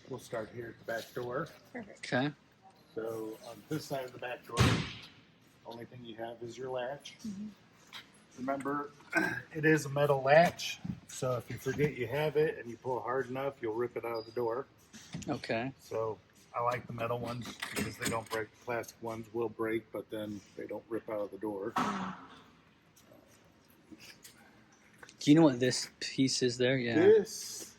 we'll start here at the back door. Perfect. Okay. So on this side of the back door, only thing you have is your latch. Mm-hmm. Remember, it is a metal latch, so if you forget you have it and you pull hard enough, you'll rip it out of the door. Okay. So I like the metal ones because they don't break. The plastic ones will break, but then they don't rip out of the door. Do you know what this piece is there? Yeah. This,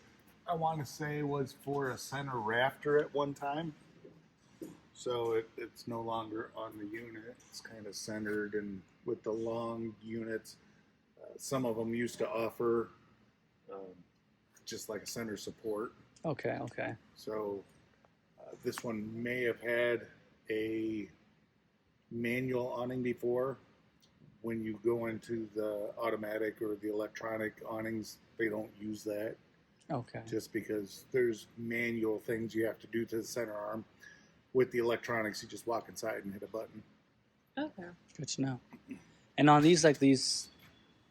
I want to say, was for a center rafter at one time. So it's no longer on the unit. It's kind of centered, and with the long units, some of them used to offer just like a center support. Okay. Okay. So this one may have had a manual awning before. When you go into the automatic or the electronic awnings, they don't use that. Okay. Just because there's manual things you have to do to the center arm. With the electronics, you just walk inside and hit a button. Okay. Good to know. And on these, like these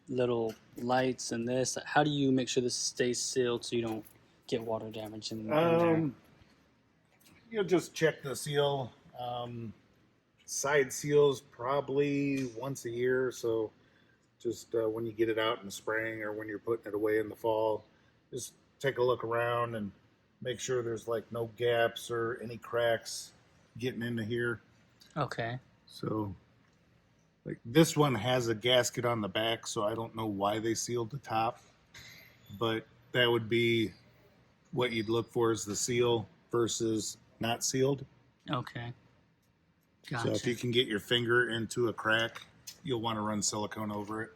little lights and this, how do you make sure this stays sealed so you don't get water damage in there? You'll just check the seal. Side seals probably once a year. So just when you get it out in the spring or when you're putting it away in the fall, just take a look around and make sure there's like no gaps or any cracks getting into here. Okay. So like this one has a gasket on the back, so I don't know why they sealed the top, but that would be what you'd look for is the seal versus not sealed. Okay. Gotcha. So if you can get your finger into a crack, you'll want to run silicone over it.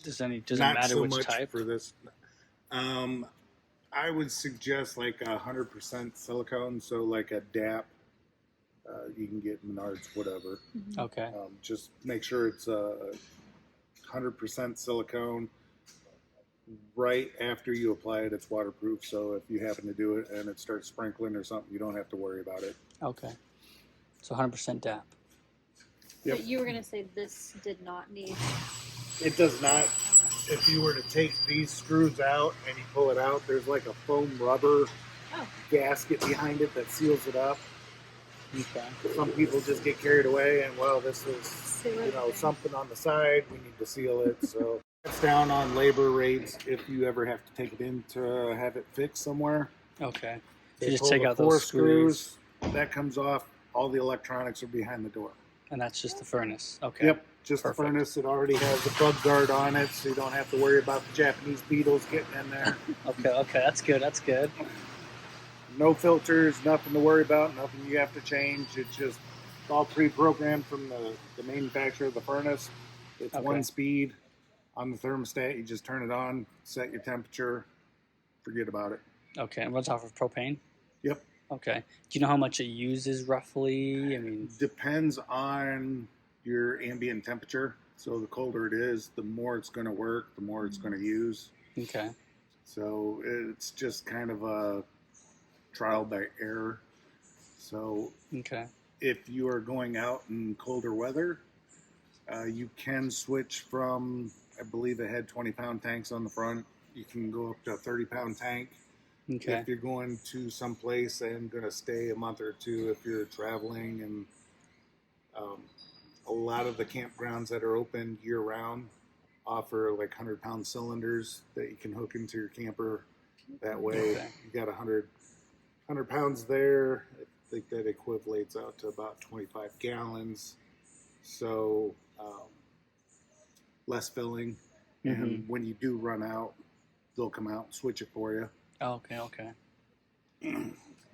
Does it Not matter so which much type? for this. I would suggest like 100% silicone, so like a DAP. You can get Menards, whatever. Mm-hmm. Okay. Just make sure it's 100% silicone. Right after you apply it, it's waterproof. So if you happen to do it and it starts sprinkling or something, you don't have to worry about it. Okay. So 100% DAP. Yep. But you were going to say this did not need... It does not. Okay. If you were to take these screws out and you pull it out, there's like a foam rubber gasket behind it that seals it up. Okay. Some people just get carried away and, well, this is, something on the side. We need to seal it. So it's down on labor rates if you ever have to take it in to have it fixed somewhere. Okay. They You just pull take the out 4 those screws. That comes off. All the electronics are behind the door. And that's just the furnace. Okay. Yep, just Perfect. the furnace. It already has the bug guard on it, so you don't have to worry about the Japanese beetles getting in there. Okay. That's good. That's good. No filters, nothing to worry about, nothing you have to change. It's just all pre-programmed from the manufacturer of the furnace. It's Okay. one speed on the thermostat. You just turn it on, set your temperature, forget about it. Okay. And what's off of propane? Yep. Okay. Do you know how much it uses roughly? I mean, Depends on your ambient temperature. So the colder it is, the more it's going to work, the more it's going to use. okay. So it's just kind of a trial by error. So Okay. if you are going out in colder weather, you can switch from, I believe it had 20-pound tanks on the front. You can go up to a 30-pound tank. Okay. If you're going to some place and going to stay a month or two, if you're traveling, and a lot of the campgrounds that are open year-round offer like 100-pound cylinders that you can hook into your camper. That way, you got 100 pounds there. I think that equivalates out to about 25 gallons. So less filling. Mm-hmm. And when you do run out, they'll come out and switch it for you. Okay.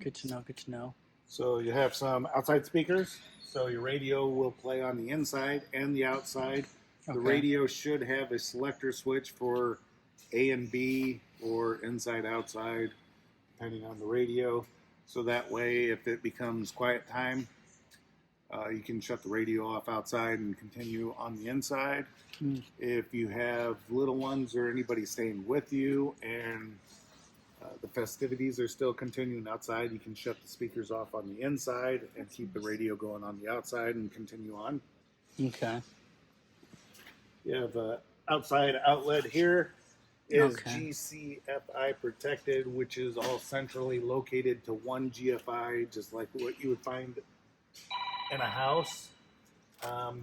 Good to know. So you have some outside speakers. So your radio will play on the inside and the outside. The Okay. radio should have a selector switch for A and B or inside outside, depending on the radio. So that way, if it becomes quiet time, you can shut the radio off outside and continue on the inside. Mm. If you have little ones or anybody staying with you and the festivities are still continuing outside, you can shut the speakers off on the inside and keep the radio going on the outside and continue on. Okay. You have an outside outlet here. is Okay. GCFI protected, which is all centrally located to one GFI, just like what you would find in a house.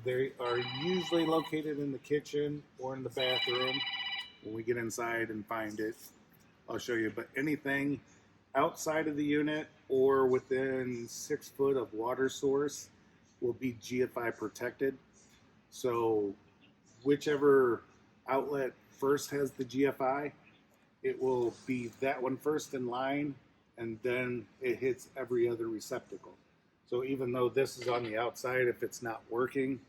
They are usually located in the kitchen or in the bathroom. When we get inside and find it, I'll show you. But anything outside of the unit or within 6 foot of water source will be GFI protected. So whichever outlet first has the GFI, it will be that one first in line, and then it hits every other receptacle. So even though this is on the outside, if it's not working,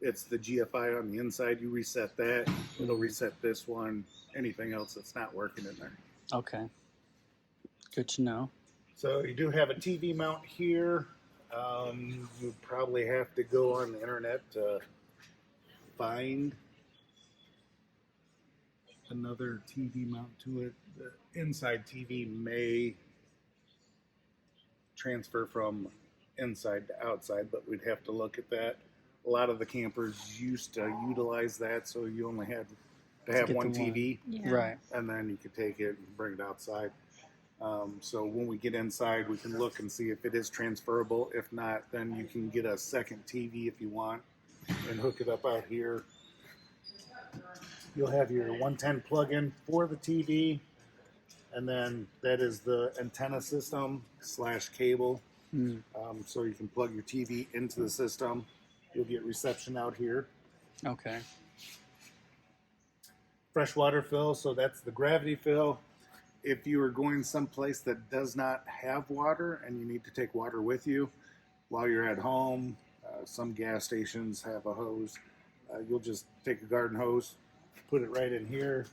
it's the GFI on the inside. You reset that, it'll reset this one, anything else that's not working in there. Okay. Good to know. So you do have a TV mount here. You probably have to go on the internet to find another TV mount to it. The inside TV may transfer from inside to outside, but we'd have to look at that. A lot of the campers used to utilize that, so you only had to have get one the one. TV, Yeah. Right. and then you could take it and bring it outside. So when we get inside, we can look and see if it is transferable. If not, then you can get a second TV if you want and hook it up out here. You'll have your 110 plug-in for the TV, and then that is the antenna system / cable. So you can plug your TV into the system. You'll get reception out here. Okay. Freshwater fill, so that's the gravity fill. If you are going someplace that does not have water and you need to take water with you while you're at home, some gas stations have a hose. You'll just take a garden hose, put it right in here,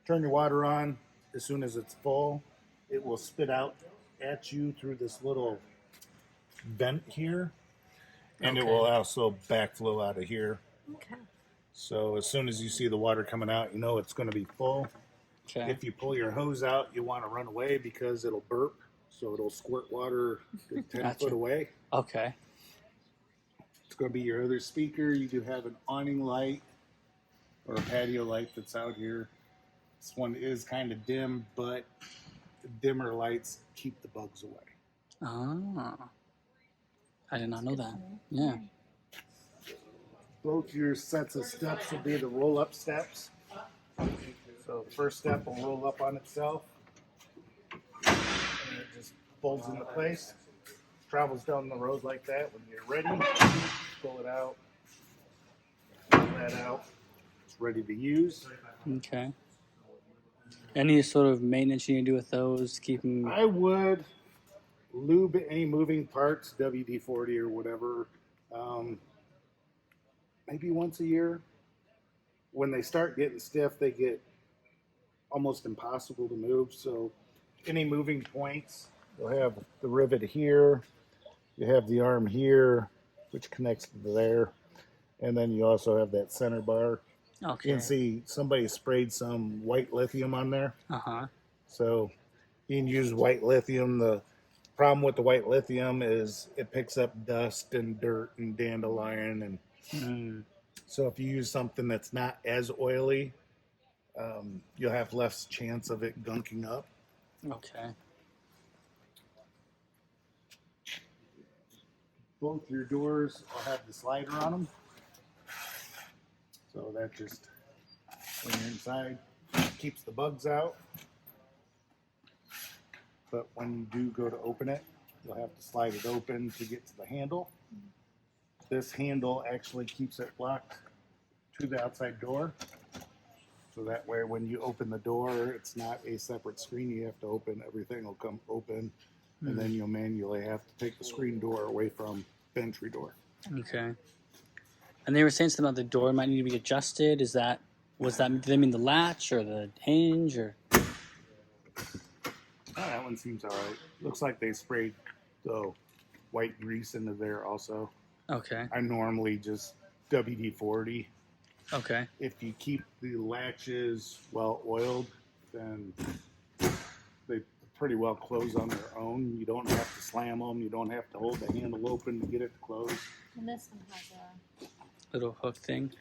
turn your water on. As soon as it's full, it will spit out at you through this little vent here, and it will also backflow out of here. Okay. So as soon as you see the water coming out, you know it's going to be full. Okay. If you pull your hose out, you want to run away because it'll burp, so it'll squirt water 10 Gotcha. foot away. Okay. It's going to be your other speaker. You do have an awning light or a patio light that's out here. This one is kind of dim, but the dimmer lights keep the bugs away. Ah. I did not know Good that. to know. Yeah. Both your sets of steps will be the roll-up steps. So the first step will roll up on itself, and it just folds into place. Travels down the road like that. When you're ready, pull it out, pull that out. It's ready to use. Okay. Any sort of maintenance you need to do with those? Keep them. I would lube any moving parts, WD-40 or whatever, maybe once a year. When they start getting stiff, they get almost impossible to move. So any moving points, you'll have the rivet here, you have the arm here, which connects to there, and then you also have that center bar. Okay. You can see somebody sprayed some white lithium on there. Uh-huh. So you can use white lithium. The problem with the white lithium is it picks up dust and dirt and dandelion. And so if you use something that's not as oily, you'll have less chance of it gunking up. Okay. Both your doors will have the slider on them. So that just, when you're inside, keeps the bugs out. But when you do go to open it, you'll have to slide it open to get to the handle. This handle actually keeps it locked to the outside door. So that way when you open the door, it's not a separate screen you have to open. Everything will come open. And then you'll manually have to take the screen door away from the entry door. Okay. And they were saying something about the door might need to be adjusted. Did they mean the latch or the hinge or? Oh, that one seems all right. Looks like they sprayed the white grease into there also. Okay. I normally just WD-40. Okay. If you keep the latches well oiled, then they pretty well close on their own. You don't have to slam them. You don't have to hold the handle open to get it to close. And this one has a Little hook thing.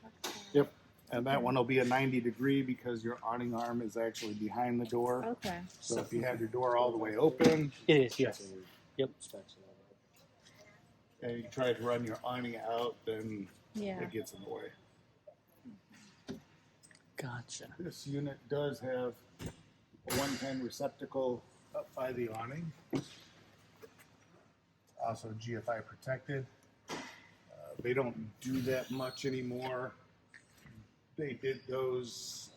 Yep. And that one will be a 90-degree because your awning arm is actually behind the door. Okay. So if you have your door all the way open It is, yes. Yep. and you try to run your awning out, then Yeah. it gets in the way. Gotcha. This unit does have a 110 receptacle up by the awning. Also GFI protected. They don't do that much anymore. They did those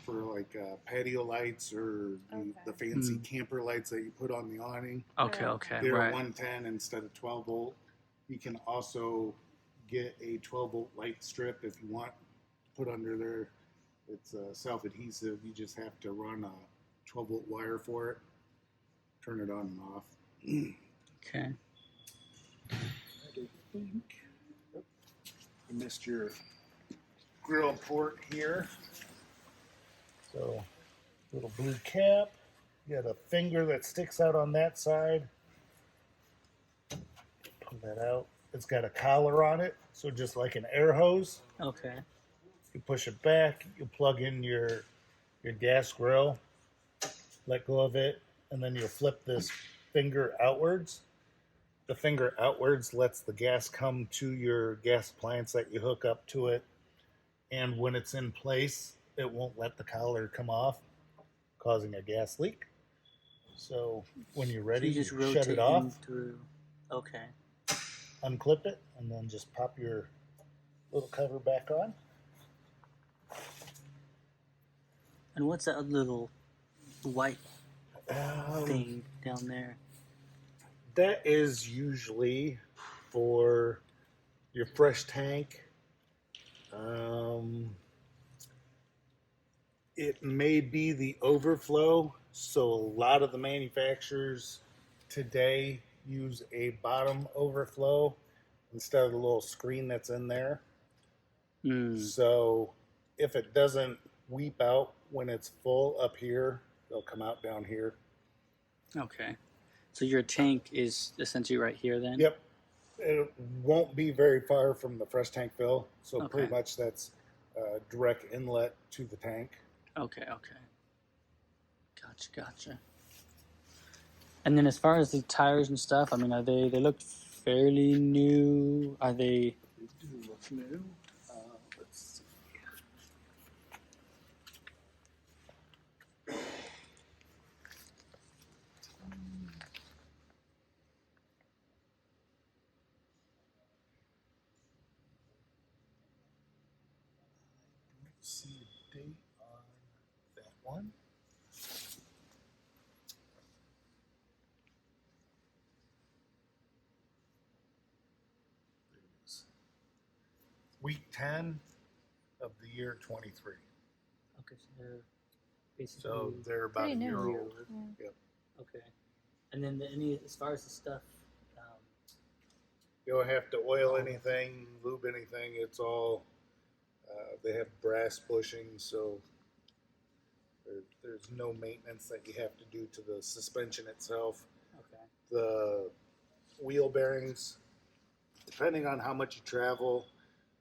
for like patio lights or the fancy camper lights that you put on the awning. Okay, okay, They're right. 110 instead of 12 volt. You can also get a 12 volt light strip if you want to put under there. It's self-adhesive. You just have to run a 12 volt wire for it. Turn it on and off. Okay. You missed your grill port here. So, little blue cap. You got a finger that sticks out on that side. Pull that out. It's got a collar on it, so just like an air hose. Okay. You push it back. You plug in your gas grill. Let go of it, and then you'll flip this finger outwards. The finger outwards lets the gas come to your gas appliance that you hook up to it. And when it's in place, it won't let the collar come off, causing a gas leak. So when you're ready, So you just you rotate shut it off, through. Okay. unclip it, and then just pop your little cover back on. And what's that little white Um, thing down there? That is usually for your fresh tank. It may be the overflow. So a lot of the manufacturers today use a bottom overflow instead of the little screen that's in there. So if it doesn't weep out when it's full up here, it'll come out down here. Okay. So your tank is essentially right here then? Yep. It won't be very far from the fresh tank fill. So Okay. pretty much that's direct inlet to the tank. Okay, okay. Gotcha. And then as far as the tires and stuff, I mean, they look fairly new. Are they? They do look new. Let's see. See a date on that one. There it is. Week 10 of the year 23. Okay, so they're basically. So they're about Pretty a year new. old. Yeah. Yep. Okay. And then as far as the stuff, You don't have to oil anything, lube anything. It's all, they have brass bushings, so there's no maintenance that you have to do to the suspension itself. okay. The wheel bearings, depending on how much you travel,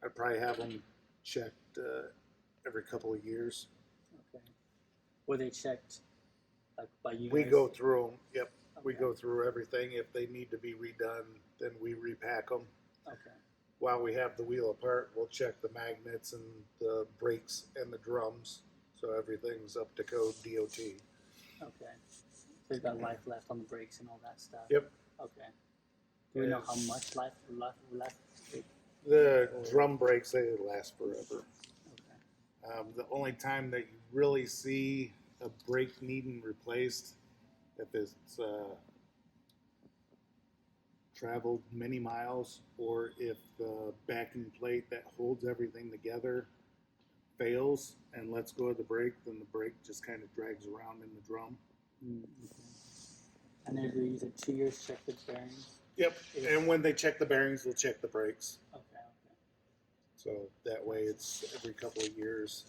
I'd probably have them checked every couple of years. Okay. Were they checked like by you We guys? go through them. Yep. We Okay. go through everything. If they need to be redone, then we repack them. Okay. While we have the wheel apart, we'll check the magnets and the brakes and the drums. So everything's up to code DOT. Okay. So you've got life left on the brakes and all that stuff. Yep. Okay. Do we know how much life left? The drum brakes, they last forever. Okay. The only time that you really see a brake needing replaced, if it's traveled many miles, or if the backing plate that holds everything together fails and lets go of the brake, then the brake just kind of drags around in the drum. Okay. And then every 2 years check the bearings. Yep. And when they check the bearings, they'll check the brakes. Okay. So that way it's every couple of years.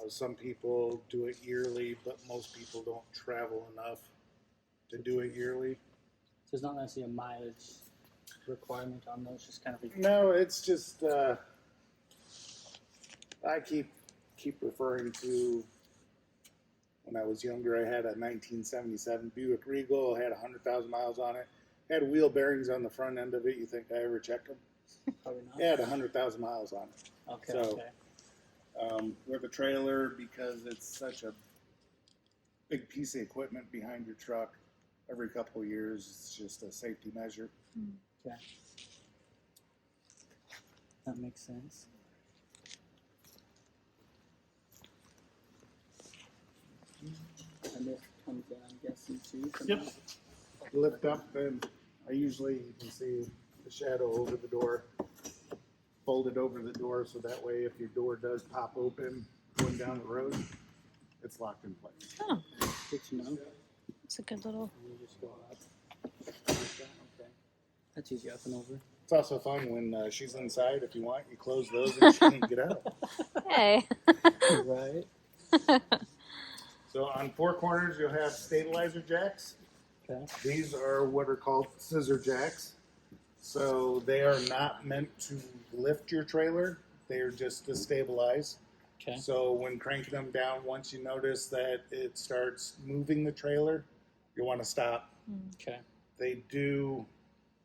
Some people do it yearly, but most people don't travel enough to do it yearly. So it's not necessarily a mileage requirement on those, just kind of No, it's just I keep referring to when I was younger. I had a 1977 Buick Regal. Had 100,000 miles on it. Had wheel bearings on the front end of it. You think I ever checked them? Probably not. It had 100,000 miles on it. Okay. So, okay. With a trailer, because it's such a big piece of equipment behind your truck, every couple of years, it's just a safety measure. Okay. That makes sense. And this comes down, I'm guessing, too. from Yep. that? Lift up, and I usually, you can see the shadow over the door, fold it over the door, so that way if your door does pop open going down the road, it's locked in place. Oh, Good to know. it's a good little. And you just go up. Like that. Okay. That's easy up and over. It's also fun when she's inside. If you want, you close those and she can't get out. Hey. Right. So on four corners, you'll have stabilizer jacks. Okay. These are what are called scissor jacks. So they are not meant to lift your trailer. They are just to stabilize. Okay. So when cranking them down, once you notice that it starts moving the trailer, you want to stop. Okay. They do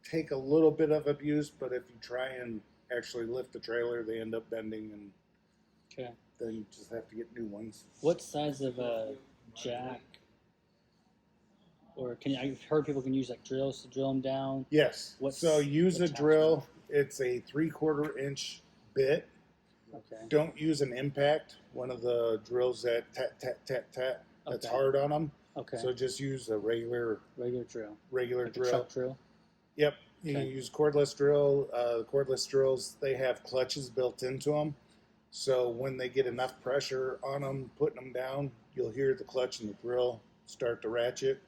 take a little bit of abuse, but if you try and actually lift the trailer, they end up bending, and Okay. then you just have to get new ones. What size of a jack? Or can you, I've heard people can use like drills to drill them down. Yes. So use a what's drill. It's a 3/4 inch bit. Okay. Don't use an impact. One of the drills that tat tat tat tat. That's Okay. hard on them. Okay. So just use a regular drill. Like a drill. chuck drill. Yep. You Okay. can use cordless drill. The cordless drills, they have clutches built into them. So when they get enough pressure on them, putting them down, you'll hear the clutch and the drill start to ratchet,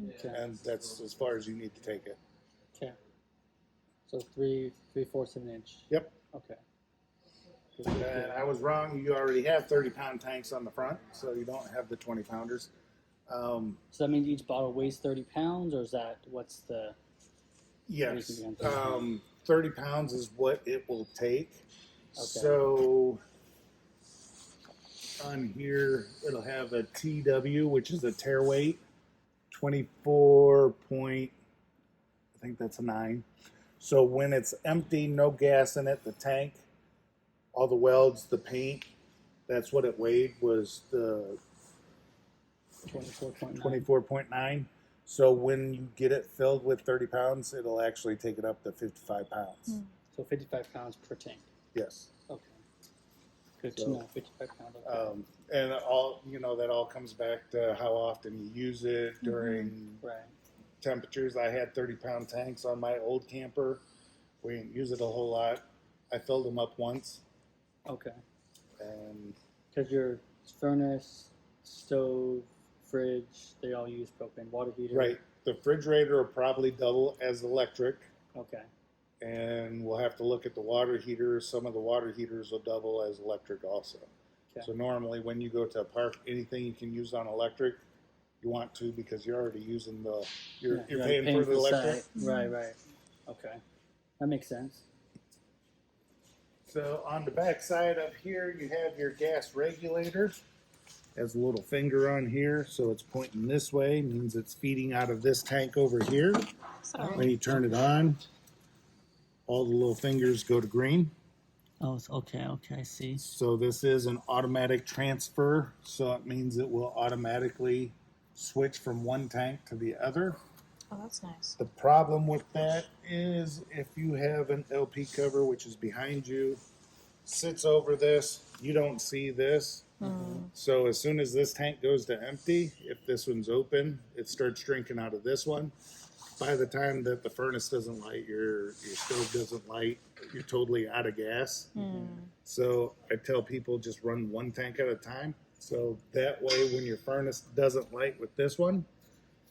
Okay. and that's as far as you need to take it. Okay. So 3/4 of an inch. Yep. Okay. And I was wrong. You already have 30-pound tanks on the front, so you don't have the 20-pounders. So that means each bottle weighs 30 pounds, or is that what's the? Yes. Anything on 30 pounds is what it will take. Okay. So on here, it'll have a TW, which is a tear weight, 24 point, I think that's a 9. So when it's empty, no gas in it, the tank, all the welds, the paint, that's what it weighed, was the 24.9. 24.9. So when you get it filled with 30 pounds, it'll actually take it up to 55 pounds. So 55 pounds per tank. Yes. Okay. Good So, to know. 55 pounds. Okay. And all, that all comes back to how often you use it during Right. temperatures. I had 30-pound tanks on my old camper. We didn't use it a whole lot. I filled them up once, Okay. and Because your furnace, stove, fridge, they all use propane. Water heater. right, the refrigerator will probably double as electric, Okay. and we'll have to look at the water heaters. Some of the water heaters will double as electric also. Okay. So normally when you go to a park, anything you can use on electric, you want to, because you're already using you're Yeah, paying for the electric. site. Right. Okay. That makes sense. So on the back side up here, you have your gas regulator. Has a little finger on here, so it's pointing this way, means it's feeding out of this tank over here. When you turn it on, all the little fingers go to green. Oh, okay, I see. So this is an automatic transfer, so it means it will automatically switch from one tank to the other. Oh, that's nice. The problem with that is if you have an LP cover, which is behind you, sits over this, you don't see this. So as soon as this tank goes to empty, if this one's open, it starts drinking out of this one. By the time that the furnace doesn't light, your stove doesn't light, you're totally out of gas. So I tell people just run one tank at a time. So that way when your furnace doesn't light with this one,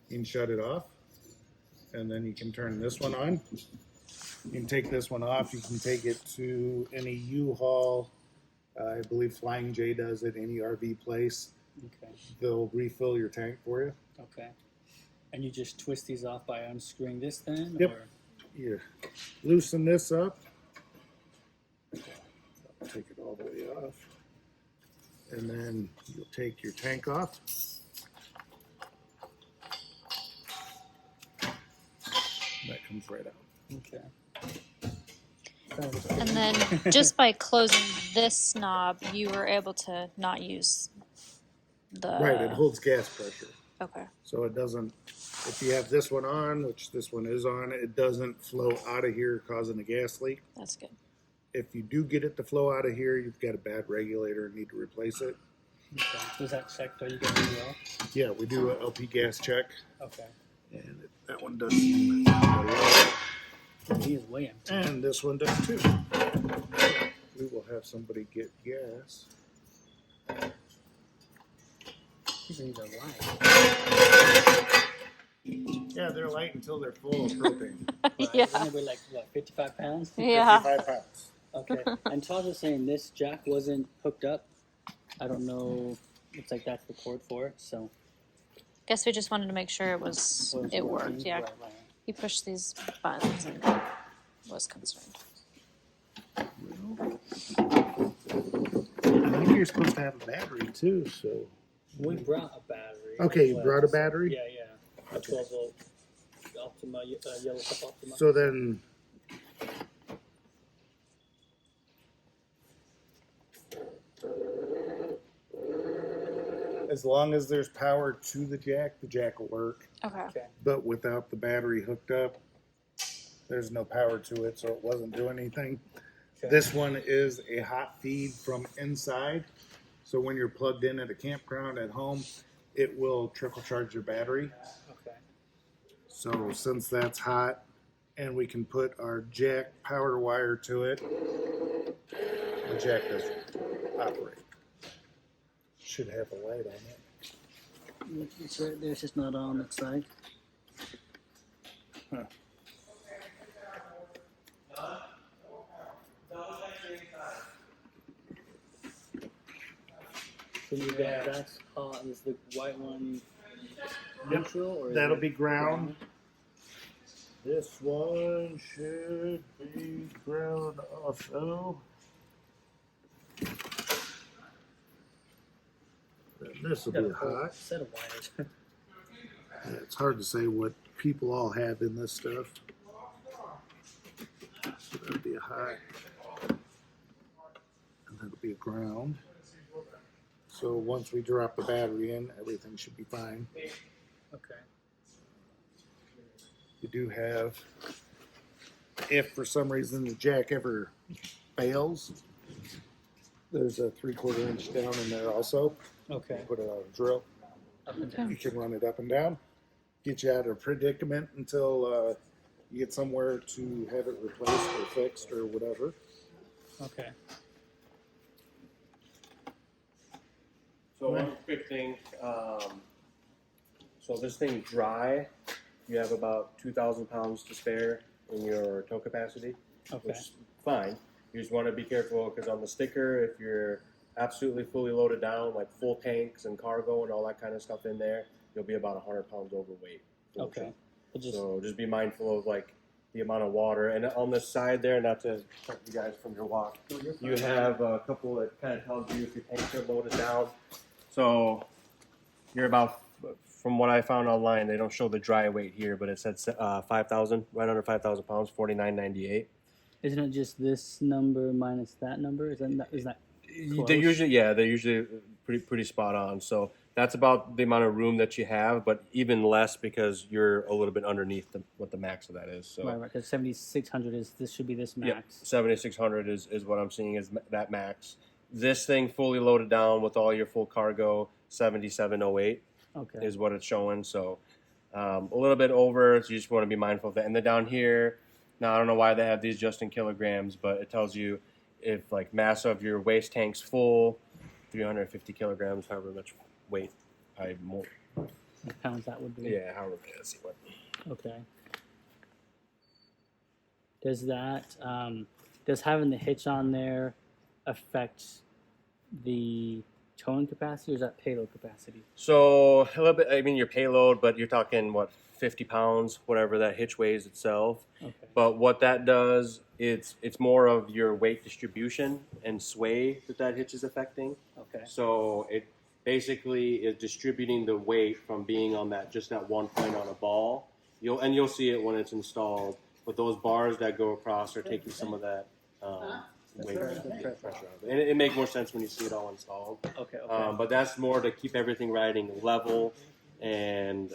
you can shut it off. And then you can turn this one on. You can take this one off. You can take it to any U-Haul. I believe Flying J does it, any RV place. Okay. They'll refill your tank for you. Okay. And you just twist these off by unscrewing this then? Yep. Or? You loosen this up. Take it all the way off. And then you'll take your tank off. That comes right out. Okay. And then just by closing this knob, you were able to not use the. Right, it holds gas pressure. Okay. So it doesn't, if you have this one on, which this one is on, it doesn't flow out of here causing a gas leak. That's good. If you do get it to flow out of here, you've got a bad regulator and need to replace it. Okay. Was that checked? Are you getting as well? Yeah, we do a LP gas check, Okay. and that one does seem low. He is way empty. And this one does too. We will have somebody get gas. These things are light. Yeah, they're light until they're full of propane. Right? Yeah. Isn't it weigh like what, 55 pounds? Yeah. 55 pounds. Okay. And Todd was saying this jack wasn't hooked up. I don't know. Looks like that's the cord for it. So Guess we just wanted to make sure it was it working. worked. Yeah. Right, right. He pushed these buttons and was concerned. I think you're supposed to have a battery too, so. We brought a battery. Okay, you as brought a battery? Yeah, yeah. A 12 volt Optima, yellow cup Optima. So then, as long as there's power to the jack will work. Okay. Okay. But without the battery hooked up, there's no power to it, so it wasn't doing anything. Okay. This one is a hot feed from inside. So when you're plugged in at a campground at home, it will trickle charge your battery. Okay. So since that's hot and we can put our jack power wire to it, the jack does operate. Should have a light on it. It's right there. It's just not on that side. Huh. So you got that's hot. Is the white one neutral or? That'll is it be ground. This one should be ground also. This will Got be a whole hot. set of wires. Yeah, it's hard to say what people all have in this stuff. So that'll be a hot. And that'll be a ground. So once we drop the battery in, everything should be fine. Okay. You do have, if for some reason the jack ever fails, there's a 3/4 inch down in there also. Okay. Put it on a drill. Up and down. You can run it up and down. Get you out of a predicament until you get somewhere to have it replaced or fixed or whatever. Okay. So one quick thing, so this thing dry, you have about 2,000 pounds to spare in your tow capacity, Okay. which is fine. You just want to be careful because on the sticker, if you're absolutely fully loaded down, like full tanks and cargo and all that kind of stuff in there, you'll be about 100 pounds overweight. Okay. But just So just be mindful of like the amount of water. And on the side there, not to cut you guys from your walk, you have a couple that kind of tells you if your tanks are loaded down. So you're about, from what I found online, they don't show the dry weight here, but it said 5,000, right under 5,000 pounds, 49.98. isn't it just this number minus that number? Is that close? They're usually pretty spot on. So that's about the amount of room that you have, but even less because you're a little bit underneath what the max of that is. So right? Because 7,600 is this should be this Yep, max. 7,600 is what I'm seeing is that max. This thing fully loaded down with all your full cargo, 7,708 Okay. is what it's showing. So a little bit over, so you just want to be mindful of that. And then down here, now I don't know why they have these just in kilograms, but it tells you if like mass of your waste tank's full, 350 kilograms, however much weight, probably more. Pounds that would be. Yeah, however, let's see what. Okay. Does that does having the hitch on there affect the towing capacity, or is that payload capacity? So a little bit. I mean, your payload, but you're talking what 50 pounds, whatever that hitch weighs itself. Okay. But what that does, it's more of your weight distribution and sway that hitch is affecting. Okay. Okay. So it basically is distributing the weight from being on just that one point on a ball. You'll see it when it's installed. But those bars that go across are taking some of that weight pressure out of it. And it makes more sense when you see it all installed. Okay. Okay. But that's more to keep everything riding level and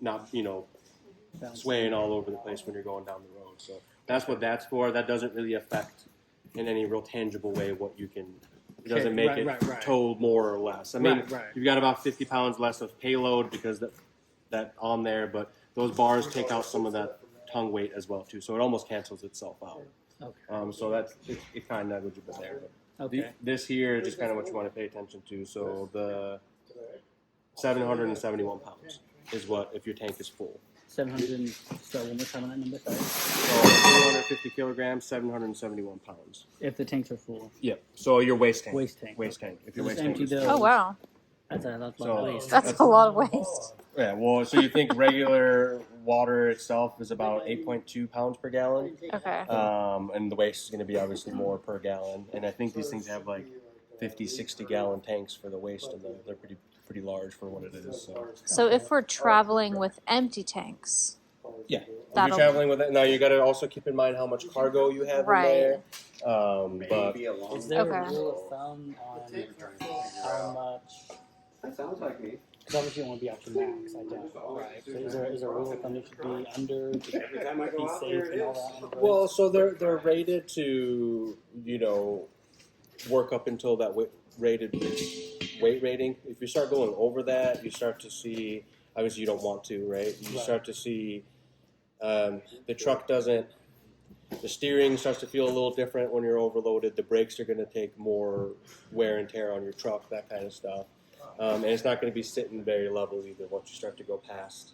not swaying all over the place when you're going down the road. So that's what that's for. That doesn't really affect in any real tangible way what you can. It doesn't make it tow more or less. I mean, you've got about 50 pounds less of payload because that on there, but those bars take out some of that tongue weight as well too. So it almost cancels itself out. Okay. So it's kind of negligible there. But Okay. this here is just kind of what you want to pay attention to. So the 771 pounds is what if your tank is full. 700. So one more time on that number. Sorry. So 250 kilograms, 771 pounds. If the tanks are full. Yep. So your waste tank. Waste tank. Waste tank. If your So waste just tank empty is the- Oh wow, That's a lot So- of waste. that's a lot of waste. Yeah, well, so you think regular water itself is about 8.2 pounds per gallon, Okay. and the waste is going to be obviously more per gallon. And I think these things have like 50, 60 gallon tanks for the waste, and they're pretty large for what it is. So if we're traveling with empty tanks, Yeah, if you're That'll- traveling with it, now you got to also keep in mind how much cargo you have Right. in there. But Is there Okay. a rule of thumb on how much? That sounds like me. Because obviously you want to be at your max, I doubt, right? So is there a rule of thumb you should be under to Every time I be go out there, safe it and all is. that? on the road? well, so they're rated to work up until that weight rating. If you start going over that, you start to see. Obviously, you don't want to, right? You Right. start to see the truck doesn't. The steering starts to feel a little different when you're overloaded. The brakes are going to take more wear and tear on your truck, that kind of stuff. And it's not going to be sitting very level either once you start to go past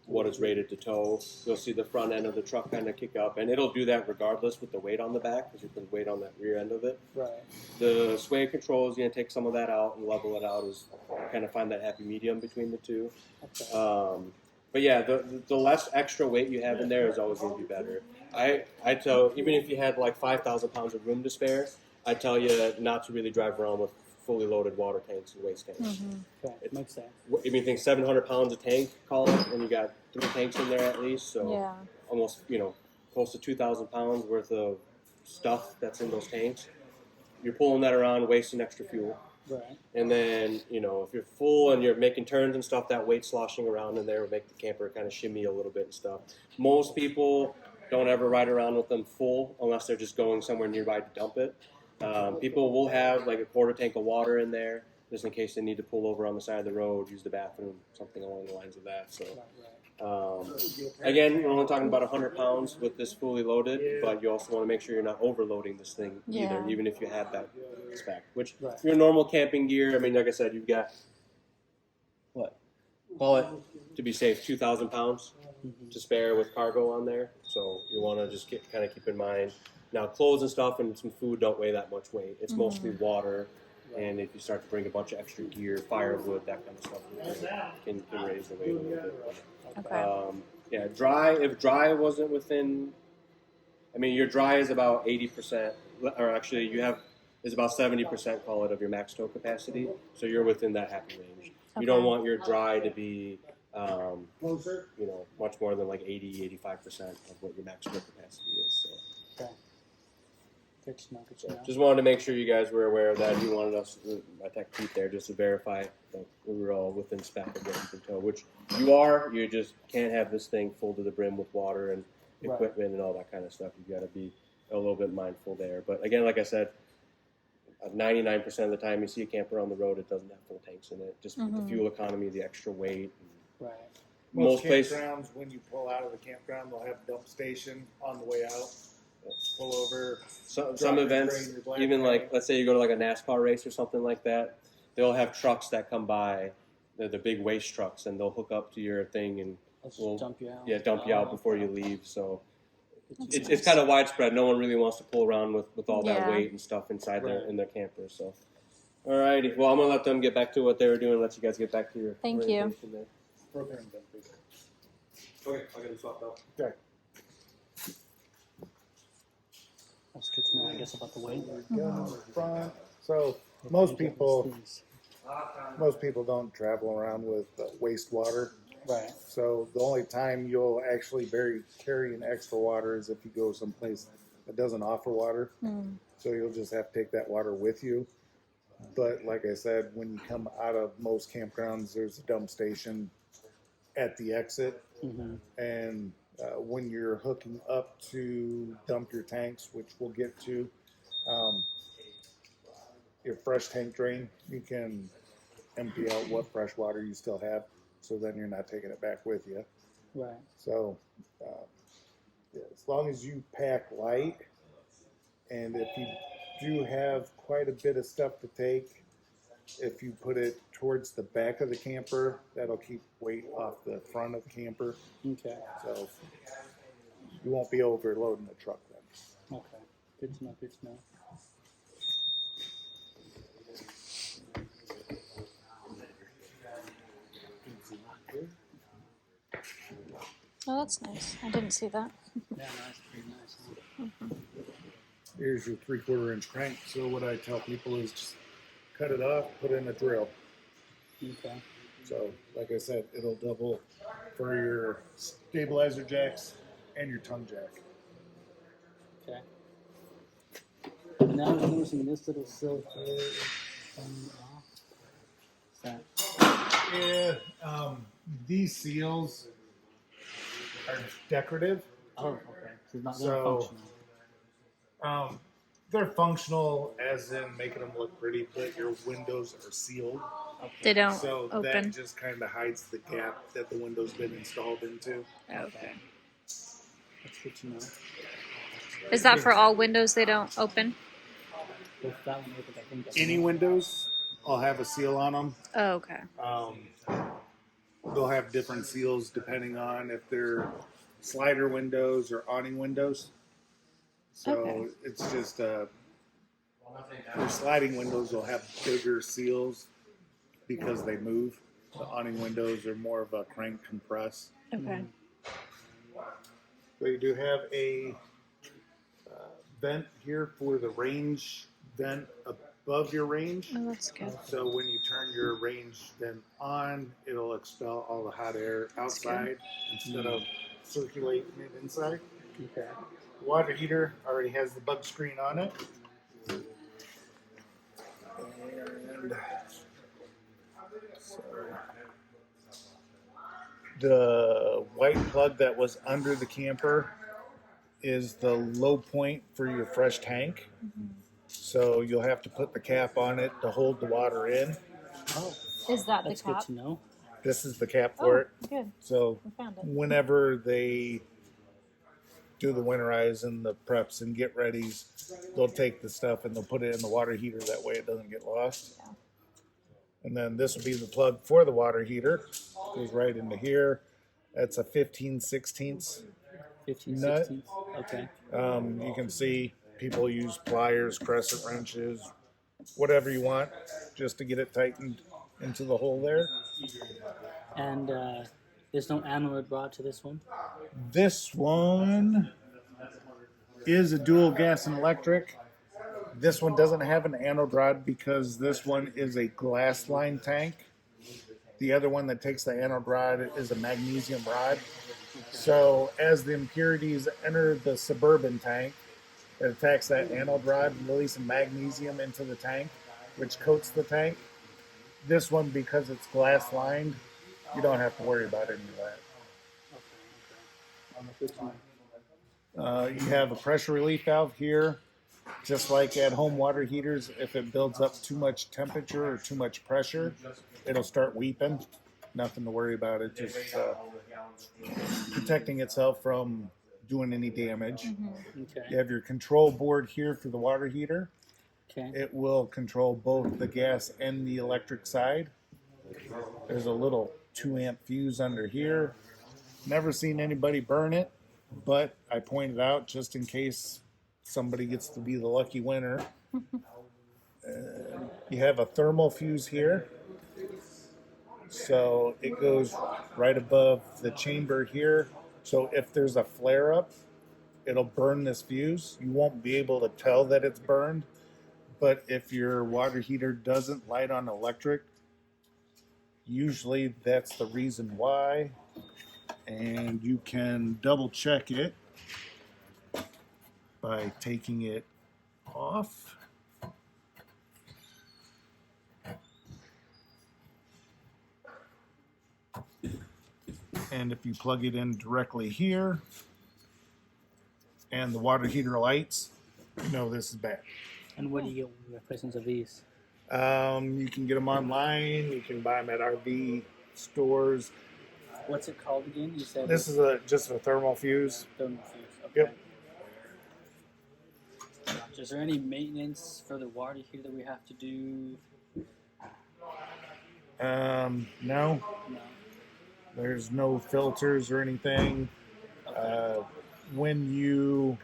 what it's rated to tow. You'll see the front end of the truck kind of kick up, and it'll do that regardless with the weight on the back because you put weight on that rear end of it. Right. The sway control is going to take some of that out and level it out, is kind of find that happy medium between the two. Okay. But yeah, the less extra weight you have in there is always going to be better. I tell, even if you had like 5,000 pounds of room to spare, I tell you not to really drive around with fully loaded water tanks and waste tanks. Okay. It makes sense. I mean, think 700 pounds a tank, call it, and you got 3 tanks in there at least, so yeah. almost close to 2,000 pounds worth of stuff that's in those tanks. You're pulling that around, wasting extra fuel. Right. And then, if you're full and you're making turns and stuff, that weight sloshing around in there will make the camper kind of shimmy a little bit and stuff. Most people don't ever ride around with them full unless they're just going somewhere nearby to dump it. People will have like a quarter tank of water in there just in case they need to pull over on the side of the road, use the bathroom, something along the lines of that. So, again, we're only talking about 100 pounds with this fully loaded, but you also want to make sure you're not overloading this thing either, Yeah. even if you have that spec. Which, Right. your normal camping gear, I mean, like I said, you've got, call it, to be safe, 2,000 pounds to spare with cargo on there. So you want to just kind of keep in mind. Now, clothes and stuff and some food don't weigh that much weight. It's mostly water. And if you start to bring a bunch of extra gear, firewood, that kind of stuff, can raise the weight a little bit. Okay. Yeah, if dry wasn't within, I mean, your dry is about 80%, or actually is about 70%, call it, of your max tow capacity. So you're within that happy range. You don't Okay. want your dry to be, much more than like 80-85% of what your max tow capacity is. So. Okay. Good to know. Good to know. Just wanted to make sure you guys were aware of that. You wanted us, my tech Pete there, just to verify that we were all within spec of what you can tow, which you are. You just can't have this thing full to the brim with water and Right. equipment and all that kind of stuff. You got to be a little bit mindful there. But again, like I said, 99% of the time you see a camper on the road, it doesn't have full tanks in it. Just with the fuel economy, the extra weight. Right. Most places, campgrounds, when you pull out of the campground, they'll have a dump station on the way out. Pull over. some Drop your events, grain, your black even bag. like, let's say you go to like a NASCAR race or something like that, they'll have trucks that come by, the big waste trucks, and they'll hook up to your thing and Let's We'll- just dump you out. dump you out Oh, before okay. you leave. So That's it's nice. kind of widespread. No one really wants to pull around with all that Yeah. weight and stuff inside Right. in their camper. So, alrighty. Well, I'm gonna let them get back to what they were doing. Let you guys get back to your Thank you. orientation there. Propane dump, please. Okay, I'll get them swapped out. That's good to know. I guess about the weight. Gun in the front. So most people don't travel around with wastewater. Right. So the only time you'll actually carry an extra water is if you go someplace that doesn't offer water. Mm. So you'll just have to take that water with you. But like I said, when you come out of most campgrounds, there's a dump station at the exit. Mm-hmm. And when you're hooking up to dump your tanks, which we'll get to, your fresh tank drain, you can empty out what fresh water you still have. So then you're not taking it back with you. Right. So yeah, as long as you pack light, and if you do have quite a bit of stuff to take, if you put it towards the back of the camper, that'll keep weight off the front of the camper. Okay. So you won't be overloading the truck then. Okay. Good to know. Good to know. Oh, that's nice. I didn't see that. Yeah, nice. Pretty nice. Huh? Here's your 3/4 inch crank. So what I tell people is just cut it off, put in a drill. Okay. So like I said, it'll double for your stabilizer jacks and your tongue jack. Okay. And now I'm using this little silver thing off. What's that? Yeah, these seals are decorative. Oh, okay. So it's not really So- functional. They're functional as in making them look pretty, but your windows are sealed. They don't So open. that just kind of hides the gap that the window's been installed into. Okay. That's good to know. Is that for all windows they don't open? With that one, I think that's Any windows, I'll have a seal on them. Oh, okay. They'll have different seals depending on if they're slider windows or awning windows. So Okay. it's just your sliding windows will have bigger seals because they move. The awning windows are more of a crank compress. Okay. So you do have a vent here for the range vent above your range. Oh, that's good. So when you turn your range vent on, it'll expel all the hot air outside instead of circulating it inside. Okay. The water heater already has the bug screen on it. And so the white plug that was under the camper is the low point for your fresh tank. So you'll have to put the cap on it to hold the water in. Oh, Is that that's the good cap? to know. This is the cap for it. Good. So We found it. whenever they do the winterize and the preps and get readies, they'll take the stuff and they'll put it in the water heater. That way it doesn't get lost. Yeah. And then this will be the plug for the water heater. Goes right into here. That's a 15/16. 15, Nut. 16. Okay. You can see people use pliers, crescent wrenches, whatever you want, just to get it tightened into the hole there. And there's no anode rod to this one? This one is a dual gas and electric. This one doesn't have an anode rod because this one is a glass line tank. The other one that takes the anode rod is a magnesium rod. So as the impurities enter the Suburban tank, it attacks that anode rod, releasing magnesium into the tank, which coats the tank. This one, because it's glass lined, you don't have to worry about any of that. Good to know. You have a pressure relief valve here. Just like at home water heaters, if it builds up too much temperature or too much pressure, it'll start weeping. Nothing to worry about. It just protecting itself from doing any damage. Okay. You have your control board here for the water heater. Okay. It will control both the gas and the electric side. There's a little 2 amp fuse under here. Never seen anybody burn it, but I pointed out just in case somebody gets to be the lucky winner. You have a thermal fuse here. So it goes right above the chamber here. So if there's a flare up, it'll burn this fuse. You won't be able to tell that it's burned, But if your water heater doesn't light on electric, usually that's the reason why. And you can double check it by taking it off. And if you plug it in directly here and the water heater lights, you know this is bad. And what do you get with replacements of these? You can get them online. You can buy them at RV stores. What's it called again? You said This is just a thermal fuse. thermal fuse. Okay. Yep. Gotcha. Is there any maintenance for the water heater that we have to do? No, No. there's no filters or anything. Okay. When you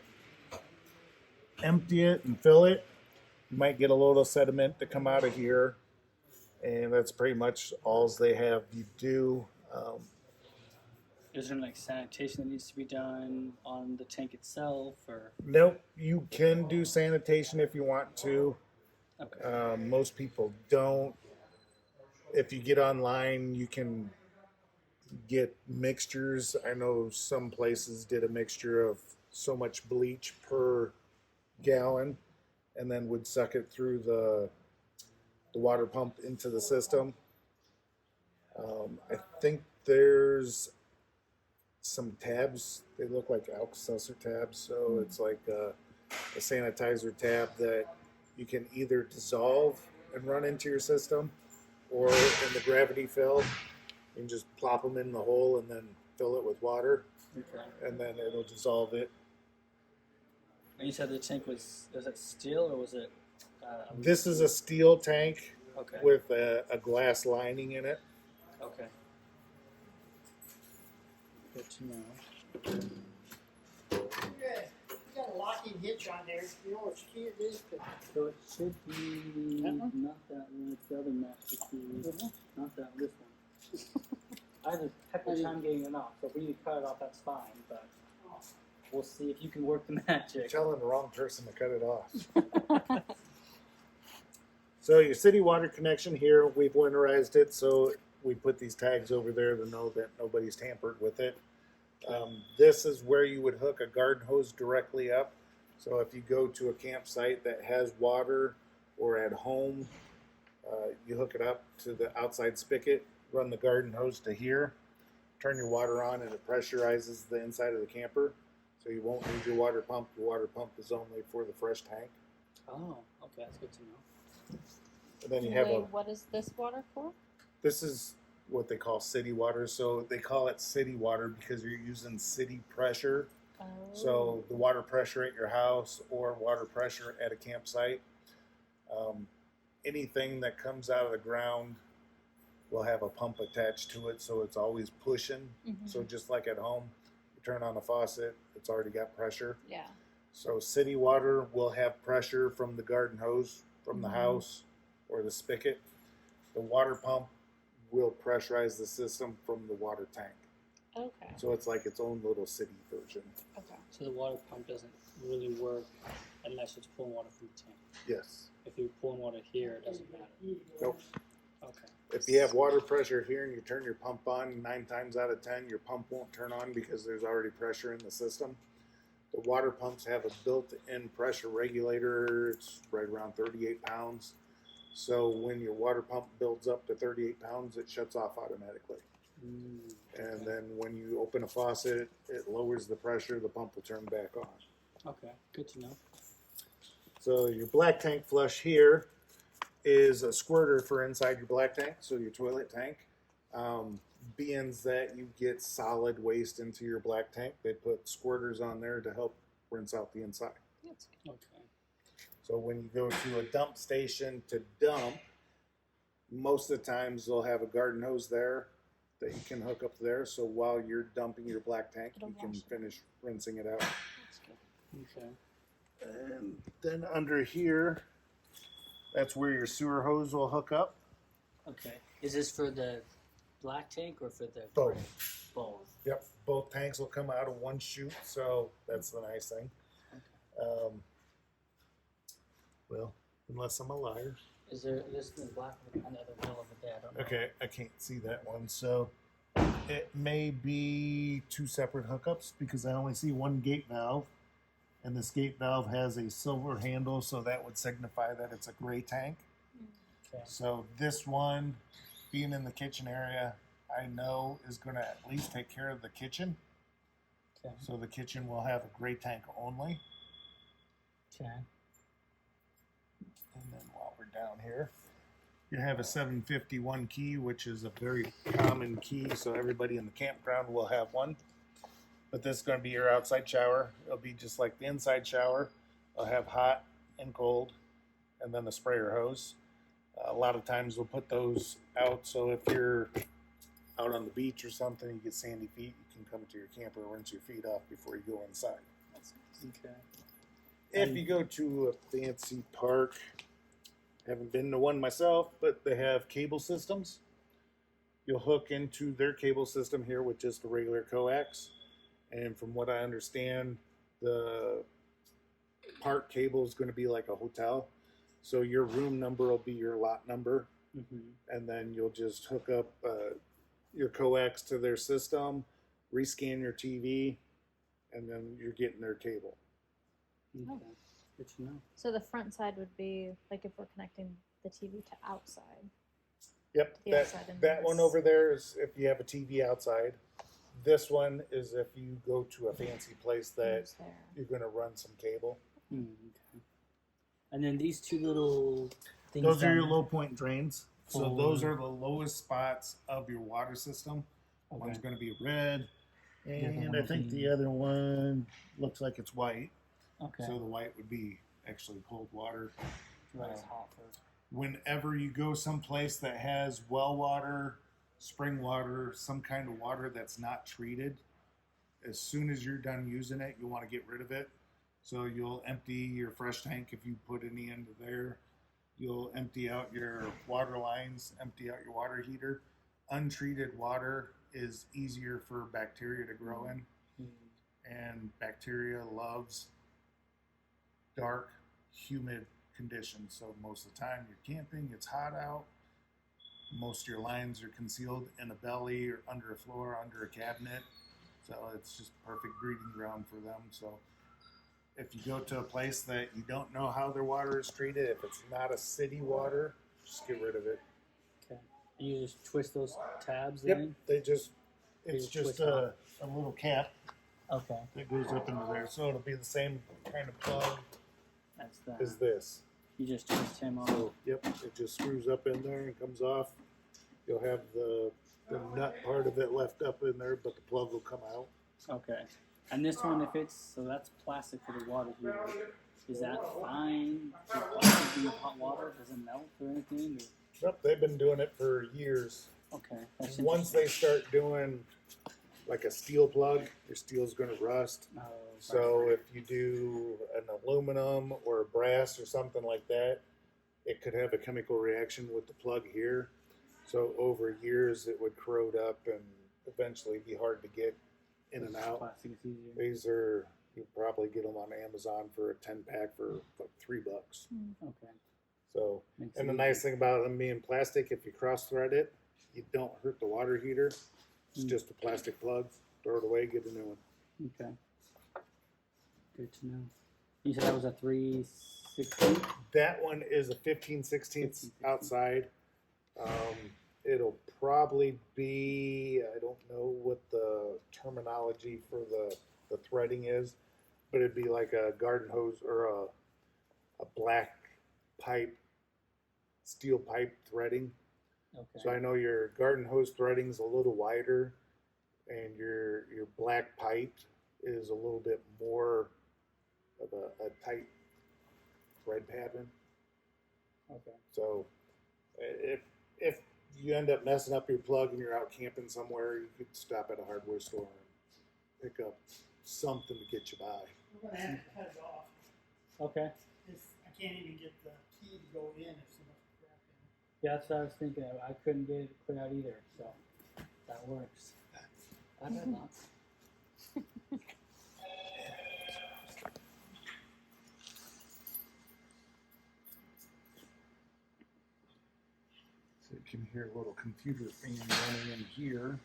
empty it and fill it, you might get a little sediment to come out of here, and that's pretty much all they have you do. Is there like sanitation that needs to be done on the tank itself, or? Nope, you can do sanitation if you want to. Okay. Most people don't. If you get online, you can get mixtures. I know some places did a mixture of so much bleach per gallon and then would suck it through the water pump into the system. I think there's some tabs. They look like Alka-Seltzer tabs, so it's like a sanitizer tab that you can either dissolve and run into your system, or in the gravity fill, you can just plop them in the hole and then fill it with water, Okay. and then it'll dissolve it. And you said the tank was it steel or was it? This is a steel tank Okay. with a glass lining in it. Okay. Good to know. Yeah, you got a locking hitch on there. You know which key it is? So it should be That one? not that one. It's the other master key. Not that this one. I had a heck of a time getting it off. So if we need to cut it off, that's fine. But we'll see if you can work the You're magic. telling the wrong person to cut it off. So your city water connection here, we've winterized it, so we put these tags over there to know that nobody's tampered with it. This is where you would hook a garden hose directly up. So if you go to a campsite that has water, or at home, you hook it up to the outside spigot, run the garden hose to here, turn your water on, and it pressurizes the inside of the camper. So you won't need your water pump. Your water pump is only for the fresh tank. Oh, okay, that's good to know. And then you have Wait, what is this water for? this is what they call city water. So they call it city water because you're using city pressure. Oh. So the water pressure at your house or water pressure at a campsite, anything that comes out of the ground will have a pump attached to it. So it's always pushing. Mhm. So just like at home, you turn on a faucet, it's already got pressure. Yeah. So city water will have pressure from the garden hose from the Mhm. house or the spigot. The water pump will pressurize the system from the water tank. Okay. So it's like its own little city version. Okay. So the water pump doesn't really work unless it's pulling water from the tank. Yes. If you're pulling water here, it doesn't matter. Nope. Okay. If you have water pressure here and you turn your pump on, 9 times out of 10, your pump won't turn on because there's already pressure in the system. The water pumps have a built-in pressure regulator. It's right around 38 pounds. So when your water pump builds up to 38 pounds, it shuts off automatically. And then when you open a faucet, it lowers the pressure, the pump will turn back on. Okay, good to know. So your black tank flush here is a squirter for inside your black tank, so your toilet tank. Being that you get solid waste into your black tank, they put squirters on there to help rinse out the inside. That's good. Okay. So when you go to a dump station to dump, most of the times they'll have a garden hose there that you can hook up there. So while you're dumping your black tank, It'll you can wash it. finish rinsing it out. That's good. Okay. And then under here, that's where your sewer hose will hook up. Okay. Is this for the black tank or for the Both. both? Yep, both tanks will come out of one chute, so that's the nice thing. Well, unless I'm a liar. Is there this in black on the other middle of the day? I don't know. Okay, I can't see that one. So it may be two separate hookups because I only see one gate valve. And this gate valve has a silver handle, so that would signify that it's a gray tank. Okay. So this one, being in the kitchen area, I know is going to at least take care of the kitchen. Okay. So the kitchen will have a gray tank only. Okay. And then while we're down here, you have a 751 key, which is a very common key, so everybody in the campground will have one. But this is going to be your outside shower. It'll be just like the inside shower. It'll have hot and cold, and then a sprayer hose. A lot of times we'll put those out, so if you're out on the beach or something, you get sandy feet, you can come to your camper, rinse your feet off before you go inside. Okay. If you go to a fancy park, haven't been to one myself, but they have cable systems. You'll hook into their cable system here with just a regular coax. And from what I understand, the park cable is going to be like a hotel. So your room number will be your lot number. And then you'll just hook up your coax to their system, rescan your TV, and then you're getting their cable. Okay. Good to know. So the front side would be like if we're connecting the TV to outside. Yep, The outside and that one this. over there is if you have a TV outside. This one is if you go to a fancy place that Who's there? you're going to run some cable. Okay. And then these two little things. Those are down your there? low point drains. So Oh. those are the lowest spots of your water system. Okay. One's going to be red, other and one I will think be- the other one looks like it's white. Okay. So the white would be actually cold water. Red is hot for. Whenever you go someplace that has well water, spring water, some kind of water that's not treated, as soon as you're done using it, you'll want to get rid of it. So you'll empty your fresh tank if you put any into there. You'll empty out your water lines, empty out your water heater. Untreated water is easier for bacteria to grow in, and bacteria loves dark, humid conditions. So most of the time you're camping, it's hot out. Most of your lines are concealed in a belly or under a floor, under a cabinet. So it's just perfect breeding ground for them. So if you go to a place that you don't know how their water is treated, if it's not a city water, just get rid of it. Okay. And you just twist those tabs Yep, then? it's just just twist a little cap Okay. that goes up into there. So it'll be the same kind of plug That's that. as this. You just twist him off. So, yep, it just screws up in there and comes off. You'll have the nut part of it left up in there, but the plug will come out. Okay. And this one, if it's, so that's plastic for the water heater. Is that fine? Does plastic do hot water? Does it melt or anything? Yep, they've been doing it for years. Okay. That's Once they start doing like a steel plug, your steel's going to rust. interesting. So if you do an aluminum or a brass or something like that, it could have a chemical reaction with the plug here. So over years, it would corrode up and eventually be hard to get in and out. Plastic is easier. These are, you probably get them on Amazon for a 10-pack for like $3. Okay. So, Makes and the it nice thing about them being plastic, if you cross thread it, you don't hurt the water heater. It's just a plastic plug. Throw it away, get a new one. easier. Okay. Good to know. You said that was a 360? That one is a 15/16 outside. It'll probably be, I don't know what the terminology for the threading is, but it'd be like a garden hose or a black pipe, steel pipe threading. Okay. So I know your garden hose threading is a little wider, and your black pipe is a little bit more of a tight thread pattern. Okay. So if you end up messing up your plug and you're out camping somewhere, you could stop at a hardware store and pick up something to get you by. We're gonna have to cut it off. Okay. I can't even get the key to go in if so much crap in. Yeah, that's what I was thinking of. I couldn't get it to put out either, so that works. I bet not. can hear a little computer fan running in here.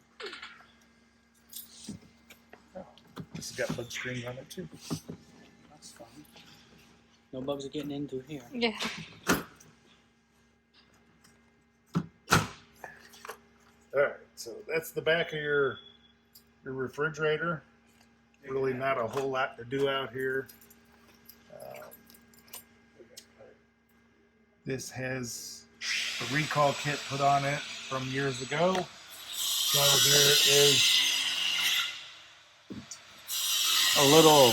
Oh, this has got bug screen on it too. That's fine. No bugs are getting into here. Yeah. All right, so that's the back of your refrigerator. Really not a whole lot to do out here. This has a recall kit put on it from years ago. So there is a little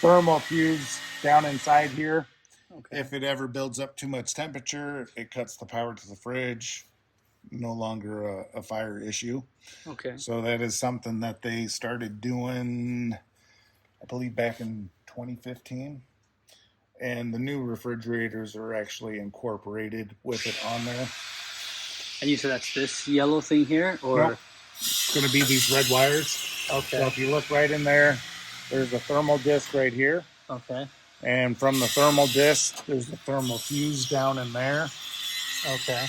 thermal fuse down inside here. Okay. If it ever builds up too much temperature, it cuts the power to the fridge. No longer a fire issue. Okay. So that is something that they started doing, I believe, back in 2015. And the new refrigerators are actually incorporated with it on there. And you said that's this yellow thing here, or Nope. It's going to be these red wires. okay, So if you look right in there, there's a thermal disc right here. okay, And from the thermal disc, there's a thermal fuse down in there. okay.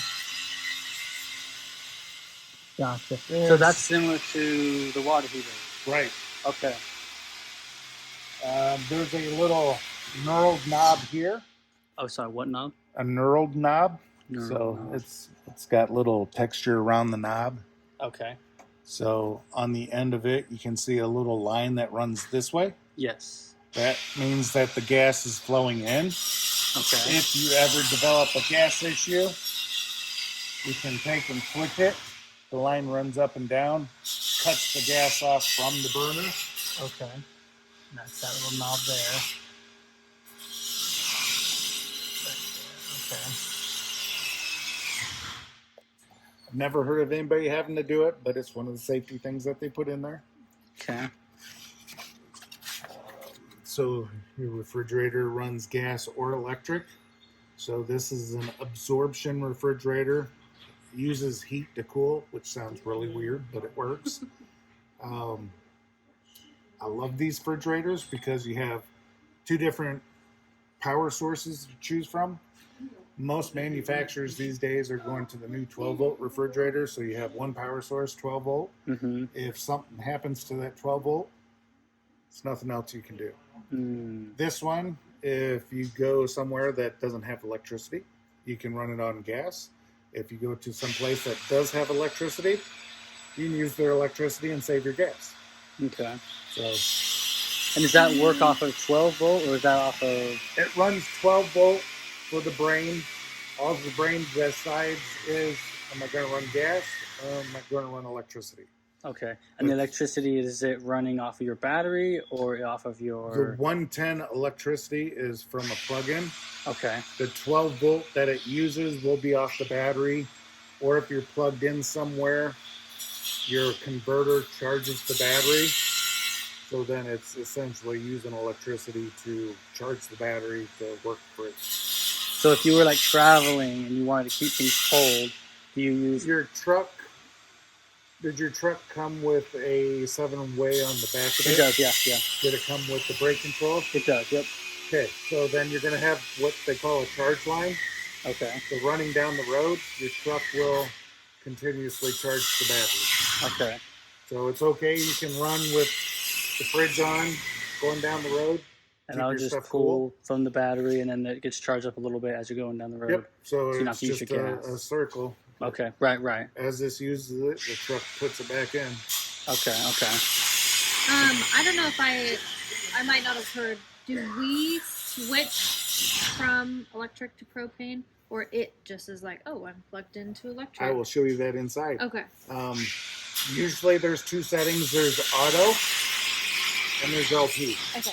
Gotcha. So There's- that's similar to the water heater. Right. Okay. There's a little knurled knob here. Oh, sorry. What knob? A knurled knob. Knurled So knob. it's got little texture around the knob. Okay. So on the end of it, you can see a little line that runs this way. Yes. That means that the gas is flowing in. Okay. If you ever develop a gas issue, you can take and switch it. The line runs up and down, cuts the gas off from the burner. Okay. That's that little knob there. Okay. I've never heard of anybody having to do it, but it's one of the safety things that they put in there. Okay. So your refrigerator runs gas or electric. So this is an absorption refrigerator. It uses heat to cool, which sounds really weird, but it works. I love these refrigerators because you have two different power sources to choose from. Most manufacturers these days are going to the new 12-volt refrigerator, so you have one power source, 12 volt. Mm-hmm. If something happens to that 12 volt, there's nothing else you can do. Mm. This one, if you go somewhere that doesn't have electricity, you can run it on gas. If you go to some place that does have electricity, you can use their electricity and save your gas. Okay. So And does that work off of 12 volt, or is that off of? it runs 12 volt for the brain. All the brain decides is, am I going to run gas or am I going to run electricity? Okay. And the electricity, is it running off of your battery or off of The your? 110 electricity is from a plug-in. Okay. The 12 volt that it uses will be off the battery, or if you're plugged in somewhere, your converter charges the battery. So then it's essentially using electricity to charge the battery to work for it. So if you were like traveling and you wanted to keep things cold, do you use? Your truck, did your truck come with a 7-way on the back of it? It does. Yeah. Yeah. Did it come with the brake control? It does. Yep. Okay, so then you're going to have what they call a charge line. Okay. So running down the road, your truck will continuously charge the battery. Okay. So it's okay. You can run with the fridge on, going down the road. And keep I'll your just stuff pull from the battery, and then it gets charged up a little bit as you're going down the road. Yep. So So you don't it's have to use just your gas. a circle. Okay. Right. Right. As this uses it, the truck puts it back in. Okay. Okay. I don't know if I might not have heard. Do we switch from electric to propane, or it just is like, oh, I'm plugged into electric? I will show you that inside. Okay. Usually there's two settings. There's auto and there's LP. Okay.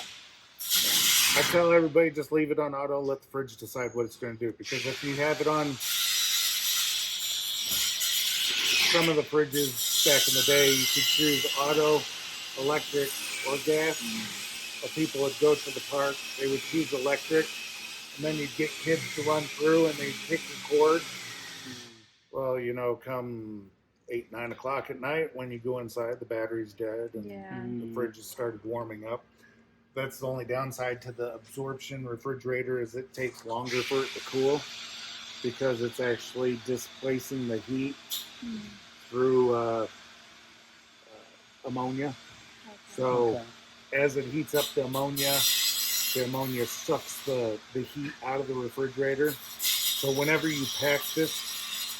I tell everybody just leave it on auto, let the fridge decide what it's going to do. Because if you have it on some of the fridges back in the day, you could choose auto, electric, or gas. But people would go to the park, they would choose electric, and then you'd get kids to run through and they'd pick the cord. Well, you know, come 8, 9 o'clock at night, when you go inside, the battery's dead and Yeah. the fridge has started warming up. That's the only downside to the absorption refrigerator is it takes longer for it to cool. because it's actually displacing the heat Hmm. through ammonia. Okay. So Okay. as it heats up the ammonia sucks the heat out of the refrigerator. So whenever you pack this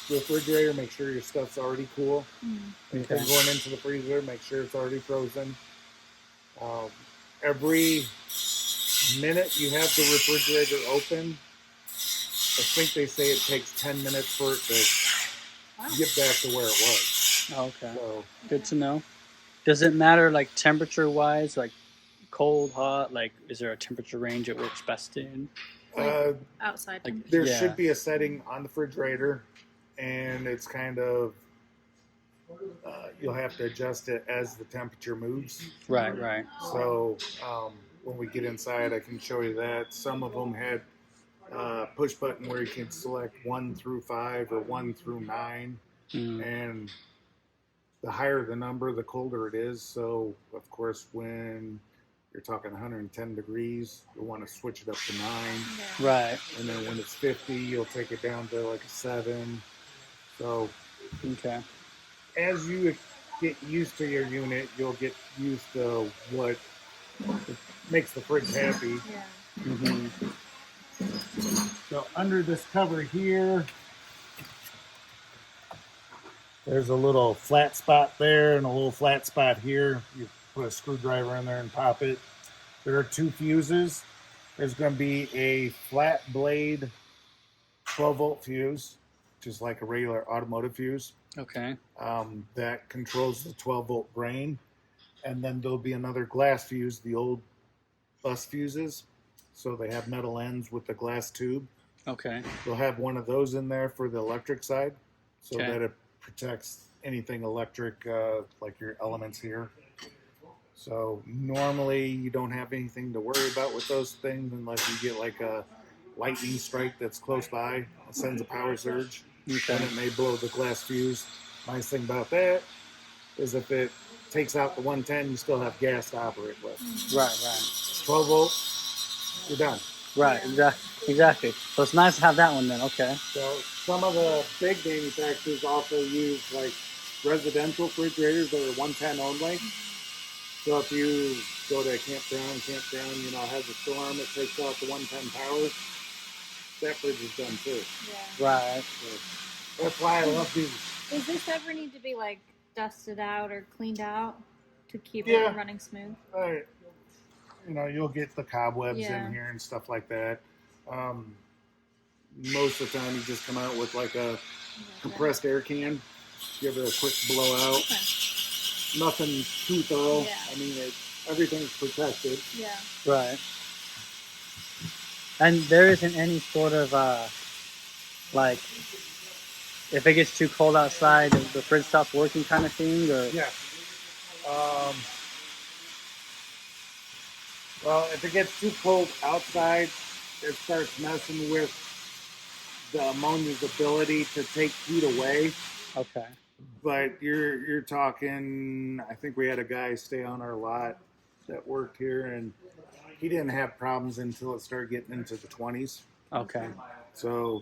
refrigerator, make sure your stuff's already cool. Hmm. Anything Okay. going into the freezer, make sure it's already frozen. Every minute you have the refrigerator open, I think they say it takes 10 minutes for it to Wow. get back to where it was. Okay. So, Good to know. Does it matter like temperature wise, like cold, hot? Like, is there a temperature range it works best in? uh, Outside Like, temperature. there yeah. should be a setting on the refrigerator, and it's kind of you'll have to adjust it as the temperature moves. Right. Right. So when we get inside, I can show you that. Some of them had push button where you can select 1 through 5 or 1 through 9, Mm. and the higher the number, the colder it is. So of course, when you're talking 110 degrees, you'll want to switch it up to 9. Yeah. Right. And then when it's 50, you'll take it down to like a 7. So Okay. as you get used to your unit, you'll get used to what makes the fridge happy. Yeah. Mm-hmm. So under this cover here, there's a little flat spot there and a little flat spot here. You put a screwdriver in there and pop it. There are 2 fuses. There's going to be a flat blade 12-volt fuse, just like a regular automotive fuse. Okay. That controls the 12-volt grain. And then there'll be another glass fuse, the old bus fuses. So they have metal ends with the glass tube. Okay. They'll have one of those in there for the electric side, so Okay. that it protects anything electric, like your elements here. So normally you don't have anything to worry about with those things unless you get like a lightning strike that's close by. It sends a power surge, Okay. and it may blow the glass fuse. Nice thing about that is if it takes out the 110, you still have gas to operate with. Right. 12 volt, you're done. Right. Exactly. So it's nice to have that one then. Okay. So some of the big manufacturers also use like residential refrigerators that are 110 only. So if you go to a campground, has a storm, it takes out the 110 power, that fridge is done too. Yeah. Right. So that's why I love these. Does this ever need to be like dusted out or cleaned out to keep Yeah. it running smooth? You'll get the cobwebs Yeah. in here and stuff like that. Most of the time you just come out with like a compressed air can, give it a quick blowout. Okay. Nothing too thorough. Yeah. I mean, everything's protected. Yeah. Right. And there isn't any sort of like, if it gets too cold outside, the fridge stops working kind of thing, or Yeah. Well, if it gets too cold outside, it starts messing with the ammonia's ability to take heat away. okay. But you're talking. I think we had a guy stay on our lot that worked here, and he didn't have problems until it started getting into the 20s. Okay. So,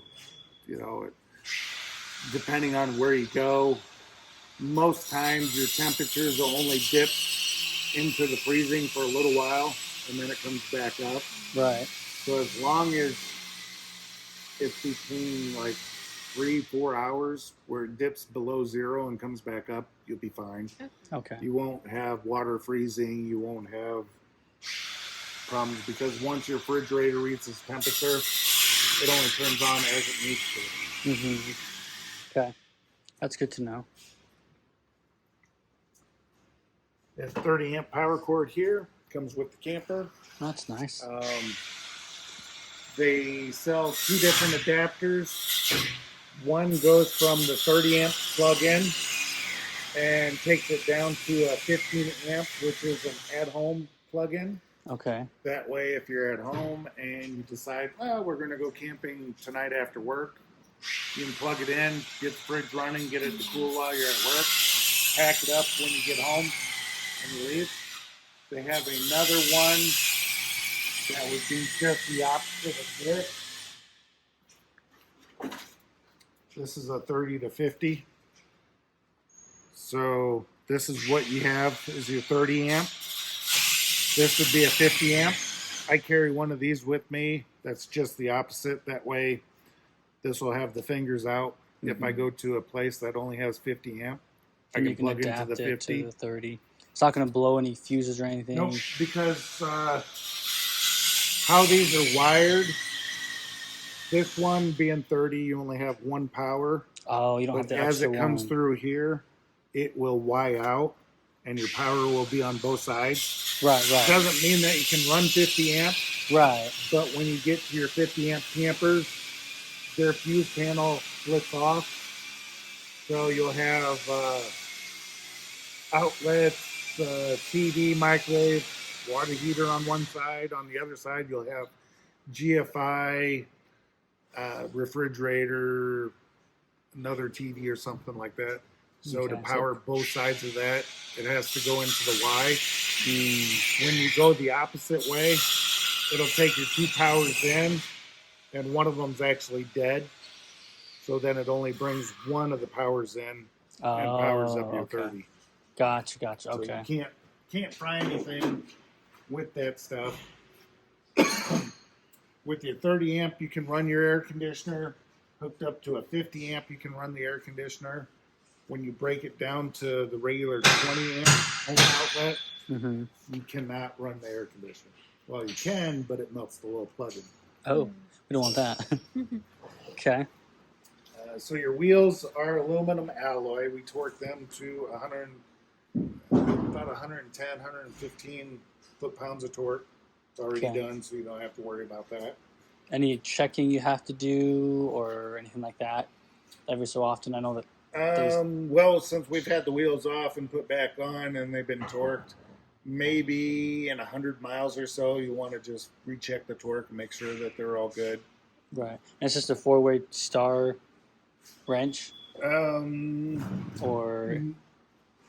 depending on where you go, most times your temperatures will only dip into the freezing for a little while, and then it comes back up. Right. So as long as it's between like 3-4 hours where it dips below 0 and comes back up, you'll be fine. Okay. You won't have water freezing. You won't have problems because once your refrigerator reaches temperature, it only turns on as it needs to. Mm-hmm. Okay. That's good to know. There's 30 amp power cord here. Comes with the camper. That's nice. They sell 2 different adapters. One goes from the 30 amp plug-in and takes it down to a 15 amp, which is an at-home plug-in. Okay. That way, if you're at home and you decide, well, we're going to go camping tonight after work, you can plug it in, get the fridge running, get it to cool while you're at work, pack it up when you get home and you leave. They have another one that would be just the opposite of this. This is a 30 to 50. So this is what you have is your 30 amp. This would be a 50 amp. I carry one of these with me. That's just the opposite. That way, this will have the fingers out. If I go to a place that only has 50 amp, I And can you can plug into adapt the it 50. to the 30. It's not going to blow any fuses or anything. Nope, because how these are wired, this one being 30, you only have one power. Oh, you don't have But the as extra it comes one. through here, it will Y out, and your power will be on both sides. Right, Doesn't mean that you can run 50 amp, right. but when you get to your 50 amp campers, their fuse panel splits off. So you'll have outlets, TV, microwave, water heater on one side. On the other side, you'll have GFI, refrigerator, another TV or something like that. So to Okay, power both sides of that, it has to go into the Y. Mm, When you go the opposite way, it'll take your two powers in, and one of them's actually dead. So then it only brings one of the powers in and powers up your okay. 30. Gotcha. So Okay. you can't fry anything with that stuff. With your 30 amp, you can run your air conditioner. Hooked up to a 50 amp, you can run the air conditioner. When you break it down to the regular 20 amp home outlet, Mm-hmm. you cannot run the air conditioner. Well, you can, but it melts the little plug-in. Oh, we don't want that. Okay. So your wheels are aluminum alloy. We torque them to 100, about 110, 115 foot-pounds of torque. It's already Okay. done, so you don't have to worry about that. Any checking you have to do or anything like that every so often? I know that. Well, since we've had the wheels off and put back on and they've been torqued, maybe in 100 miles or so, you want to just recheck the torque and make sure that they're all good. Right. And it's just a 4-way star wrench or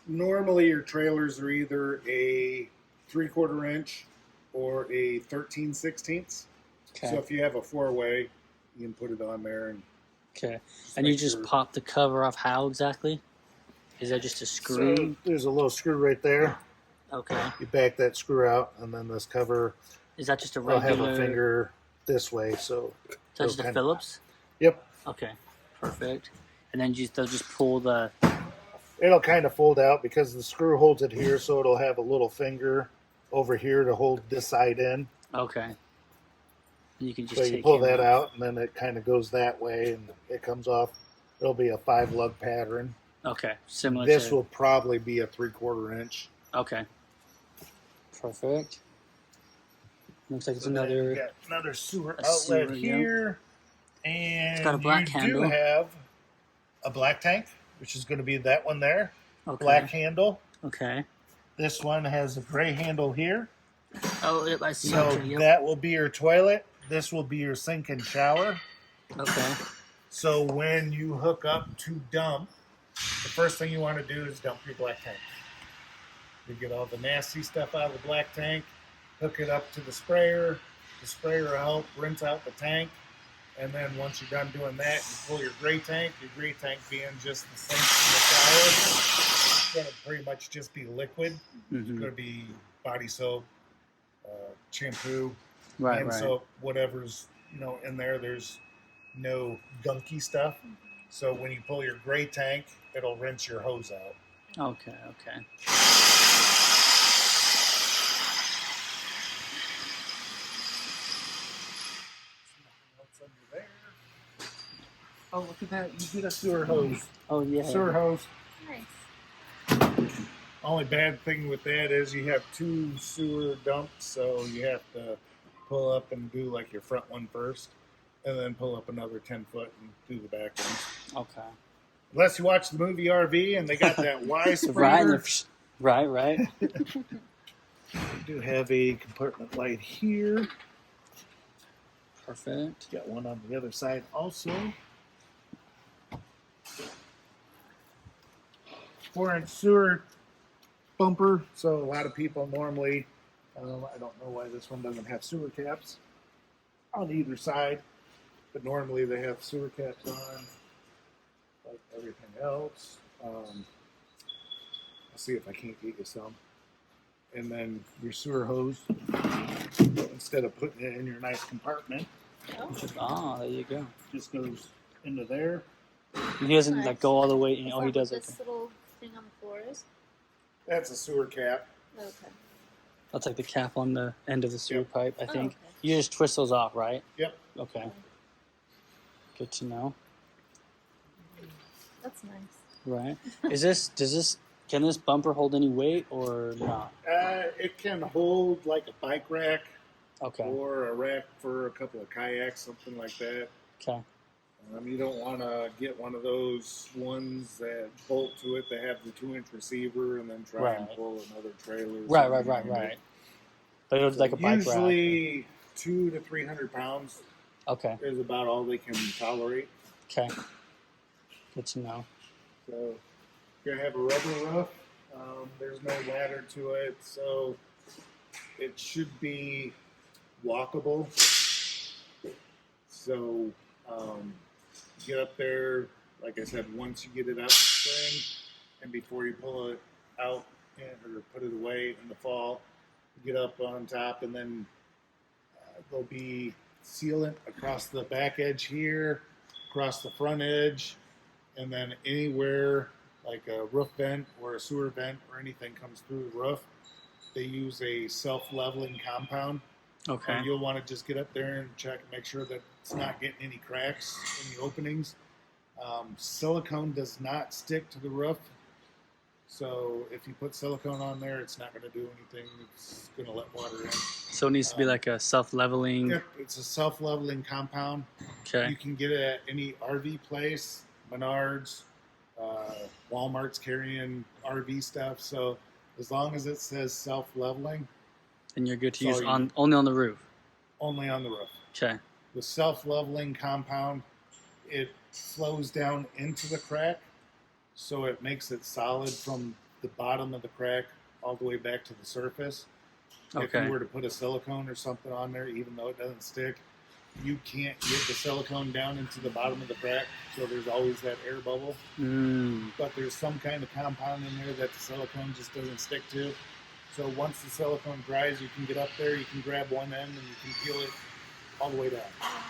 Normally your trailers are either a 3/4 inch or a 13/16. okay. So if you have a 4-way, you can put it on there and Okay. And you make just sure. pop the cover off. How exactly? Is that just a screw? So there's a little screw right there. Okay. You back that screw out, and then this cover Is that just a will have regular? a finger this way. So Is that just a kinda- Phillips? Yep, Okay. Perfect. And then they'll just pull the. it'll kind of fold out because the screw holds it here, so it'll have a little finger over here to hold this side in. Okay. And you can just So you take pull him that off. out, and then it kind of goes that way, and it comes off. It'll be a 5-lug pattern. Okay. Similar This to. will probably be a 3/4 inch. Okay. Perfect. Looks like it's So then you another. got another sewer a outlet sewer, yeah. here, and It's got a black you handle. do have a black tank, which is going to be that one there. Okay. Black handle. Okay. This one has a gray handle here. Oh, yep, I see. So Okay. Yep. that will be your toilet. This will be your sink and shower. Okay. So when you hook up to dump, the first thing you want to do is dump your black tank. You get all the nasty stuff out of the black tank, hook it up to the sprayer. The sprayer will help rinse out the tank. And then once you're done doing that, you pull your gray tank being just the sink and the shower. It's going to pretty much just be liquid. It's Mhm. going to be body soap, shampoo, Right. hand Right. soap, whatever's in there. There's no gunky stuff. So when you pull your gray tank, it'll rinse your hose out. Okay. Okay. What's under there? Oh, look at that! You get a sewer hose. Oh yeah. Sewer hose. Nice. Only bad thing with that is you have 2 sewer dumps, so you have to pull up and do like your front one first, and then pull up another 10 foot and do the back ones. Okay. Unless you watch the movie RV and they got that Y Right. spreader. Right. We do have a compartment light here. Perfect. Got one on the other side also. 4-inch sewer bumper. So a lot of people normally, I don't know why this one doesn't have sewer caps on either side, but normally they have sewer caps on. like everything else. I'll see if I can't get you some. And then your sewer hose, instead of putting it in your nice compartment, There you go. just goes into there. He doesn't Nice. like go all the way in. Is Oh, that he does. what Okay. this little thing on the floor is? That's a sewer cap. Okay. That's like the cap on the end of the sewer Yep. pipe, I Oh, think. okay. You just twist those off, right? Yep. Okay. Good to know. That's nice. Right. Can this bumper hold any weight or not? It can hold like a bike rack Okay. or a rack for a couple of kayaks, something like that. Okay. You don't want to get one of those ones that bolt to it that have the 2-inch receiver and then try and Right. pull another trailer. Right. But it was like a bike rack. Usually 200 to 300 pounds Okay. is about all they can tolerate. Okay. Good to know. So you're gonna have a rubber roof. There's no ladder to it, so it should be walkable. So get up there, like I said, once you get it out in the spring, and before you pull it out or put it away in the fall, get up on top, and then there'll be sealant across the back edge here, across the front edge, and then anywhere like a roof vent or a sewer vent or anything comes through the roof, they use a self-leveling compound. Okay. And you'll want to just get up there and check and make sure that it's not getting any cracks, any openings. Silicone does not stick to the roof. So if you put silicone on there, it's not going to do anything. It's going to let water in. So it needs to be like a self-leveling. Yep, it's a self-leveling compound. Okay. You can get it at any RV place, Menards, Walmart's carrying RV stuff. So as long as it says self-leveling, And you're good to That's use all you only on the roof. only on the roof. Okay. The self-leveling compound, it flows down into the crack, so it makes it solid from the bottom of the crack all the way back to the surface. If Okay. you were to put a silicone or something on there, even though it doesn't stick, you can't get the silicone down into the bottom of the crack, so there's always that air bubble. But there's some kind of compound in there that the silicone just doesn't stick to. So once the silicone dries, you can get up there, you can grab one end, and you can peel it all the way down.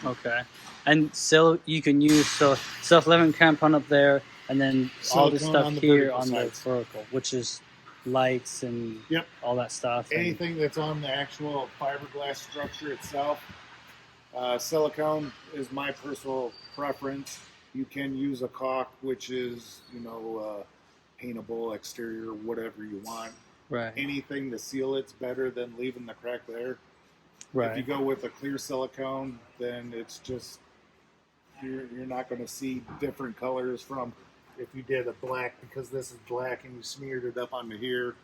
Okay. And so you can use self-leveling compound up there, and then all this Silicone stuff on the here vertical on sides. the vertical, which is lights and Yep. all that stuff. And, Anything that's on the actual fiberglass structure itself, silicone is my personal preference. You can use a caulk, which is, paintable exterior, whatever you want. right. Anything to seal it's better than leaving the crack there. Right. If you go with a clear silicone, then it's just you're not going to see different colors from if you did a black, because this is black and you smeared it up onto here,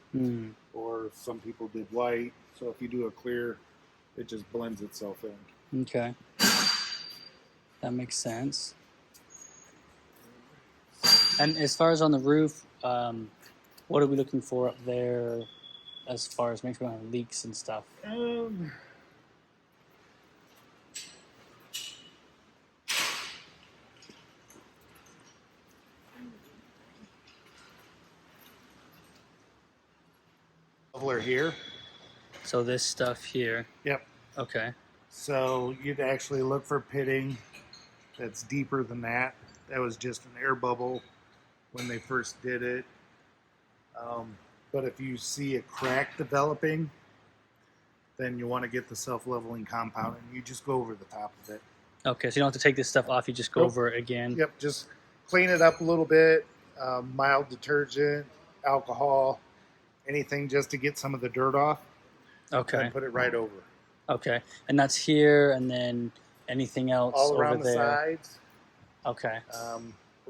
or some people did white. So if you do a clear, it just blends itself in. Okay. That makes sense. And as far as on the roof, what are we looking for up there as far as making sure we don't have leaks and stuff? Leveler here. So this stuff here. Yep. Okay. So you'd actually look for pitting that's deeper than that. That was just an air bubble when they first did it. But if you see a crack developing, then you want to get the self-leveling compound, and you just go over the top of it. Okay, so you don't have to take this stuff off. You just go Nope. over it again. Yep, just clean it up a little bit. Mild detergent, alcohol, anything just to get some of the dirt off. Okay. And put it right over. Okay. And that's here, and then anything else All over around the there. sides. Okay.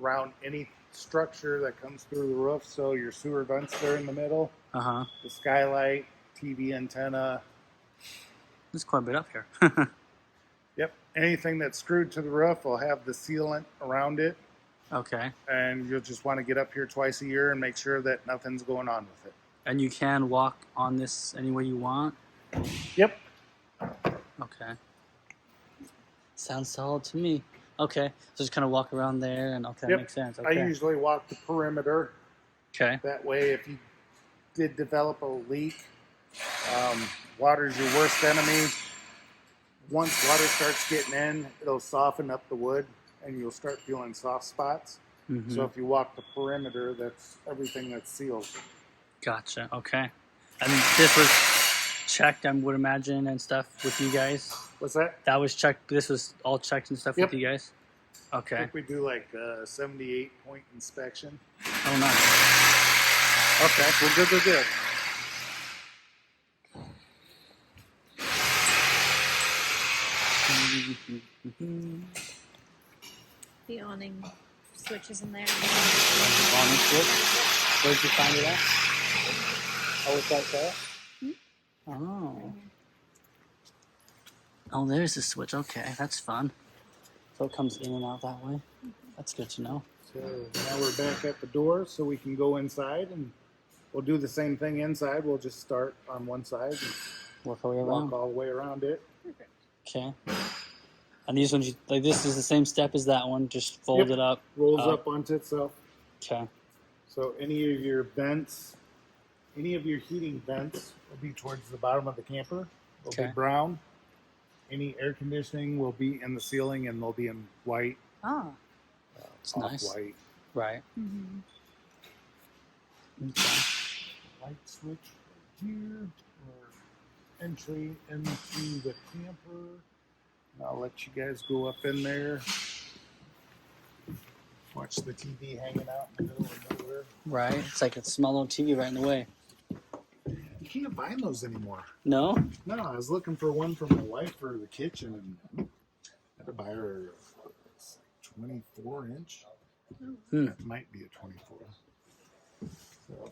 Around any structure that comes through the roof. So your sewer vents there in the middle, Uh-huh. the skylight, TV antenna. There's quite a bit up here. Yep. Anything that's screwed to the roof will have the sealant around it. Okay. And you'll just want to get up here twice a year and make sure that nothing's going on with it. And you can walk on this any way you want? Yep. Okay. Sounds solid to me. Okay, so just kind of walk around there, and okay, Yep. makes sense. I Okay. usually walk the perimeter. Okay. That way, if you did develop a leak, water is your worst enemy. Once water starts getting in, it'll soften up the wood, and you'll start feeling soft spots. Mm-hmm. So if you walk the perimeter, that's everything that's sealed. Gotcha. Okay. And this was checked, I would imagine, and stuff with you guys. What's that? That was checked. This was all checked and stuff Yep. with you guys. I Okay. think we do like a 78-point inspection. Oh, nice. Okay. Well, good. Good. The awning switches in there. Awning switch? Where'd you find it at? Oh, it's right there? Oh. Oh, there's the switch. Okay, that's fun. So it comes in and out that way. That's good to know. So now we're back at the door, so we can go inside, and we'll do the same thing inside. We'll just start on one side and Work our way around. walk all the way around it. Okay. And these ones, like this is the same step as that one, just fold Yep. it up. Rolls up onto itself. Okay. So any of your vents, any of your heating vents will be towards the bottom of the camper. They'll Okay. be brown. Any air conditioning will be in the ceiling, and they'll be in white. Oh. It's nice. White. Right. Mm-hmm. Okay. Light switch right here for entry into the camper. And I'll let you guys go up in there. Watch the TV hanging out in the middle of nowhere. Right. It's like a small little TV right in the way. You can't find those anymore. No? No, I was looking for one for my wife for the kitchen, and I had to buy her a 24-inch. That might be a 24. So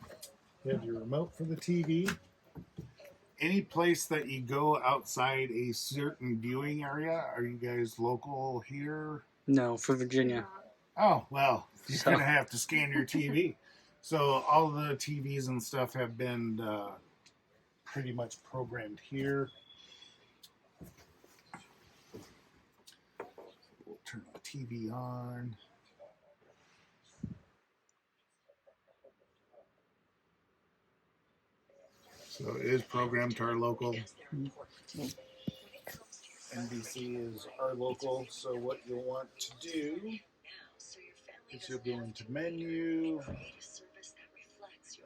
you have your remote for the TV. Any place that you go outside a certain viewing area, are you guys local here? No, for Virginia. Oh, well, you're So- going to have to scan your TV. So all the TVs and stuff have been pretty much programmed here. We'll turn the TV on. So it is programmed to our local. NBC is our local. So what you'll want to do is you'll go into menu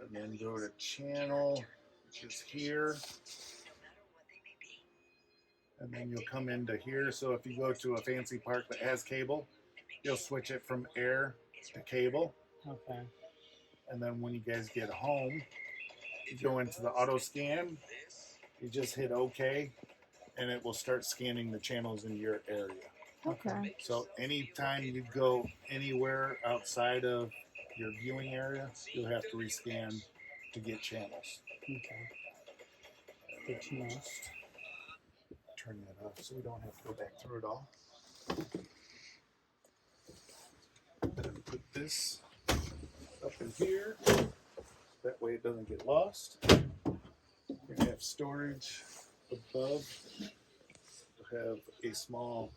and then go to channel, which is here. And then you'll come into here. So if you go to a fancy park that has cable, you'll switch it from air to cable. Okay. And then when you guys get home, you go into the auto scan, you just hit OK, and it will start scanning the channels in your area. Okay. So anytime you go anywhere outside of your viewing area, you'll have to rescan to get channels. Okay. Good to know. Turn that off so we don't have to go back through it all. Then put this up in here. That way it doesn't get lost. We're gonna have storage above. We'll have a small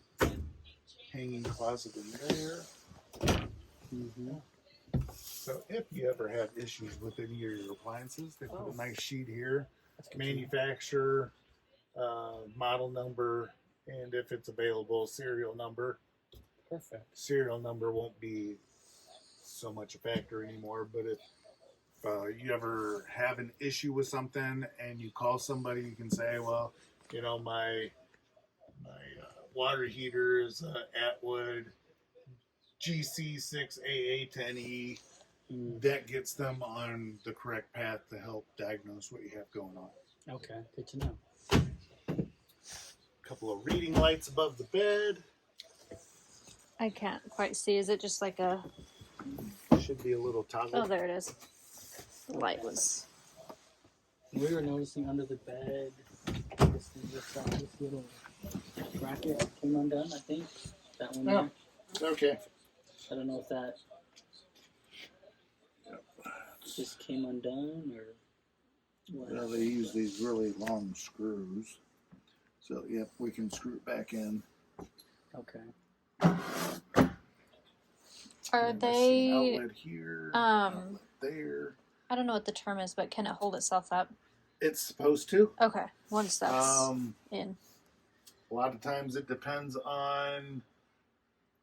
hanging closet in there. Mm-hmm. So if you ever have issues with any of your appliances, they put a nice sheet here. Manufacturer, model number, and if it's available, serial number. Perfect. Serial number won't be so much a factor anymore, but if you ever have an issue with something and you call somebody, you can say, well, you know, my water heater is Atwood GC6AA10E. That gets them on the correct path to help diagnose what you have going on. Okay. Good to know. A couple of reading lights above the bed. I can't quite see. Is it just like a? Should be a little toggle. Oh, there it is. The light was. We were noticing under the bed, this little bracket came undone, I think. That one there. Oh, okay. I don't know if that just came undone or what. Well, they use these really long screws. So, yep, we can screw it back in. Okay. Are And I see an they? outlet here, Um, there. I don't know what the term is, but can it hold itself up? It's supposed to. Okay, once that's A in. lot of times it depends on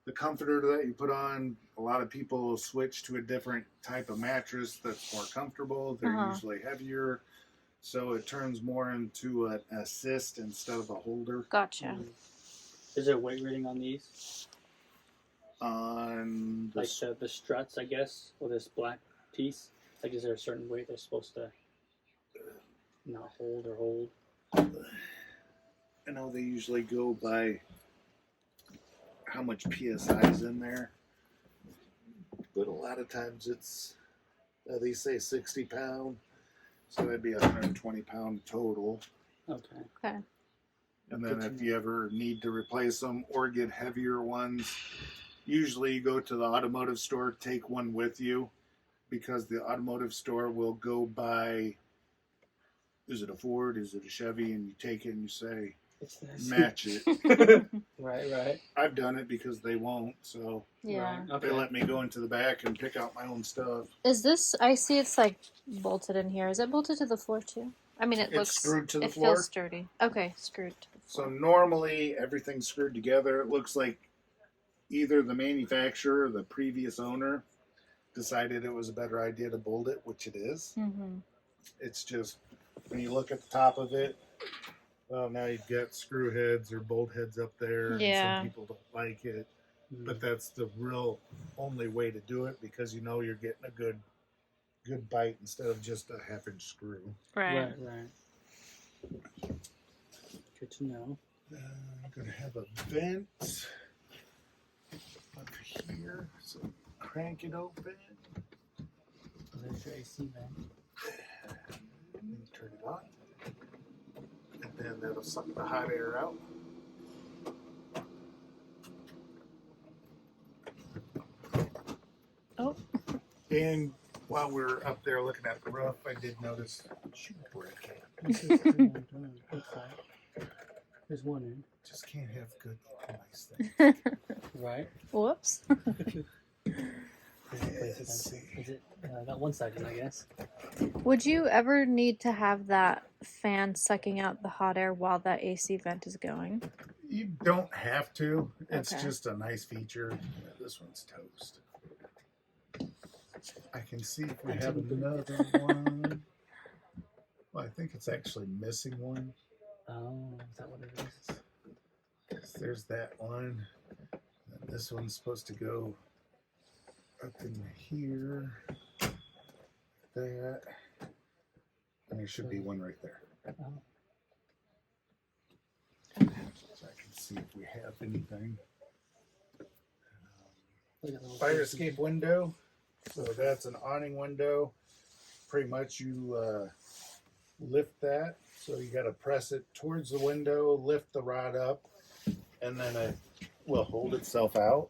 the comforter that you put on. A lot of people switch to a different type of mattress that's more comfortable. They're usually heavier, so it turns more into an assist instead of a holder. Gotcha. Is there a weight rating on these? On the Like the struts, I guess, or this black piece? Like, is there a certain weight they're supposed to not hold or hold? I know they usually go by how much PSI is in there, but a lot of times it's they say 60 pound, so that'd be 120 pound total. Okay. Okay. And then if you ever need to replace them or get heavier ones, usually you go to the automotive store, take one with you, because the automotive store will go by, is it a Ford, is it a Chevy, and you take it and you say, It's this. match it. Right. I've done it because they won't, so Yeah. Right. Okay. they let me go into the back and pick out my own stuff. Is this? I see it's like bolted in here. Is it bolted to the floor too? I mean, it It's looks. screwed to the it floor. feels sturdy. Okay, screwed to the So floor. normally everything's screwed together. It looks like either the manufacturer or the previous owner decided it was a better idea to bolt it, which it is. Mm-hmm. It's just when you look at the top of it, well, now you've got screw heads or bolt heads up there, Yeah. and some people don't like it. But that's the real only way to do it, because you know you're getting a good bite instead of just a half-inch screw. Right. Good to know. I'm going to have a vent up here, so crank it open. There's your AC vent. And turn it on. And then that'll suck the hot air out. Oh. And while we're up there looking at the roof, I did notice shoe brick. There's one in. Just can't have good, nice things. Right. Whoops. Let's see. Is it that one side, I guess? Would you ever need to have that fan sucking out the hot air while that AC vent is going? You don't have to. It's Okay. just a nice feature. Yeah, this one's toast. I can see if we have another one. Well, I think it's actually missing one. Oh, is that what it is? There's that one. And this one's supposed to go up in here. That. And there should be one right there. Oh. So I can see if we have anything. Fire escape window. So that's an awning window. Pretty much you lift that. So you got to press it towards the window, lift the rod up, and then it will hold itself out.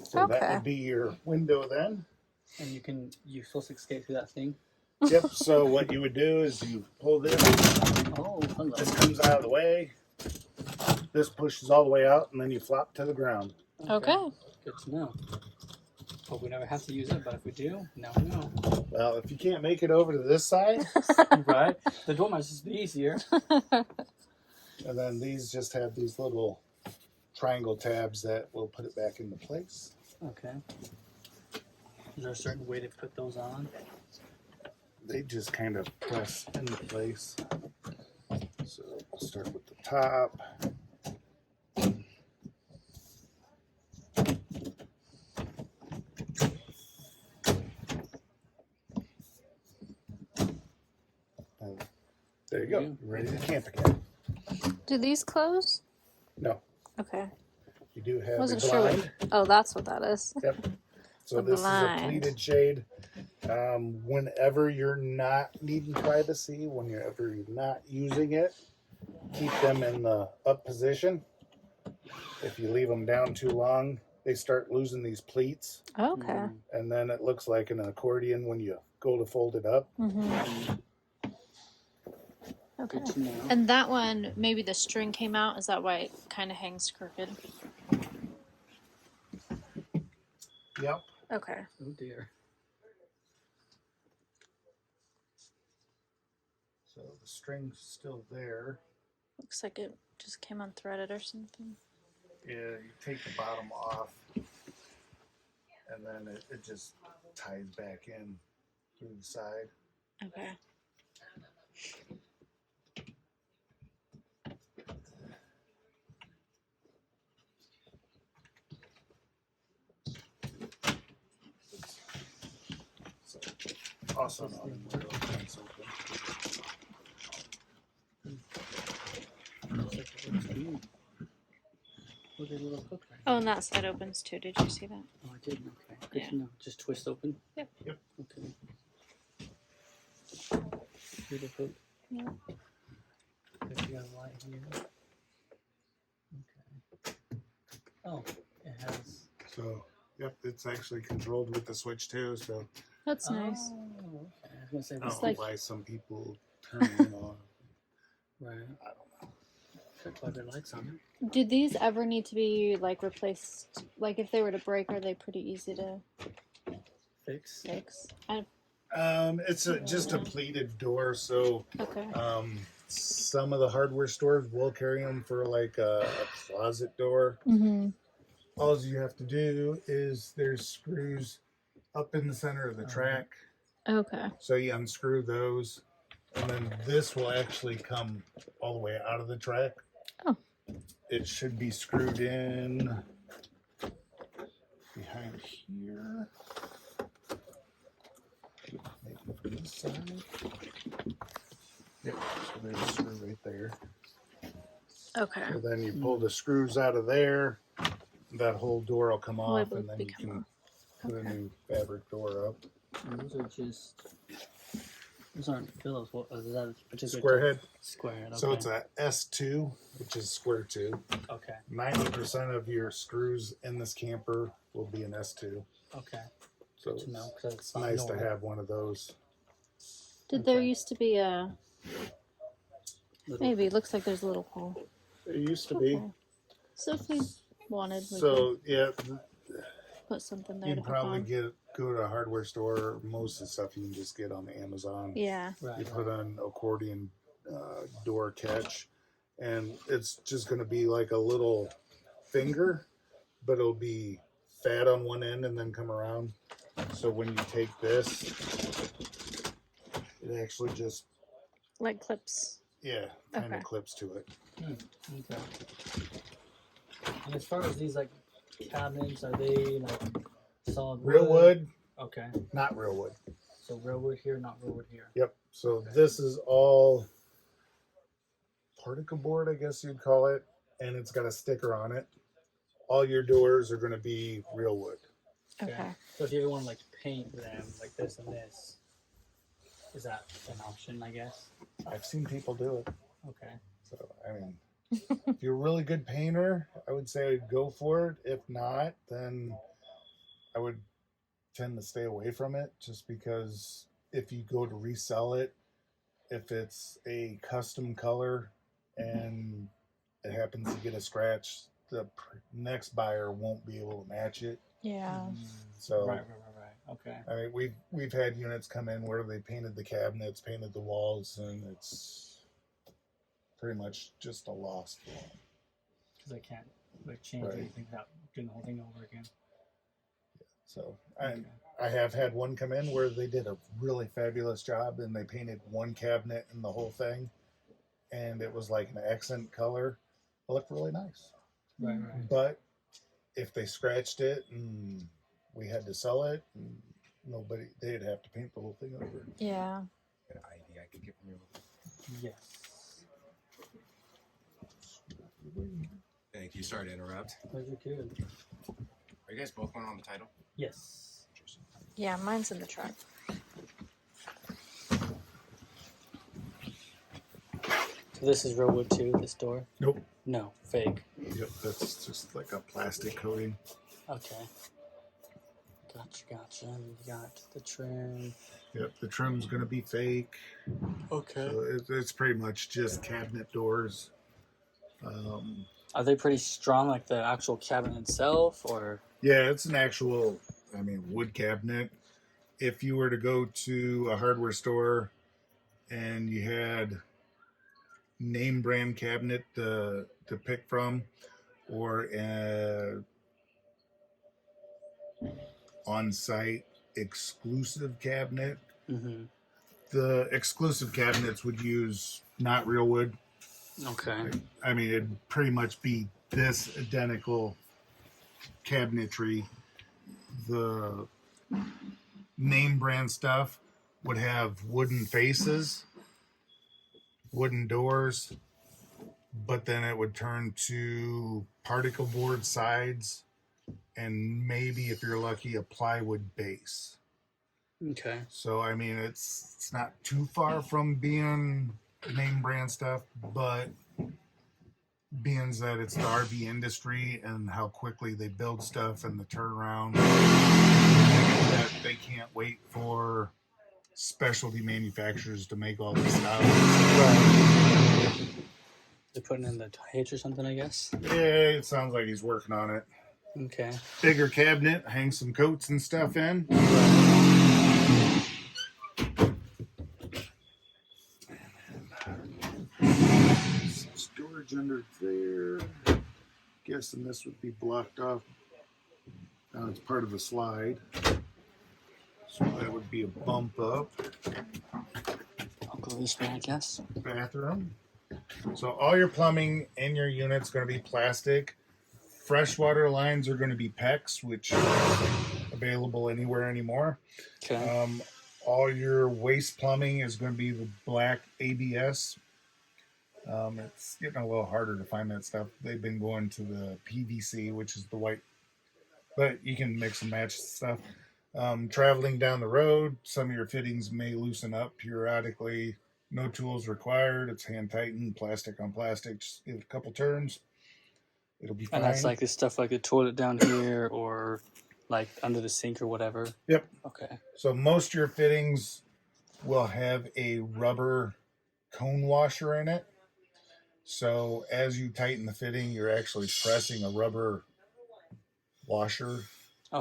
So that Okay. would be your window then. And you supposed to escape through that thing? Yep. So what you would do is you pull this. Oh, hello. This comes out of the way. This pushes all the way out, and then you flop to the ground. Okay. Good to know. Hope we never have to use it, but if we do, now we know. Well, if you can't make it over to this side, Right? The door might just be easier. and then these just have these little triangle tabs that will put it back into place. Okay. Is there a certain way to put those on? They just kind of press into place. So we'll start with the top. And there you go. You're ready to camp again. Do these close? No, Okay. you do have Wasn't a sure what- blind. Oh, that's what that is. Yep. So A this blind. is a pleated shade. Whenever you're not needing privacy, whenever you're not using it, keep them in the up position. If you leave them down too long, they start losing these pleats, Okay. and then it looks like an accordion when you go to fold it up. Mm-hmm. Okay. Good to know. And that one, maybe the string came out. Is that why it kind of hangs crooked? Yep. Okay. Oh dear. So the string's still there. Looks like it just came unthreaded or something. Yeah, you take the bottom off, and then it just ties back in through the side. Okay. So also an automotive fence open. Looks like it looks good. Look at the little hook right Oh, here. and that side opens too. Did you see that? Oh, I didn't. Okay. Good Yeah. to know. Just twist open? Yep. Yep. Okay. Little hook. Yeah. There's got a light here. Okay. Oh, it has. So, yep, it's actually controlled with the switch too. So That's nice. Oh, okay. I was gonna say I this. don't know like- why some people turn them on. Right. I don't know. Got quite a bit of lights on Do these ever need to be like replaced? Like if they were to break, are they pretty easy to it. Fix. fix? It's just a pleated door, so Okay. some of the hardware stores will carry them for like a closet door. Mm-hmm. All you have to do is there's screws up in the center of the track, Okay. so you unscrew those, and then this will actually come all the way out of the track. Oh. It should be screwed in behind here. Maybe from this side. Yep, so there's a screw right there. Okay. So then you pull the screws out of there, that whole door will come Will off, able and to then you become can put a Okay. new fabric door up. And those are just. Those aren't Phillips. What is that? A particular Square type? head. Square head. Okay. So it's a S2, which is square two. Okay. 90% of your screws in this camper will be an S2. Okay. So Good to know, 'cause it's nice to have one of those. Did there Okay. used to be a Little- maybe? It looks like there's a little hole. It used to be. Okay. So if we wanted, we could So yeah, put something there you'd to hook probably on. go to a hardware store. Most of the stuff you can just get on Amazon. Yeah. Right. You put an accordion door catch, and it's just going to be like a little finger, but it'll be fat on one end and then come around. So when you take this, it actually just Like clips. kind Okay. of clips to it. Okay. And as far as these like cabinets, are they like solid Real wood, Okay. not real wood. So real wood here, not real wood here. Yep. So Okay. this is all particle board, I guess you'd call it, and it's got a sticker on it. All your doors are going to be real wood. Okay. So if you ever want to like paint them like this and this, is that an option? I guess. I've seen people do it. Okay. So, I mean, if you're a really good painter, I would say go for it. If not, then I would tend to stay away from it, just because if you go to resell it, if it's a custom color and it happens to get a scratch, the next buyer won't be able to match it. Yeah. So, Right. Okay. I mean, we've had units come in where they painted the cabinets, painted the walls, and it's pretty much just a lost one. Because I can't like change Right. anything without doing the whole thing over again. So Okay. I have had one come in where they did a really fabulous job and they painted one cabinet and the whole thing, and it was like an accent color. It looked really nice. Right. But if they scratched it and we had to sell it, and they'd have to paint the whole thing over. Yeah. An ID I could get from you. Yes. Thank you. Sorry to interrupt. Those are good. Are you guys both going on the title? Yes. Yeah. Mine's in the truck. So this is real wood too. This door. Nope. No, fake. Yep, that's just like a plastic coating. Okay. Gotcha. And you got the trim. Yep, the trim's going to be fake. Okay. So it's pretty much just cabinet doors. Are they pretty strong, like the actual cabinet itself, or? Yeah, it's an actual, wood cabinet. If you were to go to a hardware store and you had name brand cabinet to pick from, or on-site exclusive cabinet, Mm-hmm. the exclusive cabinets would use not real wood. Okay. It'd pretty much be this identical cabinetry. The name brand stuff would have wooden faces, wooden doors, but then it would turn to particle board sides and maybe, if you're lucky, a plywood base. Okay. So it's not too far from being name brand stuff, but being that it's the RV industry and how quickly they build stuff and the turnaround, that they can't wait for specialty manufacturers to make all this stuff. Right. They're putting in the hitch or something, I guess. Yeah, it sounds like he's working on it. Okay. Bigger cabinet, hang some coats and stuff in. Some storage under there. Guessing this would be blocked off. Now it's part of a slide. So that would be a bump up. I'll go this way, I guess. Bathroom. So all your plumbing in your unit's going to be plastic. Freshwater lines are going to be PEX, which aren't available anywhere anymore. Okay. All your waste plumbing is going to be the black ABS. It's getting a little harder to find that stuff. They've been going to the PVC, which is the white, but you can mix and match stuff. Traveling down the road, some of your fittings may loosen up periodically. No tools required. It's hand tightened, plastic on plastic. Just give it a couple turns. It'll be fine. And that's like the stuff like the toilet down here or like under the sink or whatever. Yep. Okay. So most of your fittings will have a rubber cone washer in it. So as you tighten the fitting, you're actually pressing a rubber washer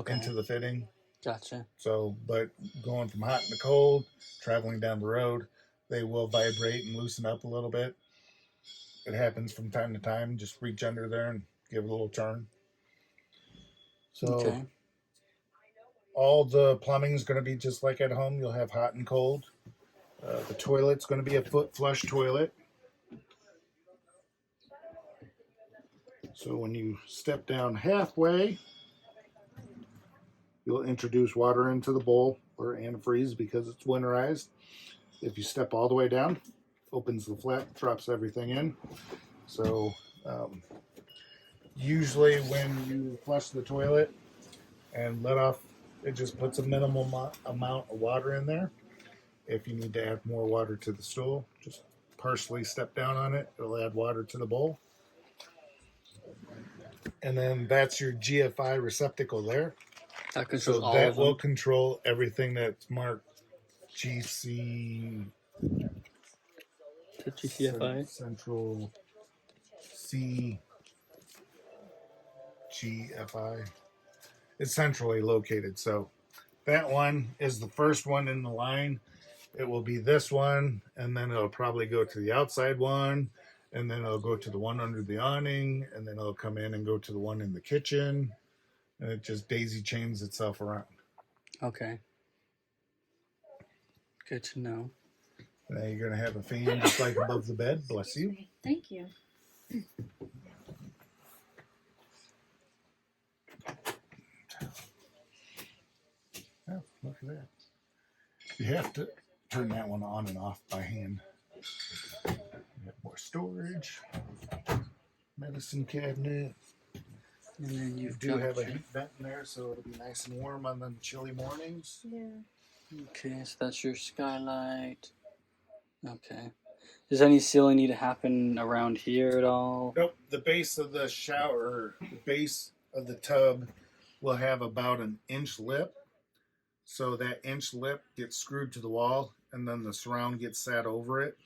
into the fitting. Gotcha. So, but going from hot to cold, traveling down the road, they will vibrate and loosen up a little bit. It happens from time to time. Just reach under there and give it a little turn. So all the plumbing is going to be just like at home. You'll have hot and cold. The toilet's going to be a foot flush toilet. So when you step down halfway, you'll introduce water into the bowl or antifreeze because it's winterized. If you step all the way down, opens the flap, drops everything in. So usually when you flush the toilet and let off, it just puts a minimal amount of water in there. If you need to add more water to the stool, just partially step down on it. It'll add water to the bowl. And then that's your GFI receptacle there. That controls all that of them. will control everything that's marked GC. GCFI. Central C GFI. It's centrally located. So that one is the first one in the line. It will be this one, and then it'll probably go to the outside one, and then it'll go to the one under the awning, and then it'll come in and go to the one in the kitchen, and it just daisy chains itself around. Okay. Good to know. Now you're going to have a fan just like above the bed. Bless you. Thank you. Oh, look at that. You have to turn that one on and off by hand. You have more storage. Medicine cabinet. And then You you've do got have a your- heat vent in there, so it'll be nice and warm on them chilly mornings. Yeah. Okay, so that's your skylight. Okay. Does any sealing need to happen around here at all? Nope, the base of the shower, the base of the tub will have about an inch lip. So that inch lip gets screwed to the wall, and then the surround gets sat over it.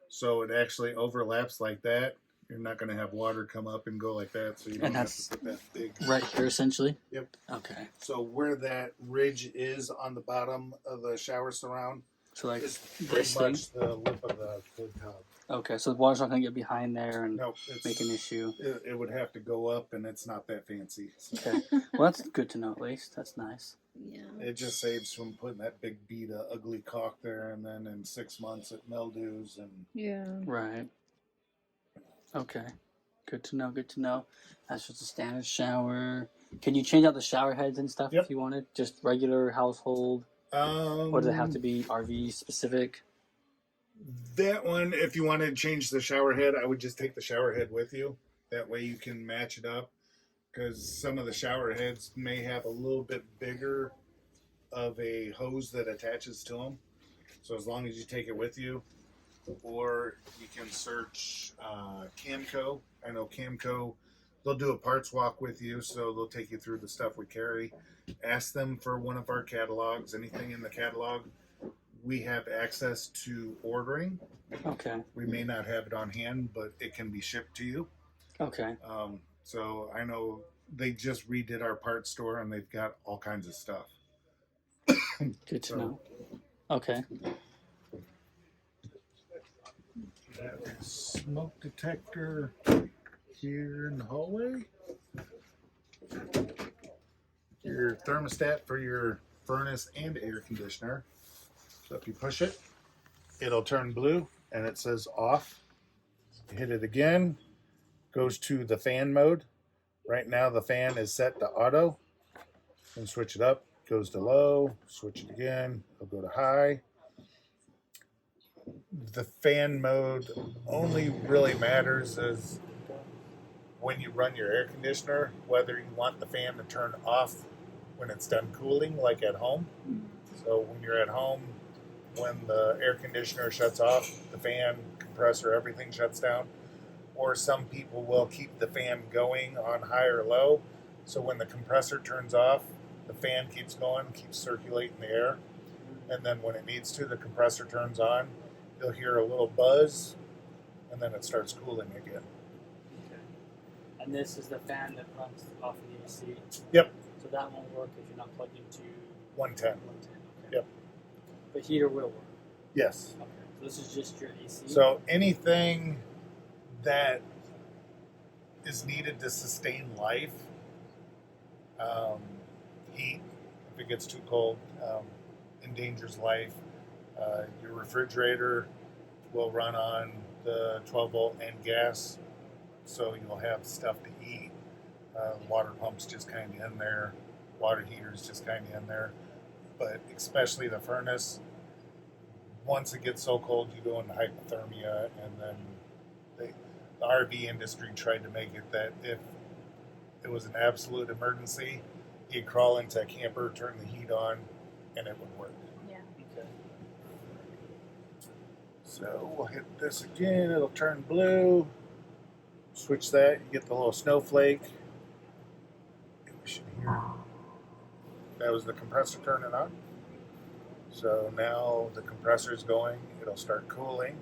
So it actually overlaps like that. You're not going to have water come up and go like that, so you don't And have that's to put that big. right here, essentially. Yep. Okay. So where that ridge is on the bottom of the shower surround So like is this pretty thing. much the lip of the tub. Okay, so the water's not gonna get behind there and No, make an issue. It would have to go up, and it's not that fancy. So Okay. Well, that's good to know at least. That's nice. Yeah. it just saves from putting that big bead of ugly caulk there, and then in 6 months it mildews and. Yeah. Right. Okay. Good to know. Good to know. That's just a standard shower. Can you change out the shower heads and stuff Yep. if you wanted? Just regular household, or does it have to be RV specific? That one, if you wanted to change the shower head, I would just take the shower head with you. That way you can match it up. Because some of the shower heads may have a little bit bigger of a hose that attaches to them. So as long as you take it with you, or you can search Camco. I know Camco, they'll do a parts walk with you, so they'll take you through the stuff we carry. Ask them for one of our catalogs, anything in the catalog. We have access to ordering. Okay. We may not have it on hand, but it can be shipped to you. Okay. So I know they just redid our parts store, and they've got all kinds of stuff. Good to So- know. Okay. That is smoke detector here in the hallway. Your thermostat for your furnace and air conditioner. So if you push it, it'll turn blue and it says off. You hit it again, goes to the fan mode. Right now the fan is set to auto. And switch it up, goes to low, switch it again, it'll go to high. The fan mode only really matters is when you run your air conditioner, whether you want the fan to turn off when it's done cooling, like at home. So when you're at home, when the air conditioner shuts off, the fan, compressor, everything shuts down. Or some people will keep the fan going on high or low. So when the compressor turns off, the fan keeps going, keeps circulating the air. And then when it needs to, the compressor turns on. You'll hear a little buzz, and then it starts cooling again. Okay. And this is the fan that runs off of the AC. Yep. So that won't work if you're not plugged into 110. 110. Okay. Yep. But heater will work. Yes. Okay. So this is just your AC. So anything that is needed to sustain life, heat, if it gets too cold, endangers life. Your refrigerator will run on the 12 volt and gas, so you'll have stuff to eat. Water pump's just kind of in there. Water heater's just kind of in there. But especially the furnace, once it gets so cold, you go into hypothermia, and then the RV industry tried to make it that if it was an absolute emergency, you'd crawl into a camper, turn the heat on, and it would work. Yeah. Okay. So we'll hit this again, it'll turn blue. Switch that, you get the little snowflake. We should hear. That was the compressor turning on. So now the compressor's going, it'll start cooling.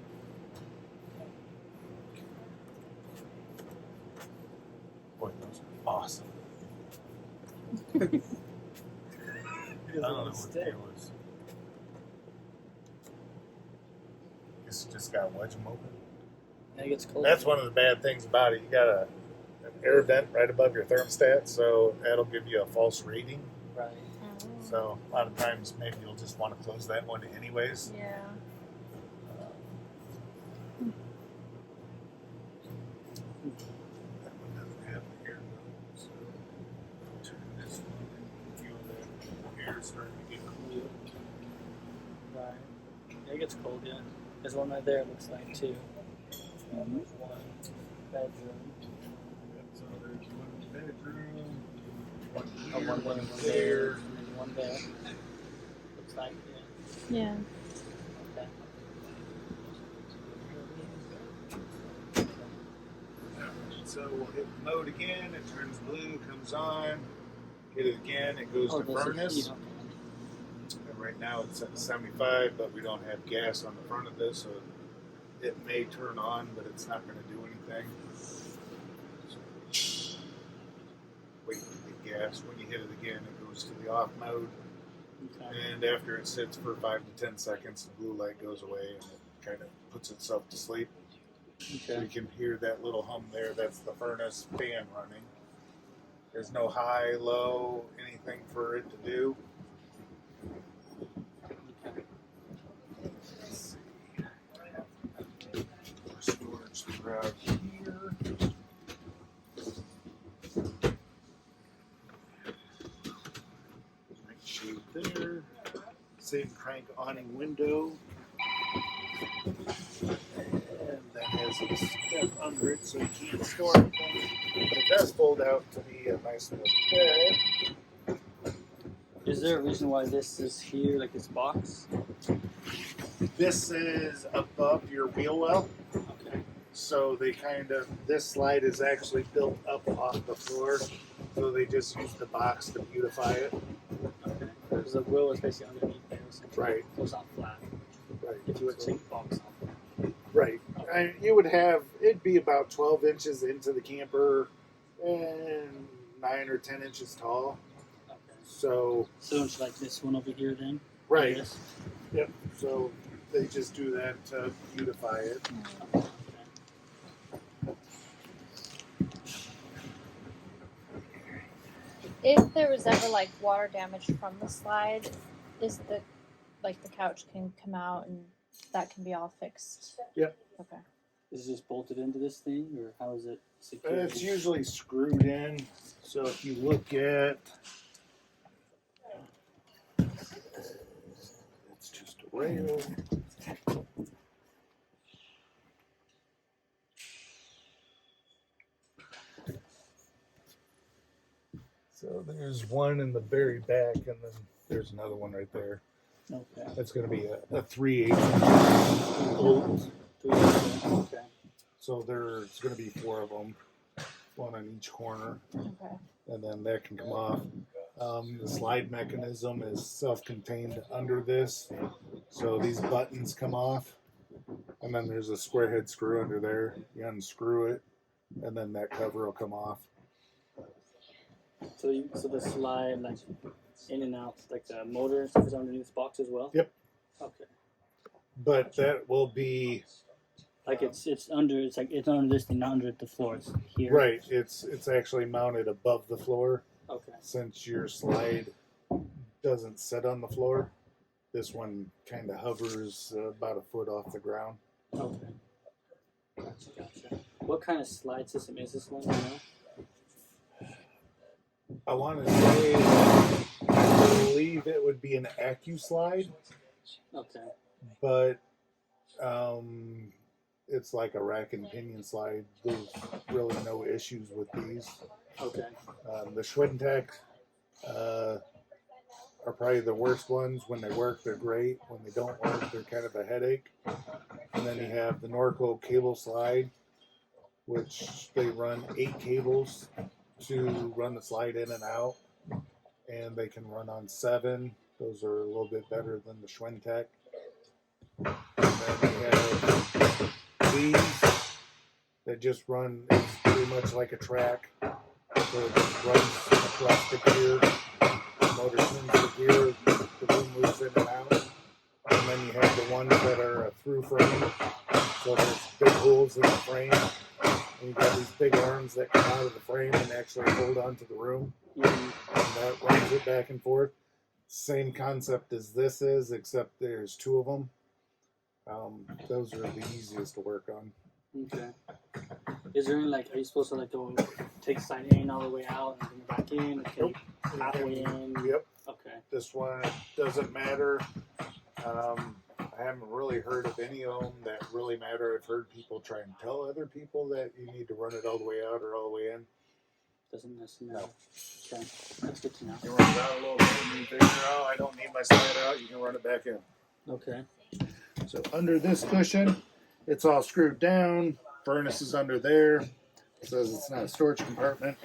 Boy, those are awesome. I don't know what the deal is. It's just got to wedge them open. And it gets cold. That's one of the bad things about it. You got an air vent right above your thermostat, so that'll give you a false reading. Right. So a lot of times maybe you'll just want to close that one anyways. Yeah. That one doesn't have the air vent, so turn this one and feel that air starting to get cool. Right. Yeah, it gets cold, yeah. There's one right there, it looks like, too. There's one bedroom. So there's one bedroom, one Oh, here, one one there, there. and one there. Looks like, yeah. Yeah. Okay. So we'll hit mode again, it turns blue, comes on, hit it again, it goes to does it furnace. heat? And right now it's at 75, but we don't have gas on the front of this, so it may turn on, but it's not going to do anything. So, wait for the gas. When you hit it again, it goes to the off mode. Okay. And after it sits for 5 to 10 seconds, the blue light goes away and it kind of puts itself to sleep. So Okay. you can hear that little hum there. That's the furnace fan running. There's no high, low, anything for it to do. Okay. Let's see. More storage throughout here. Crank shade there. Same crank awning window. And that has a step under it so you can't store anything. But it does fold out to be a nice little bed. Is there a reason why this is here, like this box? This is above your wheel well. Okay. So they this slide is actually built up off the floor. So they just use the box to beautify it. Okay. Because the wheel is basically underneath there. So Right. It goes out flat. Right. If you would take the box off. Right. And you would it'd be about 12 inches into the camper and 9 or 10 inches tall. Okay. So, So it's like this one over here then? right. Yes. Yep. So they just do that to beautify it. Okay. If there was ever like water damage from the slide, is the couch can come out and that can be all fixed? Yep. Okay. Is it just bolted into this thing, or how is it secured? It's usually screwed in. So if you look at, it's just a rail. So there's one in the very back, and then there's another one right there. Okay. That's going to be a 3/8 bolt. Okay. So there's going to be 4 of them, one on each corner, Okay. and then that can come off. The slide mechanism is self-contained under this, so these buttons come off, and then there's a square head screw under there. You unscrew it, and then that cover will come off. So the slide, like in and out, like the motor and stuff is underneath this box as well? Yep. Okay. But that will be Like it's under this thing, not under the floor. It's here. right. It's actually mounted above the floor. Okay. Since your slide doesn't sit on the floor, this one kind of hovers about a foot off the ground. Okay. Gotcha. What kind of slide system is this one? You know? I want to say, I believe it would be an AccuSlide, Okay. but it's like a rack and pinion slide. There's really no issues with these. Okay. The Schwintek are probably the worst ones. When they work, they're great. When they don't work, they're kind of a headache. And then you have the Norco cable slide, which they run 8 cables to run the slide in and out, and they can run on 7. Those are a little bit better than the Schwintek. And then we have these that just run. It's pretty much like a track, so it just runs across the gear. The motor spins the gear, the boom moves in and out. And then you have the ones that are a through frame, so there's big holes in the frame. And you got these big arms that come out of the frame and actually hold onto the room. Mm-hmm. And that runs it back and forth. Same concept as this is, except there's 2 of them. Those are the easiest to work on. Okay. Is there any are you supposed to go take slide in all the way out and bring it back in? Or Nope. Halfway in? Yep. Okay. This one doesn't matter. I haven't really heard of any of them that really matter. I've heard people try and tell other people that you need to run it all the way out or all the way in. Doesn't necessarily matter. Okay. That's good to know. You run it out a little bit and you figure out, I don't need my slide out, you can run it back in. Okay. So under this cushion, it's all screwed down. Furnace is under there. It says it's not a storage compartment.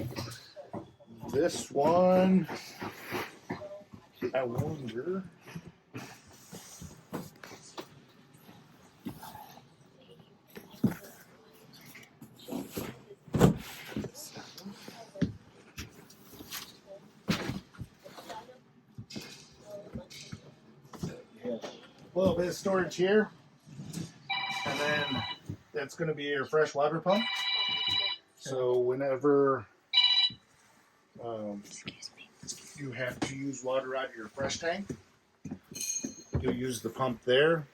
This one, I wonder. A little bit of storage here, and then that's going to be your fresh water pump. So whenever you have to use water out of your fresh tank, you use the pump there.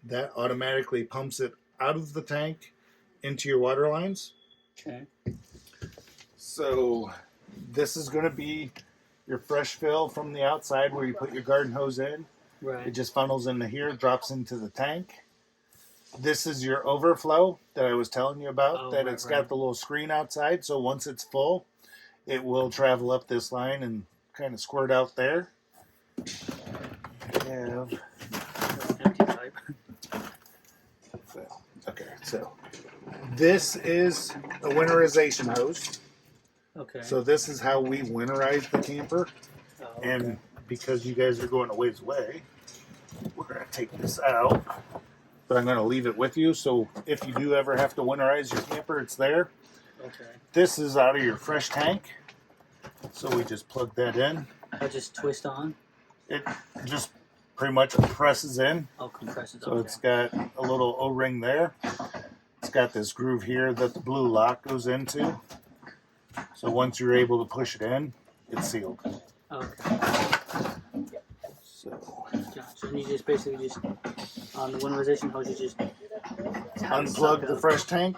That automatically pumps it out of the tank into your water lines. Okay. So this is going to be your fresh fill from the outside where you put your garden hose in. It Right. just funnels into here, drops into the tank. This is your overflow that I was telling you about, Oh, that right, it's right. got the little screen outside. So once it's full, it will travel up this line and kind of squirt out there. Have Empty pipe. okay, so this is a winterization hose. Okay. So this is how we winterize the camper. Oh, okay. And because you guys are going a ways away, we're going to take this out. But I'm going to leave it with you. So if you do ever have to winterize your camper, it's there. Okay. This is out of your fresh tank. So we just plug that in. I just twist on. It just pretty much presses in. Oh, compresses. So Okay. it's got a little O-ring there. It's got this groove here that the blue lock goes into. So once you're able to push it in, it's sealed. Okay. So Gotcha. And you just basically just on the winterization hose, you just unplug the fresh tank,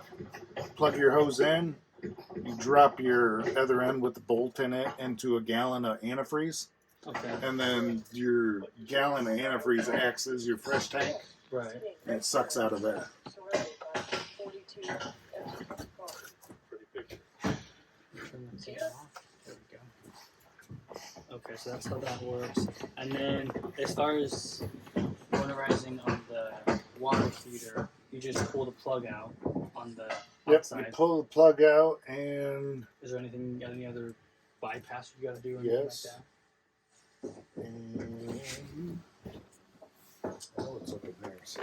plug your hose in, you drop your other end with the bolt in it into a gallon of antifreeze, Okay. and then your gallon of antifreeze acts as your fresh tank, Right. and it sucks out of there. There we go. Okay, so that's how that works. And then as far as winterizing on the water heater, you just pull the plug out on the Yep, outside. you pull the plug out, and Is there any other bypass you got to do or anything yes. like that? And I know it's up in there, so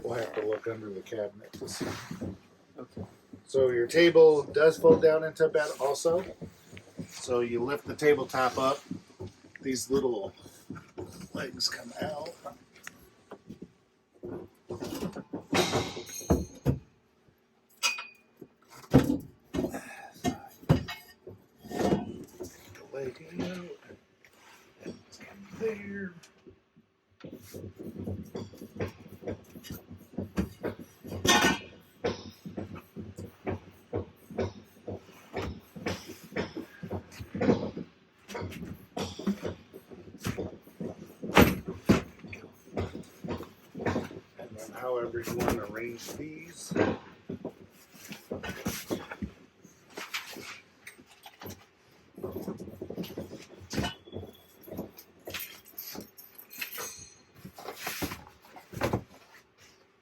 we'll have to look under the cabinet to see. Okay. So your table does fold down into bed also. So you lift the tabletop up. These little legs come out. The leg out. There. And then however you want to arrange these.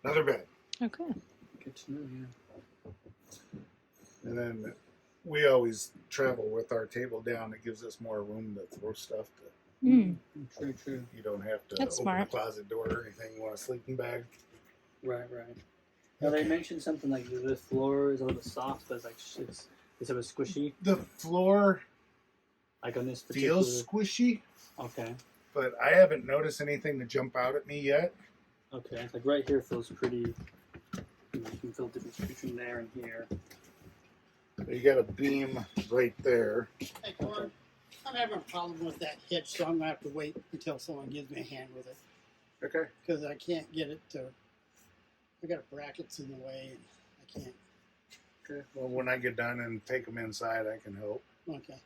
Another bed. Okay. Good to know, yeah. And then we always travel with our table down. It gives us more room to throw stuff. Mm. True, true. You don't have to That's open smart. the closet door or anything. You want a sleeping bag. Right, right. Now they mentioned something like the floor is a little soft, but it's like it's a bit squishy. The floor Like on this particular. feels squishy, Okay. but I haven't noticed anything to jump out at me yet. Okay. Like right here feels pretty. You can feel the difference between there and here. You got a beam right there. Hey, Gordon, I'm having a problem with that hitch, so I'm gonna have to wait until someone gives me a hand with it Okay. because I can't get it to. I got brackets in the way, and I can't. Okay. Well, when I get done and take them inside, I can help. Okay.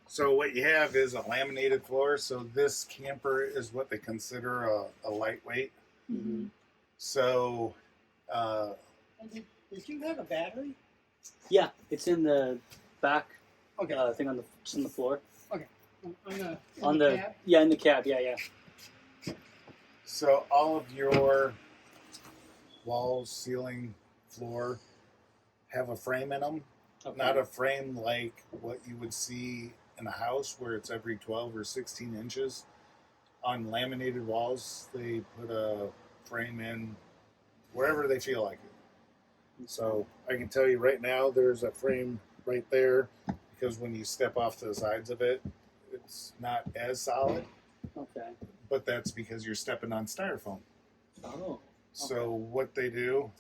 So what you have is a laminated floor. So this camper is what they consider a lightweight. Mm-hmm. So Did you have a battery? Yeah, it's in the back Okay. thing on the it's on the floor. On the cab? Yeah, in the cab. Yeah. So all of your walls, ceiling, floor have a frame in them. Okay. Not a frame like what you would see in a house where it's every 12 or 16 inches. On laminated walls, they put a frame in wherever they feel like it. So I can tell you right now, there's a frame right there because when you step off to the sides of it, it's not as solid, Okay. but that's because you're stepping on styrofoam. Oh. So what they do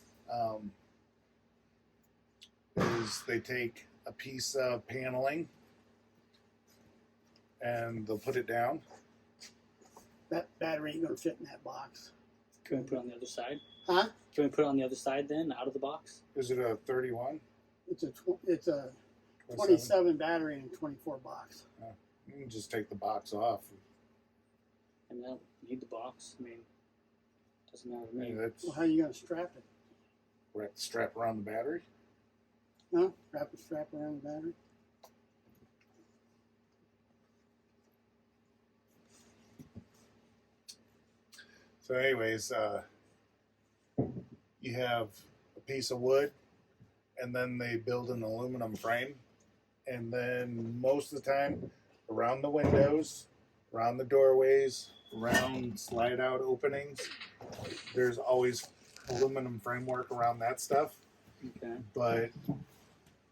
is they take a piece of paneling and they'll put it down. That battery ain't gonna fit in that box. Can we put it on the other side? Huh? Can we put it on the other side then, out of the box? Is it a 31? It's a 27? 27 battery and 24 box. You can just take the box off. And then need the box. I mean, doesn't matter to I me. mean, that's Well, how are you gonna strap it? wrap the strap around the battery. Huh? Wrap a strap around the battery? So, anyways, you have a piece of wood, and then they build an aluminum frame, and then most of the time, around the windows, around the doorways, around slide-out openings, there's always aluminum framework around that stuff. Okay. But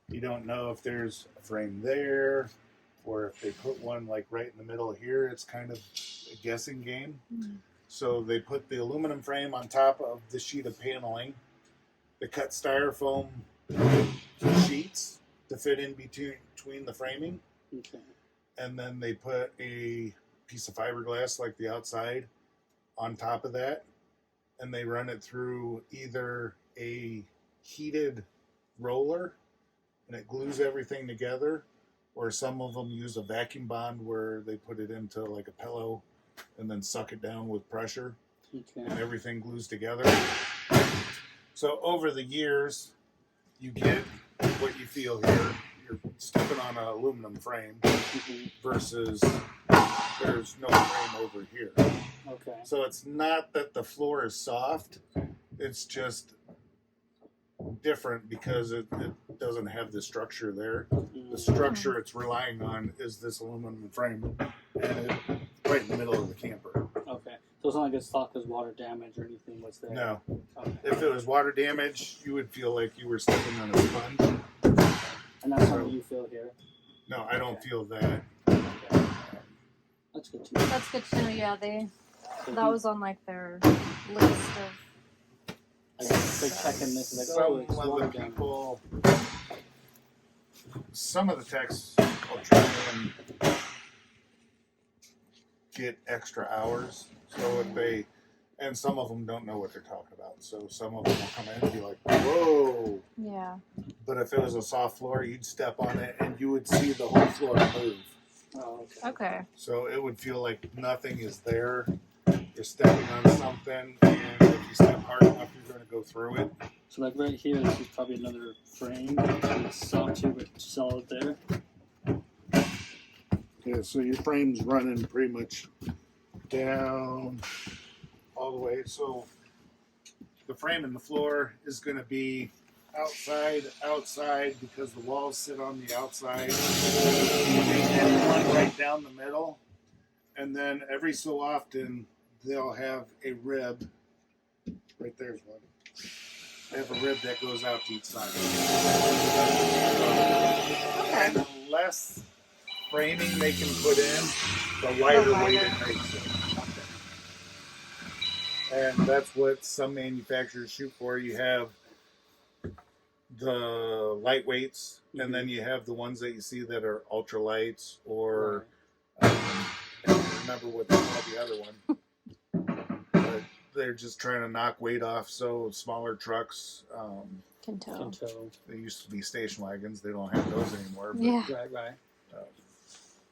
you don't know if there's a frame there, or if they put one like right in the middle here. It's kind of a guessing game. So they put the aluminum frame on top of the sheet of paneling. They cut styrofoam sheets to fit in between the framing, Okay. and then they put a piece of fiberglass like the outside on top of that, and they run it through either a heated roller and it glues everything together, or some of them use a vacuum bond where they put it into like a pillow and then suck it down with pressure and Okay. everything glues together. So over the years, you get what you feel here. You're stepping on an aluminum frame Mhm. versus there's no frame over here. Okay. So it's not that the floor is soft, it's just different because it doesn't have the structure there. The structure it's relying on is this aluminum frame, and it's right in the middle of the camper. Okay. So it's not like it's thought because water damage or anything was there. No, Okay. if it was water damage, you would feel like you were stepping on a sponge. And that's how you feel here. No, I don't feel that. Okay. That's good to know. That's good to know. Yeah, So that was on like their list of. like, they're checking this like, Some oh, it's of water the damage. people, some of the techs will try and get extra hours. So if they, and some of them don't know what they're talking about. So some of them will come in and be like, whoa. Yeah. But if it was a soft floor, you'd step on it and you would see the whole floor move. Oh, okay. Okay. So it would feel like nothing is there. You're stepping on something, and if you step hard enough, you're going to go through it. So like right here, this is probably another frame. And it's soft too, but solid there. Yeah, so your frame's running pretty much down all the way. So the frame and the floor is going to be outside because the walls sit on the outside. And one right down the middle. And then every so often, they'll have a rib. Right there's one. They have a rib that goes out to each side. And the less framing they can put in, the lighter weight it makes it. And that's what some manufacturers shoot for. You have the lightweights, and then you have the ones that you see that are ultralights, or I don't remember what they call the other one. But they're just trying to knock weight off. So smaller trucks, Can tell. Pinto. they used to be station wagons. They don't have those anymore. But, Yeah. Right. uh,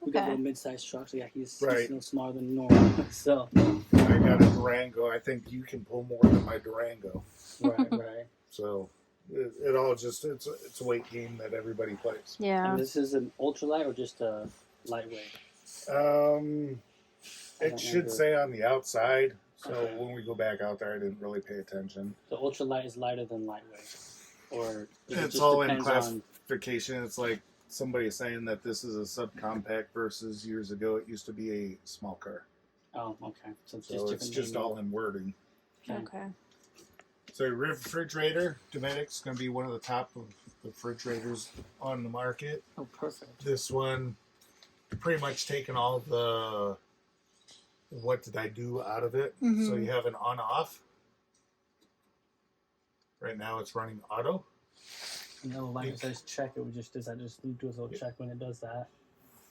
We got Okay. little mid-sized trucks. Yeah, he's Right. no smaller than normal. So I got a Durango. I think you can pull more than my Durango. right. So it all just it's a weight game that everybody plays. Yeah. And this is an ultralight or just a lightweight? It should say on the outside. So Okay. when we go back out there, I didn't really pay attention. The ultralight is lighter than lightweight, or is it It's just all in depends class. on specification. It's like somebody saying that this is a subcompact versus years ago it used to be a small car. Oh, okay. So it's So just it's different. just all in wording. Okay. So refrigerator, Dometic's going to be one of the top of the refrigerators on the market. Oh, perfect. This one, pretty much taken all the what did I do out of it. Mhm. So you have an on-off. Right now it's running auto. And the line that says check, it would just, does that just do a little check when it does that?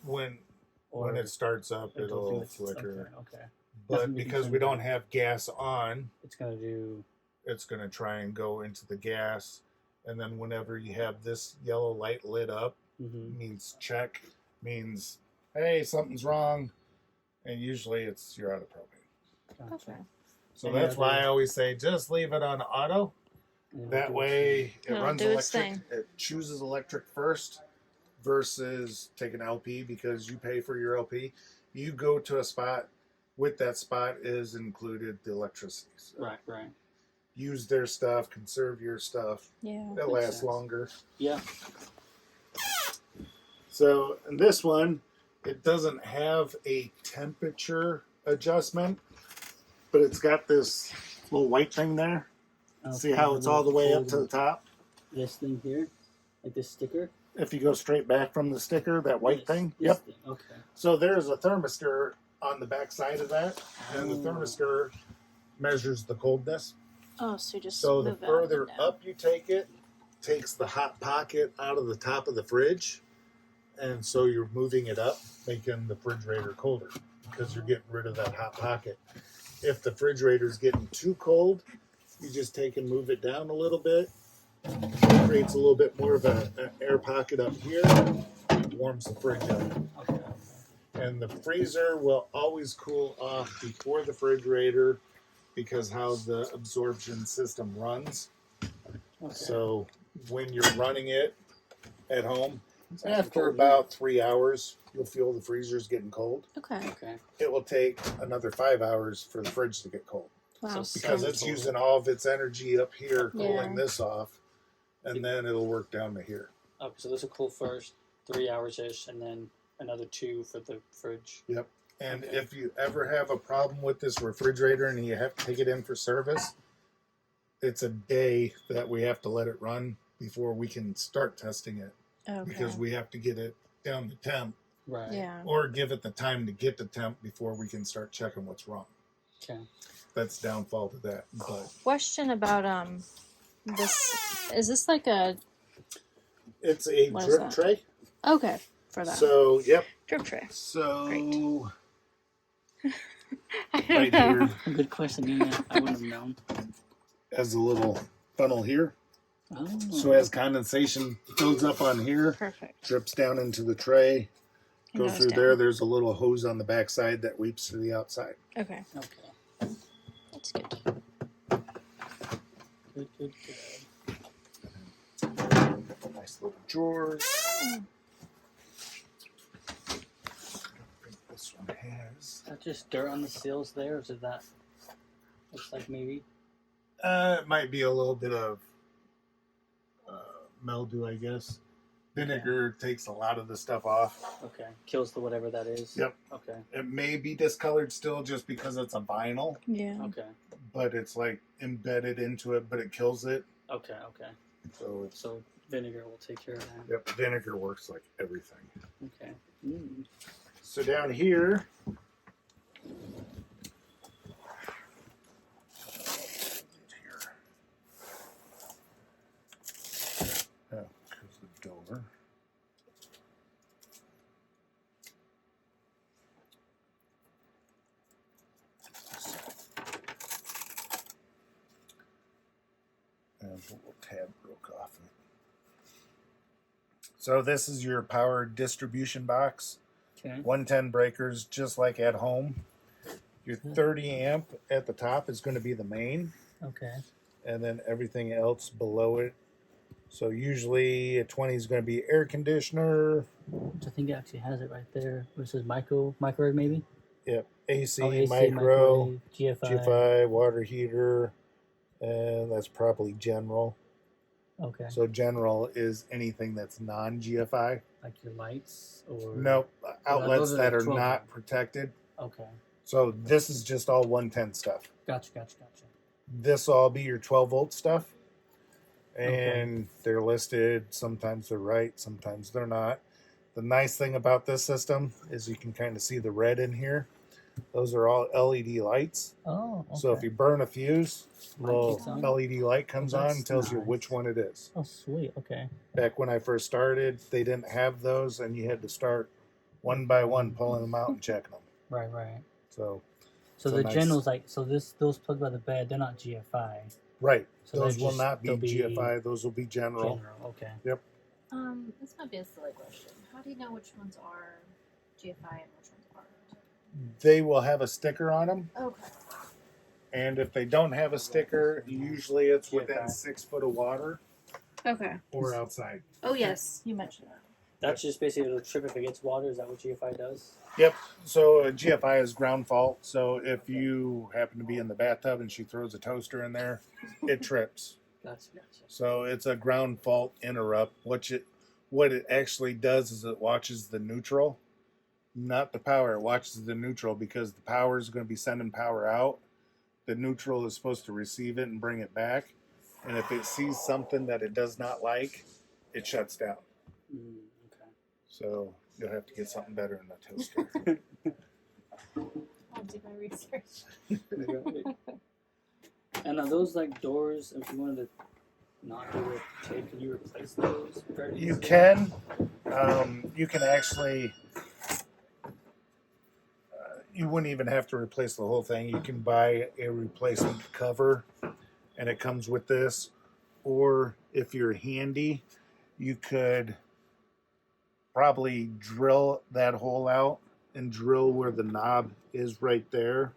When Or it starts up, it'll do it'll it- flicker. Okay. But Nothing to be because we concerned don't about. have gas on, It's going to do. it's going to try and go into the gas. And then whenever you have this yellow light lit up, means check, means, hey, something's wrong. And usually it's you're out of propane. Gotcha. Okay. So Any that's why other- I always say just leave it on auto. And That do way it It'll runs do its electric. thing. It chooses electric first versus taking LP because you pay for your LP. You go to a spot, with that spot is included the electricity. So Right. use their stuff, conserve your stuff. Yeah. It Makes lasts sense. longer. Yeah. So in this one, it doesn't have a temperature adjustment, but it's got this little white thing there. See how it's all the way up to the top? This thing here? Like this sticker? If you go straight back from the sticker, that white This- thing. this Yep. thing, okay. So there's a thermistor on the back side of that, and the Oh. thermistor measures the coldness. Oh, so just So the move it further down. up you take it, takes the hot pocket out of the top of the fridge, and so you're moving it up, making the refrigerator colder because you're getting rid of that hot pocket. If the refrigerator is getting too cold, you just take and move it down a little bit. It creates a little bit more of an air pocket up here. Warms the fridge up. Okay. And the freezer will always cool off before the refrigerator because how the absorption system runs. Okay. So when you're running it at home, It's actually after cold, about 3 hours, you'll feel the freezer's getting cold. Okay. Okay. It will take another 5 hours for the fridge to get cold Wow. So because it's using all of its energy up here cooling Yeah. this off, and then it'll work down to here. Okay, so this will cool first, 3 hours ish, and then another 2 for the fridge. And Okay. if you ever have a problem with this refrigerator and you have to take it in for service, it's a day that we have to let it run before we can start testing it Okay. because we have to get it down to temp Right. Yeah. or give it the time to get to temp before we can start checking what's wrong. Okay. That's downfall to that. But Question about this. Is this like a it's a What is drip that? tray. okay for that So, yep. drip tray? So, I don't right know. here Good question. Yeah, I wouldn't have known. has a little funnel here. Oh. So as condensation builds up on here, Perfect. drips down into the tray, It goes goes through down. there. There's a little hose on the backside that weeps to the outside. Okay, Okay. that's good. Good. Nice little drawers. This one has. Is that just dirt on the seals there, or is it that? Looks like maybe. It might be a little bit of mildew, I guess. Vinegar takes a lot of the stuff off. Okay. Kills the whatever that is. Yep. Okay. It may be discolored still just because it's a vinyl, Yeah. Okay. but it's like embedded into it, but it kills it. Okay. So it's So vinegar will take care of that. yep, vinegar works like everything. Okay. Mm. So down here, here's the door. And a little tab broke off it. So this is your power distribution box. Okay. 110 breakers, just like at home. Your 30 amp at the top is going to be the main, Okay. and then everything else below it. So usually a 20 is going to be air conditioner. Which I think it actually has it right there. Where it says microwave maybe. Yep, AC, AC, micro, microwave, GFI. GFI, water heater, and that's probably general. Okay. So general is anything that's non-GFI. Like your lights or Nope, outlets those are that like are 12 not volt. protected. Okay. So this is just all 110 stuff. Gotcha. This will all be your 12 volt stuff. Okay. And they're listed. Sometimes they're right, sometimes they're not. The nice thing about this system is you can kind of see the red in here. Those are all LED lights. Oh, okay. So if you burn a fuse, a little keeps on. LED light comes Oh, on that's and tells you nice. which one it is. Oh, sweet. Okay. Back when I first started, they didn't have those, and you had to start one by one pulling them out and checking them. Right. So the nice. generals like those plugged by the bed, they're not GFI. right, So those they're will just- not be they'll be GFI. Those will be general. Okay. This might be a silly question. How do you know which ones are GFI and which ones aren't? They will have a sticker on them. Okay. And if they don't have a sticker, usually it's within GFI. 6 foot of water Okay. or outside. Oh yes, you mentioned that. That's just basically it'll trip if it gets water. Is that what GFI does? Yep. So a GFI is ground fault. So if you happen to be in the bathtub and she throws a toaster in there, it trips. Gotcha. So it's a ground fault interrupt. What it actually does is it watches the neutral, not the power. It watches the neutral because the power is going to be sending power out. The neutral is supposed to receive it and bring it back. And if it sees something that it does not like, it shuts down. Okay. So you'll have to get something better in the toaster. I'll do my research. And are those like doors? If you wanted to not do a tape, can you replace those? Very You easily? can. You can actually. You wouldn't even have to replace the whole thing. You can buy a replacement cover, and it comes with this. Or if you're handy, you could probably drill that hole out and drill where the knob is right there,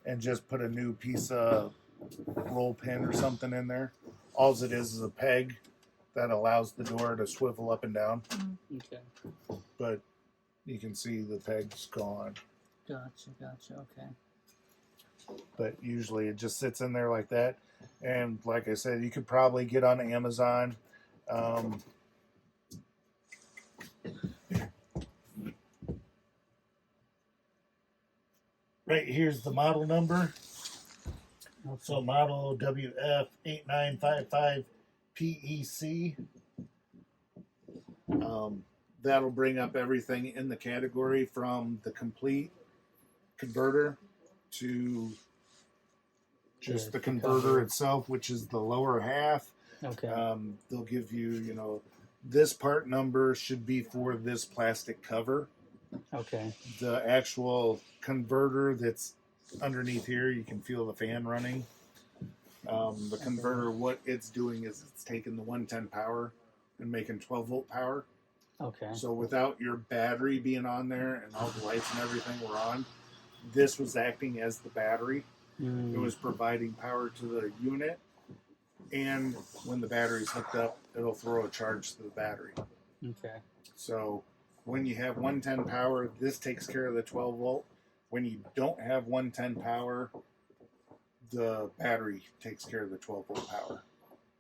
and just put a new piece of roll pin or something in there. All it is a peg that allows the door to swivel up and down. Okay. But you can see the peg's gone. Gotcha. Okay. But usually it just sits in there like that. And like I said, you could probably get on Amazon. Right here's the model number. So model WF8955 PEC. That'll bring up everything in the category from the complete converter to just Yeah, the the converter cover. itself, which is the lower half. Okay. They'll give you, this part number should be for this plastic cover. Okay. The actual converter that's underneath here, you can feel the fan running. The converter, what it's doing is it's taking the 110 power and making 12 volt power. Okay. So without your battery being on there and all the lights and everything were on, this was acting as the battery. It was providing power to the unit, and when the battery's hooked up, it'll throw a charge to the battery. Okay. So when you have 110 power, this takes care of the 12 volt. When you don't have 110 power, the battery takes care of the 12 volt power.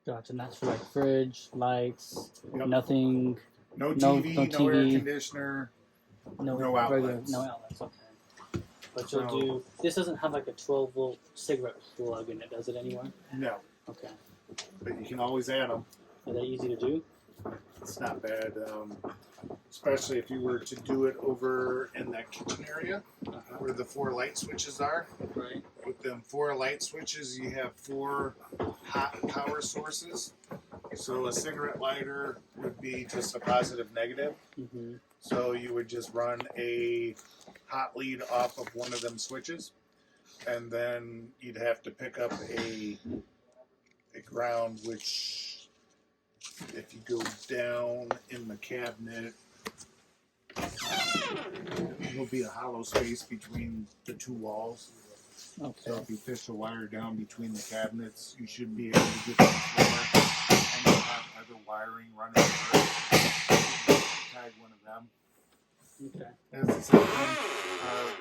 Gotcha. And that's for like fridge, lights, Yep. nothing, No No- TV, no no air TV. conditioner. no outlets. regular, no outlets. Okay. But So- you'll do. This doesn't have like a 12 volt cigarette plug in it, does it anywhere? No, Okay. but you can always add them. Are they easy to do? It's not bad, especially if you were to do it over in that kitchen area where the 4 light switches are. Right. With them 4 light switches, you have 4 hot power sources. So a cigarette lighter would be just a positive negative. Mm-hmm. So you would just run a hot lead off of one of them switches, and then you'd have to pick up a ground, which if you go down in the cabinet, there'll be a hollow space between the 2 walls. Okay. So if you fish a wire down between the cabinets, you should be able to get to the floor, and you'll have other wiring running through it. Tag one of them. Okay. That's the same thing.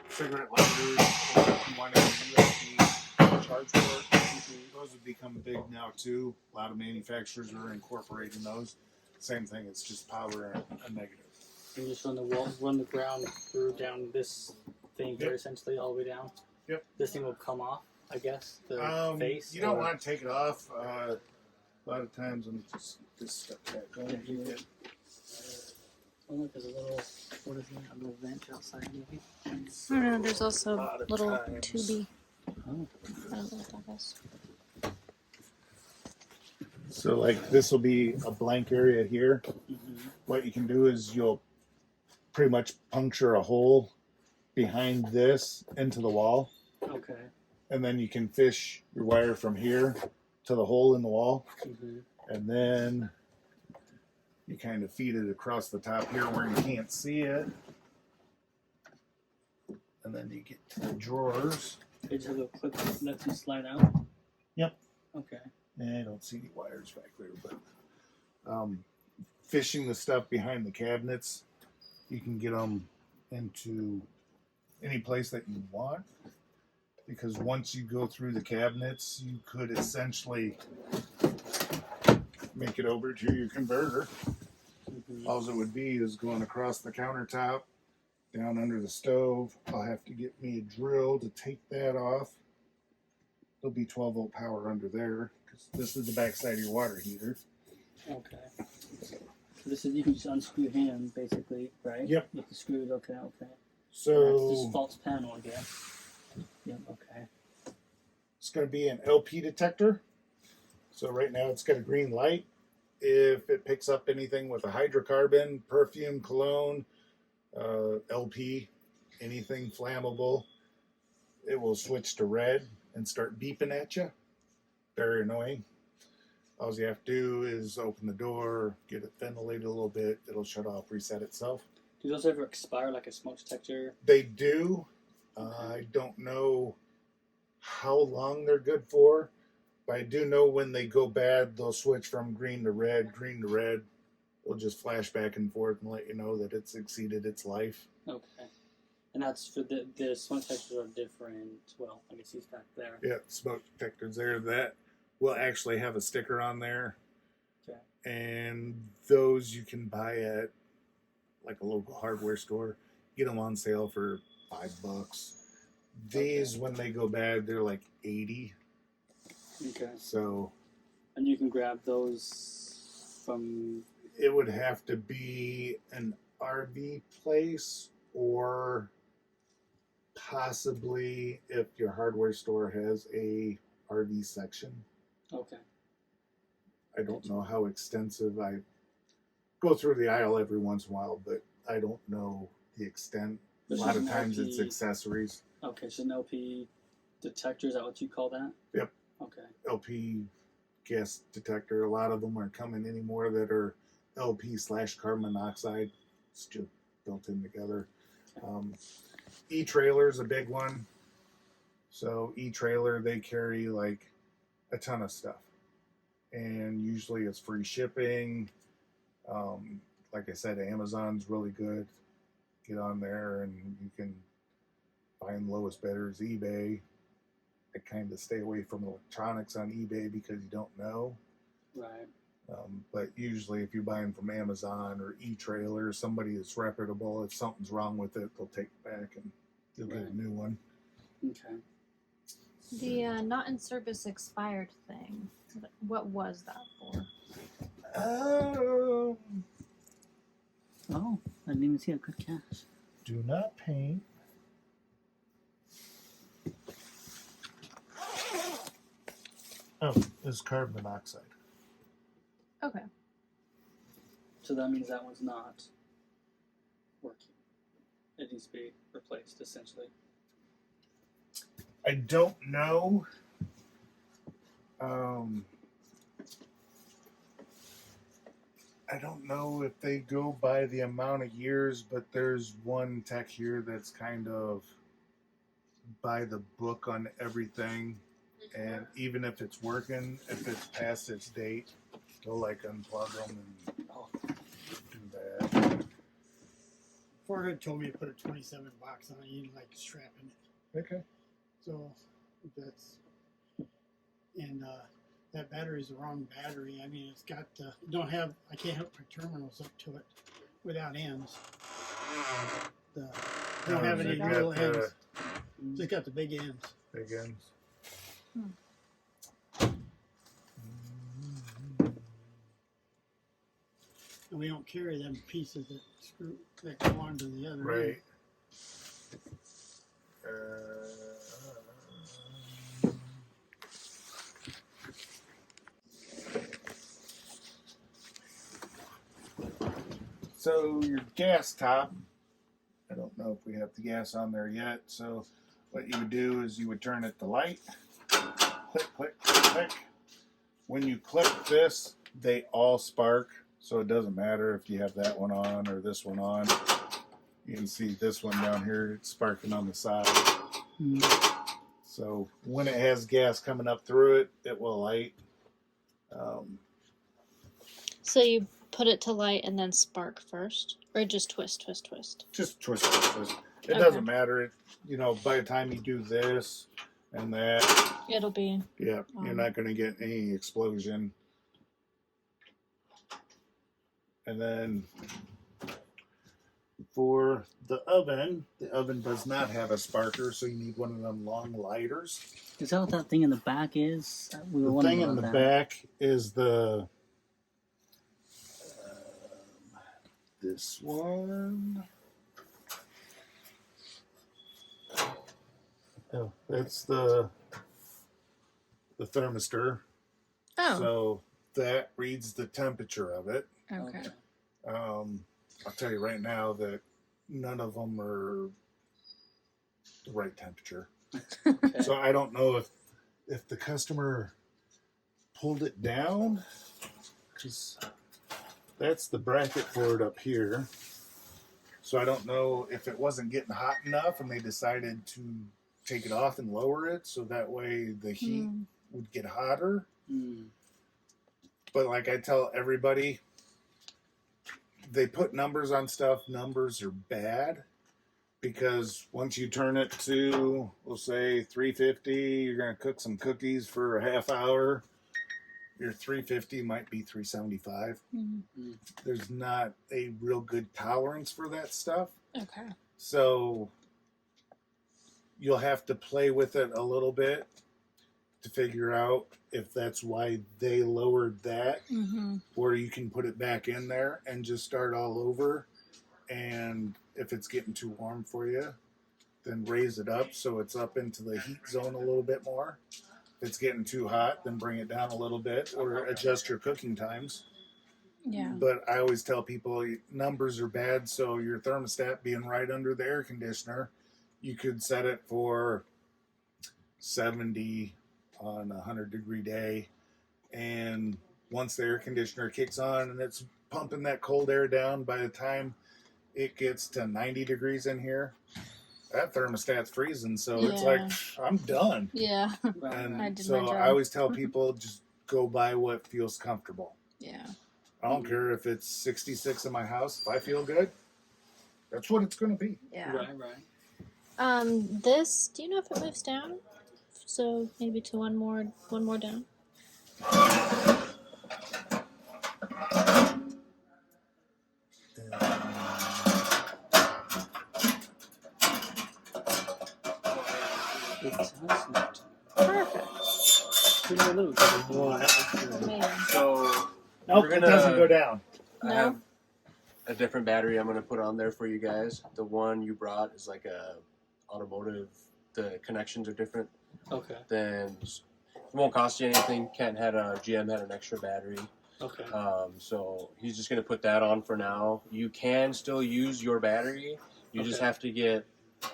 Cigarette lighters, or if you want a USB, charge for it. Those have become big now too. A lot of manufacturers are incorporating those. Same thing, it's just power and a negative. And just run the wall, run the ground through down this thing here, Yep. essentially all the way down. Yep. This thing will come off, I guess. The face. You don't or- want to take it off. A lot of times, I'm just stuck back on. Yeah. Oh, look, there's a little. What is that? A little vent outside, maybe. I don't know. There's also lot of little times. tubey. Oh. I don't know what that is. So, like, this will be a blank area here. Mm-hmm. What you can do is you'll pretty much puncture a hole behind this into the wall, Okay. and then you can fish your wire from here to the hole in the wall, Mm-hmm. and then you kind of feed it across the top here where you can't see it, and then you get to the drawers. They just have a clip that lets you slide out. Yep. Okay. I don't see any wires back there, but fishing the stuff behind the cabinets, you can get them into any place that you want, because once you go through the cabinets, you could essentially make it over to your converter. Mm-hmm. All it would be is going across the countertop, down under the stove. I'll have to get me a drill to take that off. There'll be 12-volt power under there, because this is the backside of your water heater. Okay. So this is, you can just unscrew your hand, basically, right? Yep. You can screw it. Okay. Okay. That's So just false panel, I guess. Yep. Okay. it's going to be an LP detector. So right now it's got a green light. If it picks up anything with a hydrocarbon, perfume, cologne, LP, anything flammable, it will switch to red and start beeping at you. Very annoying. All you have to do is open the door, get it ventilated a little bit. It'll shut off, reset itself. Do those ever expire like a smoke detector? They do. I don't know how long they're good for, but I do know when they go bad, they'll switch from green to red. Green to red. They'll just flash back and forth and let you know that it's exceeded its life. Okay. And that's for the smoke detectors are different. Well, I guess he's back there. Yeah, smoke detectors there. That will actually have a sticker on there. Okay. And those you can buy at like a local hardware store. Get them on sale for $5. These, when they go bad, they're like 80. Okay. So And you can grab those from. it would have to be an RV place, or possibly if your hardware store has a RV section. Okay. I don't know how extensive. I go through the aisle every once in a while, but I don't know the extent. A This lot is of an times it's LP accessories. Okay, so an LP detector, is that what you call that? Yep. Okay. LP gas detector. A lot of them aren't coming anymore that are LP/carbon monoxide. It's just built in together. E-trailer is a big one. So e-trailer, they carry like a ton of stuff, and usually it's free shipping. Like I said, Amazon's really good. Get on there and you can find lowest bidders. eBay, I kind of stay away from electronics on eBay because you don't know. Right. But usually if you're buying from Amazon or e-trailer, somebody that's reputable, if something's wrong with it, they'll take it back and you'll get a new one. Okay. The not in service expired thing. What was that for? Oh, I didn't even see a good catch. Do not paint. Oh, it's carbon monoxide. Okay. So that means that one's not working. It needs to be replaced, essentially. I don't know. I don't know if they go by the amount of years, but there's one tech here that's kind of by the book on everything. And even if it's working, if it's past its date, they'll like unplug them and do that. Ford had told me to put a 27 box on it. You like strapping it. Okay. So that's and that battery's the wrong battery. I mean, it's got don't have. I can't hook my terminals up to it without ends. They don't have any They got little the ends. Just got the big ends. big ends. And we don't carry them pieces that go onto the other end. Right. So your gas top, I don't know if we have the gas on there yet. So what you would do is you would turn it to light, click, click, click, click. When you click this, they all spark. So it doesn't matter if you have that one on or this one on. You can see this one down here, it's sparking on the side. So when it has gas coming up through it, it will light. So you put it to light and then spark first, or just twist, twist, twist. Just twist it, twist. It Okay. doesn't matter. It, by the time you do this and that, It'll be. yeah, you're not going to get any explosion. And then for the oven does not have a sparker, so you need one of them long lighters. Is that what that thing in the back is? We were The wondering thing in about the that. back is this one. Oh, that's the thermistor. Oh. So that reads the temperature of it. Okay. I'll tell you right now that none of them are the right temperature. Okay. So I don't know if the customer pulled it down, because that's the bracket for it up here. So I don't know if it wasn't getting hot enough and they decided to take it off and lower it so that way the heat would get hotter. But like I tell everybody, they put numbers on stuff. Numbers are bad because once you turn it to, we'll say 350, you're going to cook some cookies for a half hour. Your 350 might be 375. There's not a real good tolerance for that stuff. Okay. So you'll have to play with it a little bit to figure out if that's why they lowered that, or you can put it back in there and just start all over. And if it's getting too warm for you, then raise it up so it's up into the heat zone a little bit more. If it's getting too hot, then bring it down a little bit or adjust your cooking times. Yeah. But I always tell people numbers are bad, so your thermostat being right under the air conditioner, you could set it for 70 on a 100-degree day, and once the air conditioner kicks on and it's pumping that cold air down, by the time it gets to 90 degrees in here, that thermostat's freezing, so it's like, I'm done. Yeah. And I did so my job. I always tell people, just go by what feels comfortable. Yeah. I don't care if it's 66 in my house. If I feel good, that's what it's going to be. Yeah. Right. This, do you know if it moves down? So maybe to one more down. It does not. Perfect. Pretty loose. Amazing. So Nope, We're it gonna- doesn't go down. I No? have a different battery I'm gonna put on there for you guys. The one you brought is like a automotive. The connections are different. Okay. Then it won't cost you anything. Kent had GM had an extra battery. Okay. So he's just gonna put that on for now. You can still use your battery. You just Okay. have to get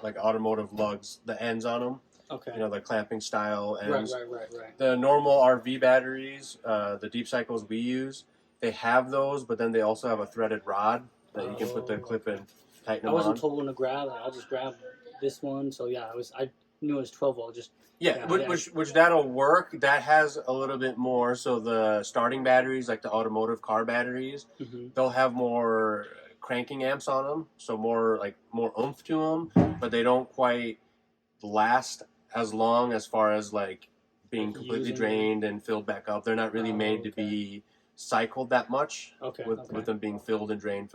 like automotive lugs, the ends on them. Okay. You know, the clamping style ends. Right. The normal RV batteries, the deep cycles we use, they have those, but then they also have a threaded rod that you can put the clip in, tighten I them wasn't on. told when to grab. I'll just grab this one. So yeah, I knew it was 12 volt. Just Yeah, Yeah. which that'll work. That has a little bit more. So the starting batteries, like the automotive car batteries, they'll have more cranking amps on them, so more oomph to them, but they don't quite last as long as far as like being completely Using drained and filled back up. They're not really Oh, made to okay. be cycled that much Okay. with them being filled and drained,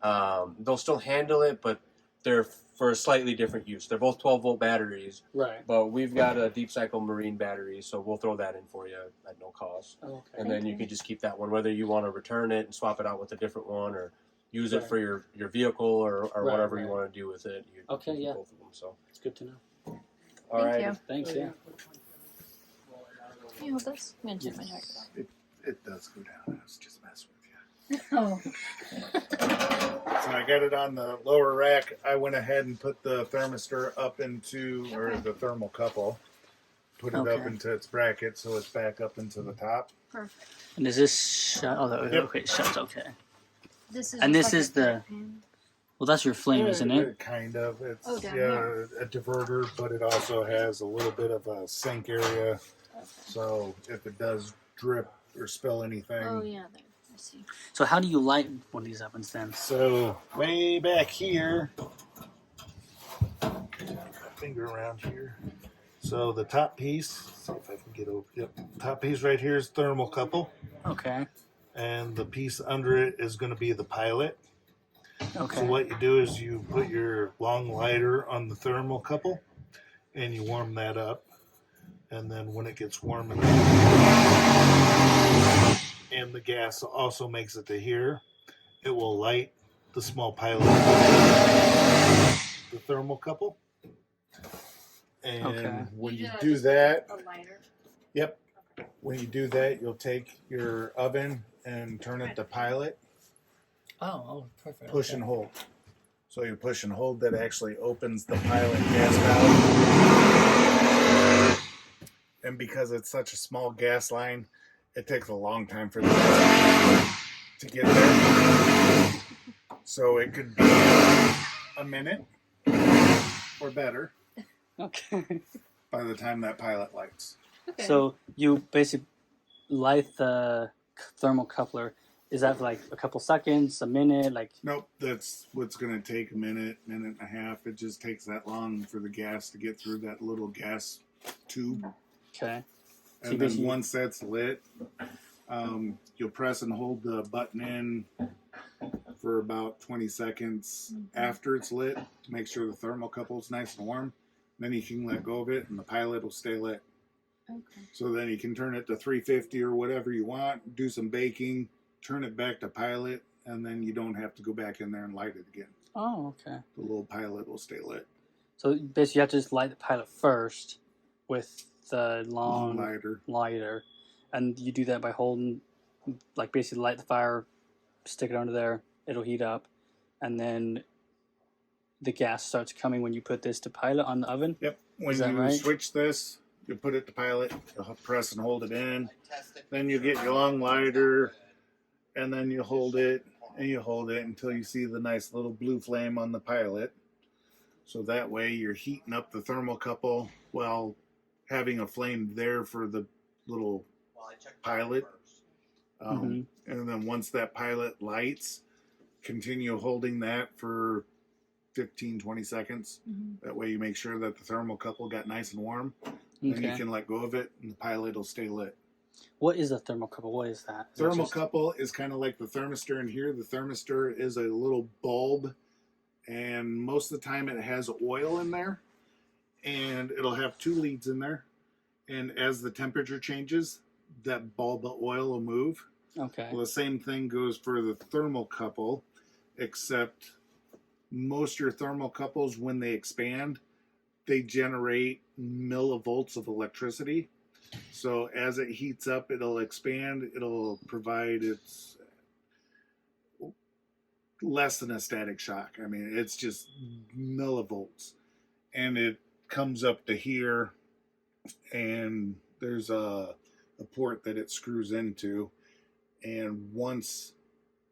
they'll still handle it, but they're for a slightly different use. They're both 12-volt batteries, Right. but we've got a deep cycle marine battery, so we'll throw that in for you at no cost. Okay. And then you can just keep that one, whether you want to return it and swap it out with a different one, or use it Right. for your vehicle or Right, whatever you right. want to do with it. You Okay, can keep yeah. both of them. So, It's good to know. all right. you. Thanks. Yeah. Can you hold this? I'm gonna take my jacket off. It does go down. I was just messing with you. Oh. So I got it on the lower rack. I went ahead and put the thermistor up into, or Okay. the thermal couple, put it up Okay. into its bracket so it's back up into the top. Perfect. And is this shut? Oh, Yep. okay. It shuts. Okay. This is And just this is a the- third pan. Well, that's your flame, isn't it? Kind of. It's Oh, down a diverter, but it also has a little bit of a sink area. Okay. So if it does drip or spill anything. Oh yeah, there. I see. So how do you light one of these ovens then? So way back here, finger around here. So the top piece, see if I can get over. Yep, top piece right here is thermocouple, Okay. and the piece under it is going to be the pilot. Okay. So what you do is you put your long lighter on the thermocouple, and you warm that up, and then when it gets warm enough, and the gas also makes it to here, it will light the small pilot, the thermocouple. And Okay. when you do that, A lighter. yep, when you do that, you'll take your oven and turn it to pilot, Oh, perfect. push and hold. So you push and hold, that actually opens the pilot gas valve. And because it's such a small gas line, it takes a long time for the gas to get there. So it could be a minute or better Okay. by the time that pilot lights. Okay. So you basically light the thermocoupler. Is that like a couple seconds, a minute? Like Nope, that's what's going to take a minute, minute and a half. It just takes that long for the gas to get through that little gas tube. okay. So you And then basically- once that's lit, you'll press and hold the button in for about 20 seconds after it's lit to make sure the thermocouple is nice and warm. Then you can let go of it and the pilot will stay lit. Okay. So then you can turn it to 350 or whatever you want, do some baking, turn it back to pilot, and then you don't have to go back in there and light it again. Oh, okay. The little pilot will stay lit. So basically, you have to just light the pilot first with the Long long lighter. lighter, and you do that by holding, like basically light the fire, stick it under there, it'll heat up, and then the gas starts coming when you put this to pilot on the oven. Yep. When Is that you right? switch this, you put it to pilot, you'll press and hold it in. Then you get your long lighter, and then you hold it, and you hold it until you see the nice little blue flame on the pilot. So that way you're heating up the thermocouple while having a flame there for the little pilot. And then once that pilot lights, continue holding that for 15, 20 seconds. Mhm. That way you make sure that the thermocouple got nice and warm. Then you Okay. can let go of it and the pilot will stay lit. What is a thermocouple? What is that? Is it just- Thermocouple is kind of like the thermistor in here. The thermistor is a little bulb, and most of the time it has oil in there, and it'll have two leads in there. And as the temperature changes, that bulb of oil will move. Okay. Well, the same thing goes for the thermocouple, except most of your thermocouples, when they expand, they generate millivolts of electricity. So as it heats up, it'll expand. It'll provide its less than a static shock. I mean, it's just millivolts, and it comes up to here, and there's a port that it screws into, and once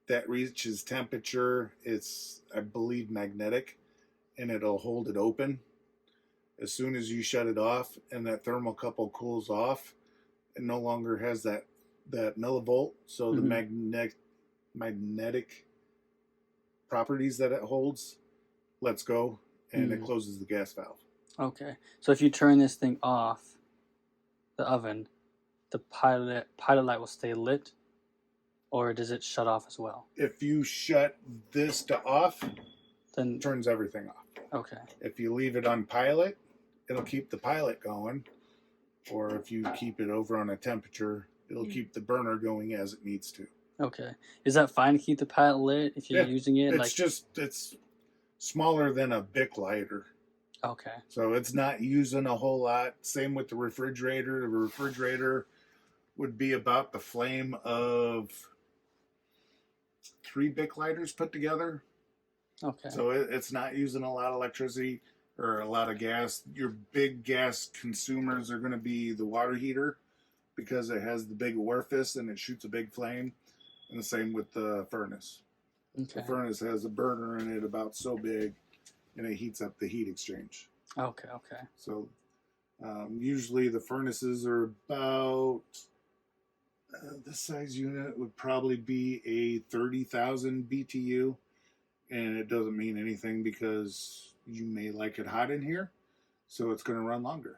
that reaches temperature, it's, I believe, magnetic, and it'll hold it open. As soon as you shut it off and that thermocouple cools off, it no longer has that millivolt. So the magnetic properties that it holds lets go, and it closes the gas valve. Okay. So if you turn this thing off, the oven, the pilot light will stay lit, or does it shut off as well? If you shut this to off, Then it turns everything off. okay. If you leave it on pilot, it'll keep the pilot going. Or if you keep it over on a temperature, it'll keep the burner going as it needs to. Okay. Is that fine to keep the pilot lit if you're Yeah, using it? It's smaller than a Bic lighter. Okay. So it's not using a whole lot. Same with the refrigerator. The refrigerator would be about the flame of 3 Bic lighters put together. Okay. So it's not using a lot of electricity or a lot of gas. Your big gas consumers are going to be the water heater because it has the big orifice and it shoots a big flame. And the same with the furnace. Okay. The furnace has a burner in it about so big and it heats up the heat exchange. Okay. Okay. So usually the furnaces are about this size unit would probably be a 30,000 BTU. And it doesn't mean anything because you may like it hot in here, so it's going to run longer.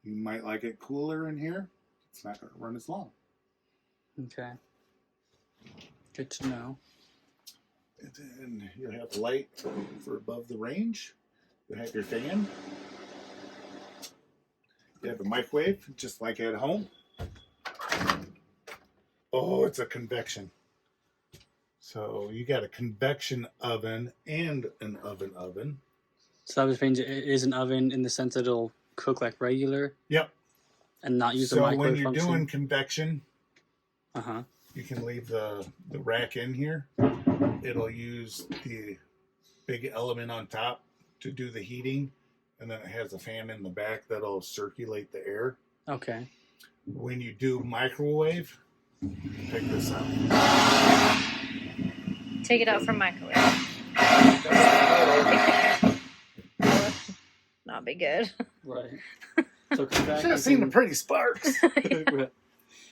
You might like it cooler in here, it's not going to run as long. Okay. Good to know. And then you have light for above the range. You have your fan. You have a microwave, just like at home. Oh, it's a convection. So you got a convection oven and an oven. So that was means it is an oven in the sense that it'll cook like regular. Yep. And not use the So microwave when you're function. doing convection, you can leave the rack in here. It'll use the big element on top to do the heating, and then it has a fan in the back that'll circulate the air. Okay. When you do microwave, take this out. Take it out from microwave. Not be good. Right. So convect. Should have seen the pretty sparks. Right.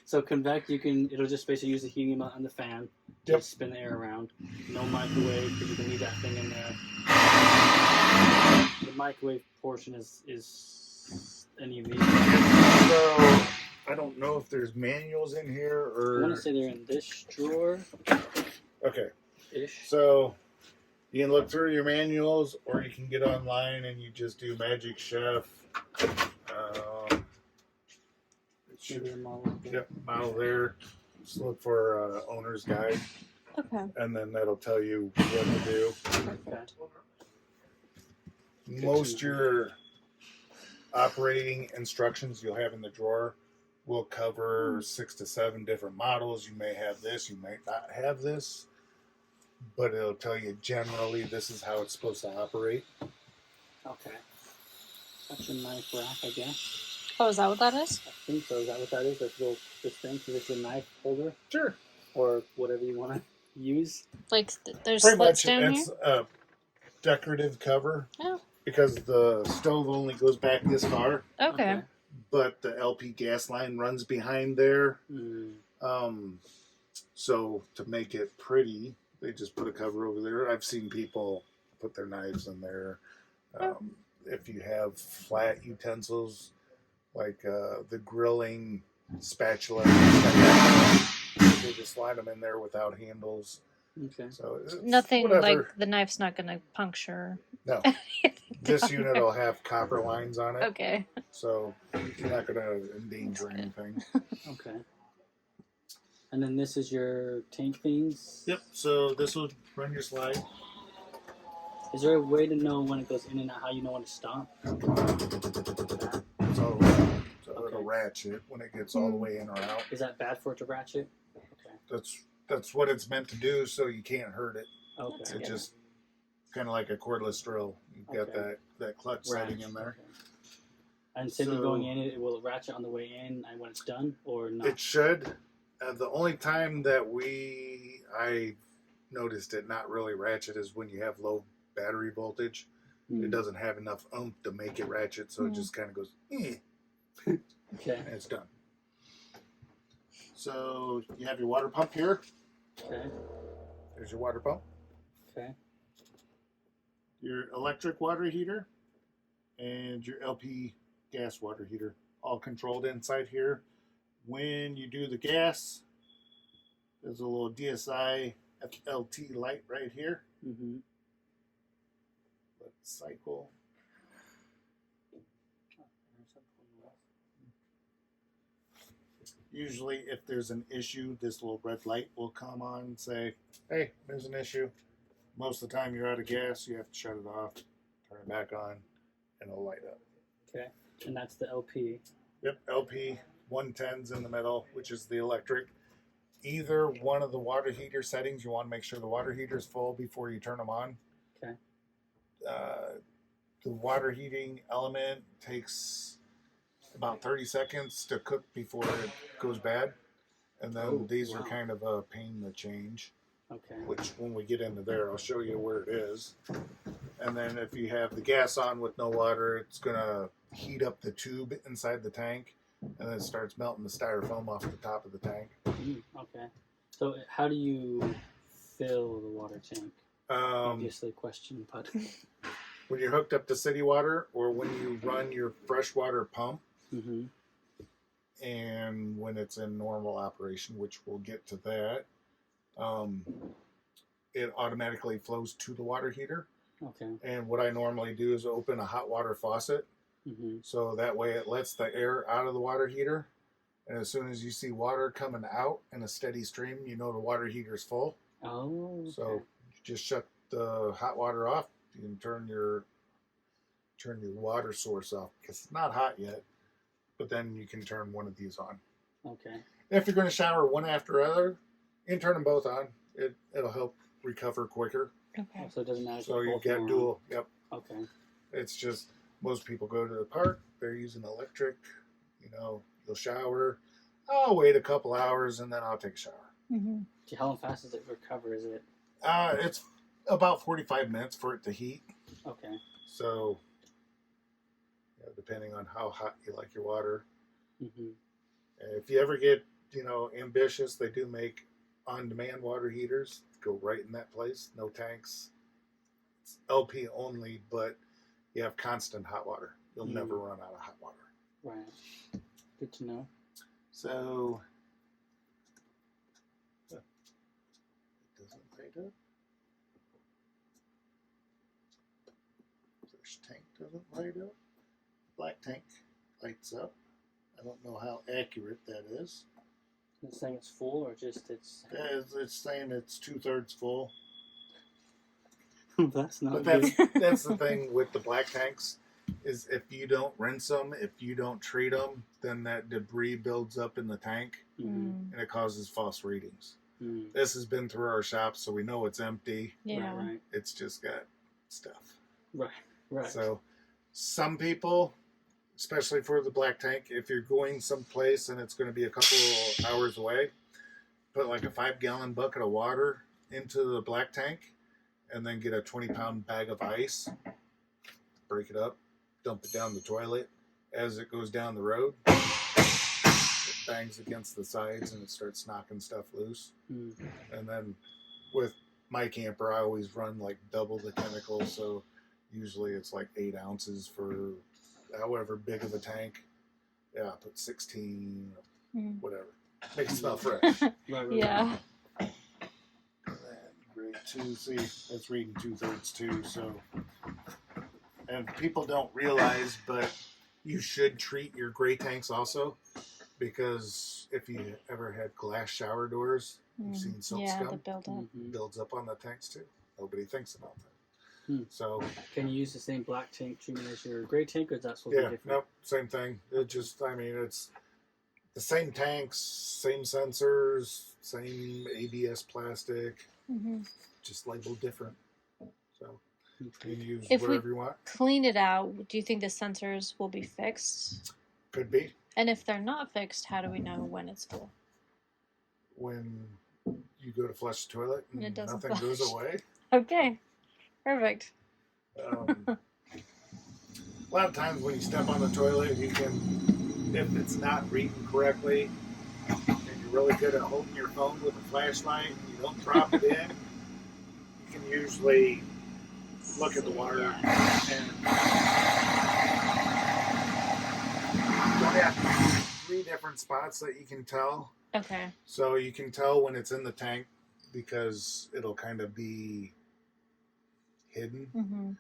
So convect, it'll just basically use the heating element on the fan to Yep. spin the air around. No microwave, because you can leave that thing in there. The microwave portion is an EV. So I don't know if there's manuals in here I or. want to say they're in this drawer. Okay. Ish. So you can look through your manuals, or you can get online and you just do Magic Chef. Maybe a model. Yep, model there. Just look for owner's guide, Okay. and then that'll tell you what to do. Okay. Most your operating instructions you'll have in the drawer will cover 6 to 7 different models. You may have this, you may not have this, but it'll tell you generally this is how it's supposed to operate. Okay. That's a knife rack, I guess. Oh, is that what that is? I think so. Is that what that is? This thing? Is this your knife holder? Sure. Or whatever you want to use? Like, there's Pretty slits much down it's here? a decorative cover Oh. because the stove only goes back this far, Okay. but the LP gas line runs behind there. Mm. So to make it pretty, they just put a cover over there. I've seen people put their knives in there. If you have flat utensils, like the grilling spatula, they just slide them in there without handles. Okay. So it's Nothing whatever. like the knife's not gonna puncture. No. This unit will have copper lines on it, Okay. so you're not going to endanger anything. Okay. And then this is your tank things. Yep. So this will run your slide. Is there a way to know when it goes in and out? How you know when to stop? It's all so Okay. it'll ratchet when it gets all the way in or out. Is that bad for it to ratchet? Okay. That's what it's meant to do, so you can't hurt it. Okay. It's just kind of like a cordless drill. You've got Okay. that clutch setting in there. Okay. And say So- going in, it will ratchet on the way in and when it's done, or not? It should. The only time that I noticed it not really ratchet is when you have low battery voltage. It doesn't have enough oomph to make it ratchet, so it just kind of goes, Okay. and it's done. So you have your water pump here. Okay. There's your water pump. Okay. Your electric water heater, and your LP gas water heater. all controlled inside here. When you do the gas, there's a little DSI FLT light right here. Mm-hmm. Let's cycle. Usually, if there's an issue, this little red light will come on and say, hey, there's an issue. Most of the time, you're out of gas. You have to shut it off, turn it back on, and it'll light up. Okay, and that's the LP. Yep, LP 110's in the middle, which is the electric. Either one of the water heater settings, you want to make sure the water heater is full before you turn them on. Okay. The water heating element takes about 30 seconds to cook before it goes bad. And then these are kind of a pain to change. Okay. Which, when we get into there, I'll show you where it is. And then if you have the gas on with no water, it's going to heat up the tube inside the tank. And then it starts melting the styrofoam off the top of the tank. Okay. So how do you fill the water tank? Obviously, question, but when you're hooked up to city water, or when you run your freshwater pump, mm-hmm. and when it's in normal operation, which we'll get to that, it automatically flows to the water heater. Okay. And what I normally do is open a hot water faucet. Mm-hmm. So that way it lets the air out of the water heater. And as soon as you see water coming out in a steady stream, you know the water heater is full. Oh, okay. So you just shut the hot water off. You can turn your water source off because it's not hot yet. But then you can turn one of these on. Okay. If you're going to shower one after other, you can turn them both on. It'll help recover quicker. Okay. So it doesn't matter. So you get dual. Yep. Okay. It's just most people go to the park. They're using electric. You know, you'll shower. I'll wait a couple hours and then I'll take a shower. Mm-hmm. How fast does it recover? Is it? It's about 45 minutes for it to heat. Okay. So, yeah, depending on how hot you like your water. Mm-hmm. If you ever get, ambitious, they do make on-demand water heaters. Go right in that place. No tanks. It's LP only, but you have constant hot water. You'll never run out of hot water. Right. Good to know. So, it doesn't light up. First tank doesn't light up. Black tank lights up. I don't know how accurate that is. It's saying it's full or just it's. It's saying it's 2/3 full. That's not But good. that's the thing with the black tanks, is if you don't rinse them, if you don't treat them, then that debris builds up in the tank Mm-hmm. and it causes false readings. Mm. This has been through our shop, so we know it's empty. Yeah. Right. It's just got stuff. Right. Right. So some people, especially for the black tank, if you're going someplace and it's going to be a couple hours away, put like a 5-gallon bucket of water into the black tank and then get a 20-pound bag of ice, break it up, dump it down the toilet. As it goes down the road, it bangs against the sides and it starts knocking stuff loose. Mm. And then with my camper, I always run like double the chemicals, so usually it's like 8 ounces for however big of a tank. Yeah, put 16, whatever. Make it smell fresh. Right. Yeah. And then grade 2, see, that's reading 2/3 too, so. And people don't realize, but you should treat your gray tanks also, because if you ever had glass shower doors, you've seen soap Yeah, the scum, buildup. Mm-hmm. builds up on the tanks too. Nobody thinks about that. So, Can you use the same black tank treatment as your gray tank, or is that supposed to yeah, be different? nope, same thing. It just, I mean, it's the same tanks, same sensors, same ABS plastic, Mm-hmm. just labeled different. So, you Okay. can use If we- whatever you want. Clean it out. Do you think the sensors will be fixed? Could be. And if they're not fixed, how do we know when it's full? When you go to flush the toilet and It doesn't nothing goes flush. away. Okay. Perfect. A lot of times when you step on the toilet, you can, if it's not reading correctly, and you're really good at holding your phone with a flashlight and you don't drop it in, you can usually look at the water and have 3 different spots that you can tell. Okay. So you can tell when it's in the tank because it'll kind of be hidden. Mm-hmm.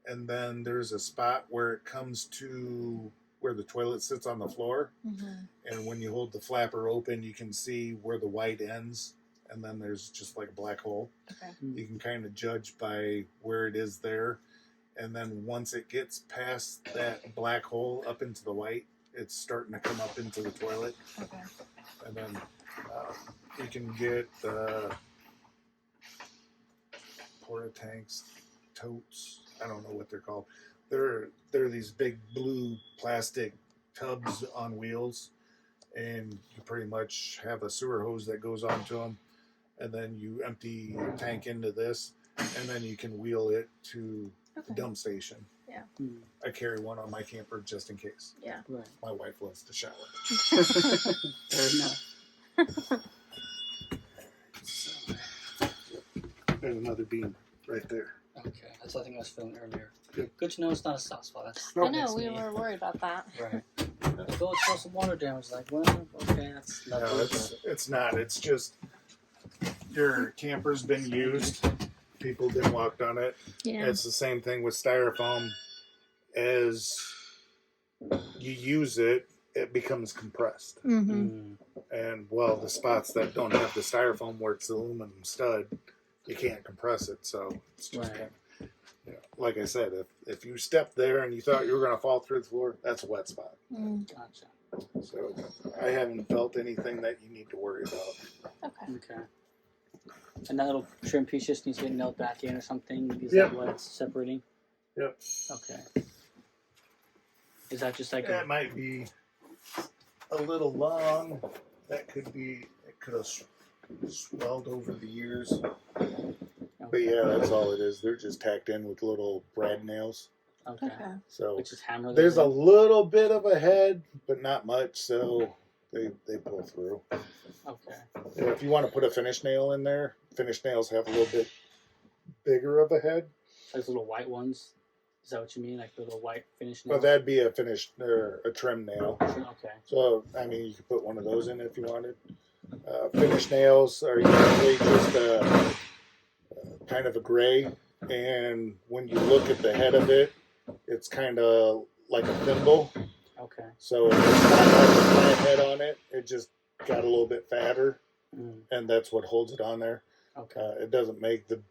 And then there's a spot where it comes to where the toilet sits on the floor. Mm-hmm. And when you hold the flapper open, you can see where the white ends. And then there's just like a black hole. Okay. You can kind of judge by where it is there. And then once it gets past that black hole up into the white, it's starting to come up into the toilet. Okay. And then you can get porta tanks, totes. I don't know what they're called. They're these big blue plastic tubs on wheels, and you pretty much have a sewer hose that goes onto them, and then you empty your tank into this, and then you can wheel it to the dump station. Yeah. I carry one on my camper just in case. Yeah. Right. My wife loves to shower. Fair enough. So, there's another beam right there. Okay, that's what I think I was feeling earlier. Good. Good to know it's not a soft spot. That's, I that know, makes we me- were worried about that. Right. Go show some water damage. Like, well, okay, that's not No, good. it's not. It's just your camper's been used. People been walked on it. Yeah. It's the same thing with styrofoam. As you use it, it becomes compressed. Mm-hmm. And well, the spots that don't have the styrofoam where it's aluminum stud, you can't compress it. So it's just Right. kind of, like I said, if you stepped there and you thought you were going to fall through the floor, that's a wet spot. Mm. Gotcha. So I haven't felt anything that you need to worry about. Okay. Okay. And that little trim piece just needs to get nailed back in or something. Is Yep. that what it's separating? Yep. Okay. Is that just like That might be a little long. That could be, it could have swelled over the years. But yeah, that's all it is. They're just tacked in with little brad nails. Okay. Okay. So Which is hammer. there's a those little bit of a head, but not much. So they pull through. in? Okay. Yeah, if you want to put a finish nail in there, finish nails have a little bit bigger of a head. Those little white ones. Is that what you mean? Like little white finish Well, nails? that'd be a finish or a trim nail. Okay. So, I mean, you could put one of those in if you wanted. Finish nails are usually just kind of a gray, and when you look at the head of it, it's kind of like a thimble. Okay. So it's not like a flat head on it. It just got a little bit fatter, and that's what holds it on there. Okay. It doesn't make the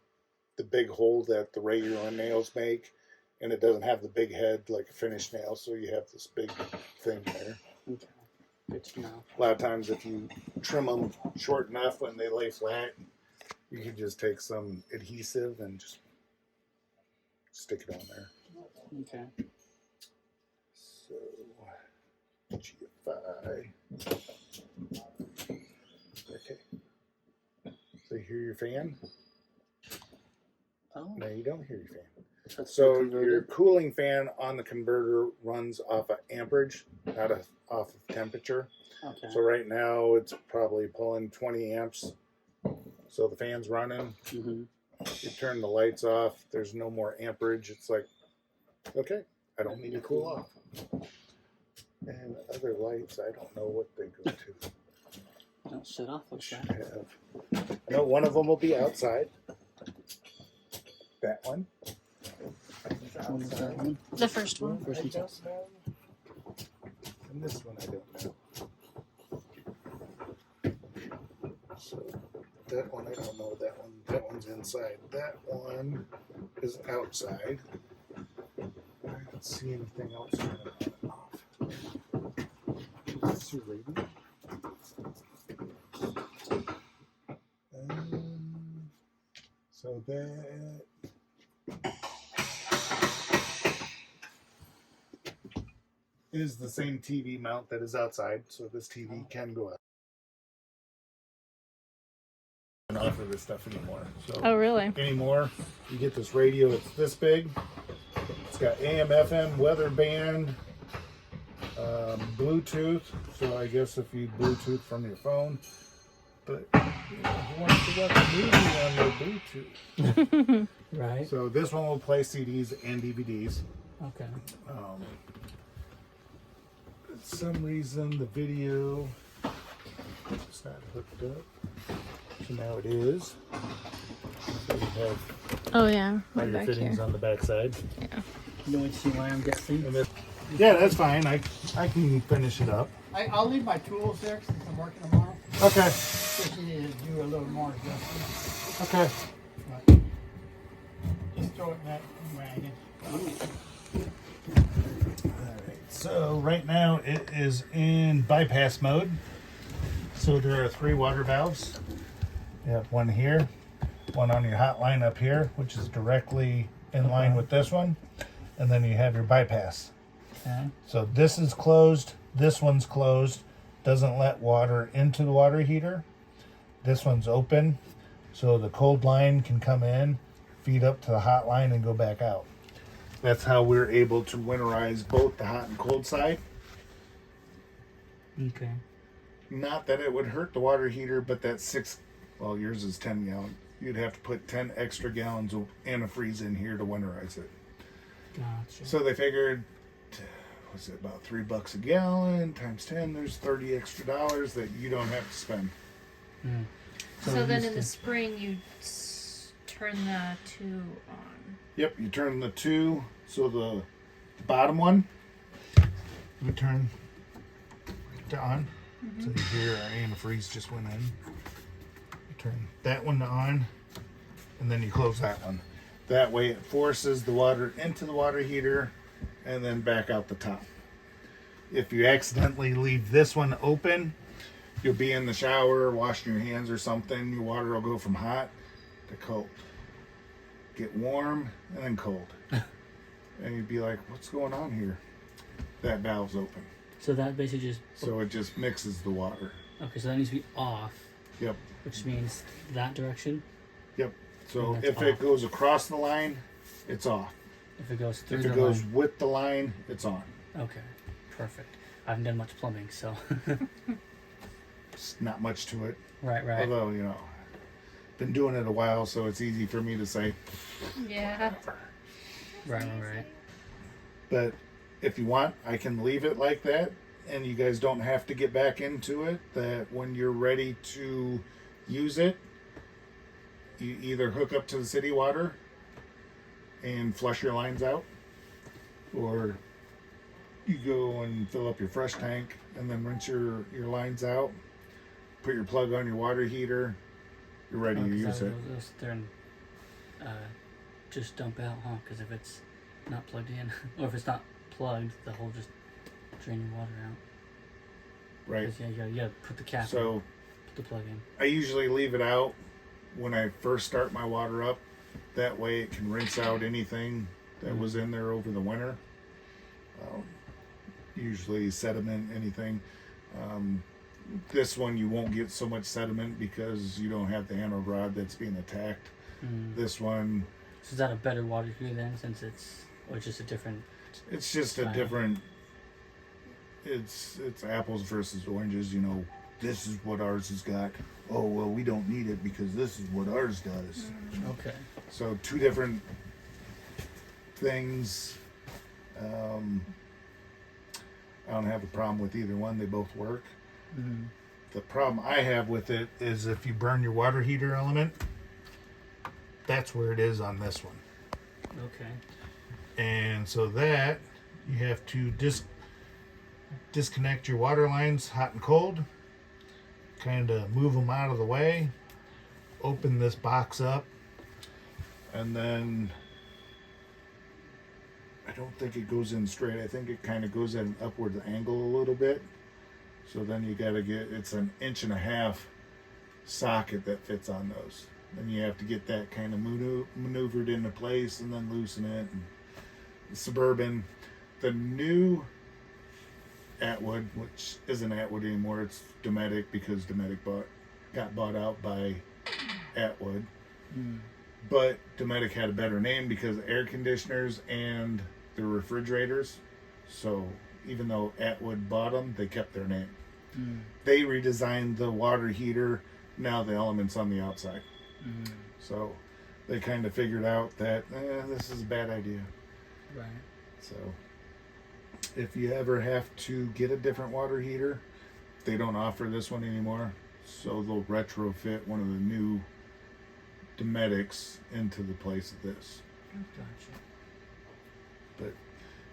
big hole that the regular nails make, and it doesn't have the big head like a finish nail. So you have this big thing there. Okay. Good to know. A lot of times, if you trim them short enough when they lay flat, you can just take some adhesive and just stick it on there. Okay. So, GFI. Okay. So, you hear your fan? Oh. No, you don't hear your fan. That's So, converted. your cooling fan on the converter runs off of amperage, not off of temperature. Okay. So, right now, it's probably pulling 20 amps. So, the fan's running. Mm-hmm. You turn the lights off, there's no more amperage. It's like, okay, I don't need to cool off. And other lights, I don't know what they go to. Don't shut off. Looks Should like. have. I know one of them will be outside. That one. Which one is that one? The first one. I don't know. And this one I don't know. So that one I don't know. That one's inside. That one is outside. I don't see anything else on and off. Is this your radio? So that is the same TV mount that is outside, so this TV can go out. I don't offer this stuff anymore. So Oh, really? anymore, you get this radio. It's this big. It's got AM, FM, weather band, Bluetooth. So I guess if you Bluetooth from your phone, but who wants to watch a movie on their Bluetooth? Right. So this one will play CDs and DVDs. Okay. some reason the video is not hooked up. So now it is. So you have Oh yeah, all right your back fittings here. on the back side. You want to see why I'm guessing? Yeah, that's fine. I can finish it up. I'll leave my tools there since I'm working tomorrow. Okay. In case you need to do a little more adjustment. Okay. But just throw it in that wagon. Alright, so right now it is in bypass mode. So there are 3 water valves. You have one here, one on your hot line up here, which is directly in line with this one, and then you have your bypass. Okay. So this is closed, this one's closed, doesn't let water into the water heater. This one's open, so the cold line can come in, feed up to the hot line, and go back out. That's how we're able to winterize both the hot and cold side. Okay. Not that it would hurt the water heater, but that well, yours is 10 gallon. You'd have to put 10 extra gallons of antifreeze in here to winterize it. Gotcha. So they figured, what's it, about $3 a gallon times 10, there's 30 extra dollars that you don't have to spend. Mm. So then used in the to- spring you turn the 2 on. Yep, you turn the 2, so the bottom one, we turn to on. So you hear our antifreeze just went in. You turn that one to on, and then you close that one. That way it forces the water into the water heater and then back out the top. If you accidentally leave this one open, you'll be in the shower washing your hands or something, your water will go from hot to cold. Get warm and then cold. And you'd be like, what's going on here? That valve's open. So that basically just So it just mixes the water. okay. So that needs to be off, Yep. which means that direction. Yep. So And if that's it off. goes across the line, it's off. If it goes through If the it goes line, with the line, it's on. okay, perfect. I haven't done much plumbing, so It's not much to it. right. Although, been doing it a while, so it's easy for me to say. Yeah. Right. But if you want, I can leave it like that, and you guys don't have to get back into it. That when you're ready to use it, you either hook up to the city water and flush your lines out, or you go and fill up your fresh tank and then rinse your lines out, put your plug on your water heater, you're ready to use it. It'll sit there and just dump out, huh? Because if it's not plugged in, or if it's not plugged, the whole just drain your water out. Right. 'Cause, yeah, you gotta put the cap in, So put the plug in. I usually leave it out when I first start my water up. That way it can rinse out anything that was in there over the winter. Usually sediment, anything. This one you won't get so much sediment because you don't have the anode rod that's being attacked. Mm. This one, So is that a better water heater then, since it's or just a different? it's just a Style. different. It's apples versus oranges. This is what ours has got. Oh well, we don't need it because this is what ours does. Okay. So 2 different things. I don't have a problem with either one. They both work. Mm. The problem I have with it is if you burn your water heater element, that's where it is on this one. Okay. And so that you have to disconnect your water lines hot and cold, kind of move them out of the way, open this box up, and then I don't think it goes in straight. I think it kind of goes at an upward angle a little bit. So then you got to it's an 1.5 inch socket that fits on those. Then you have to get that kind of maneuvered into place and then loosen it. And the Suburban, the new Atwood, which isn't Atwood anymore, it's Dometic because Dometic got bought out by Atwood. Mm. But Dometic had a better name because of air conditioners and the refrigerators. So even though Atwood bought them, they kept their name. Mm. They redesigned the water heater, now the element's on the outside. Mm. So they kind of figured out that this is a bad idea. Right. So if you ever have to get a different water heater, they don't offer this one anymore. So they'll retrofit one of the new Domestics into the place of this. Gotcha. But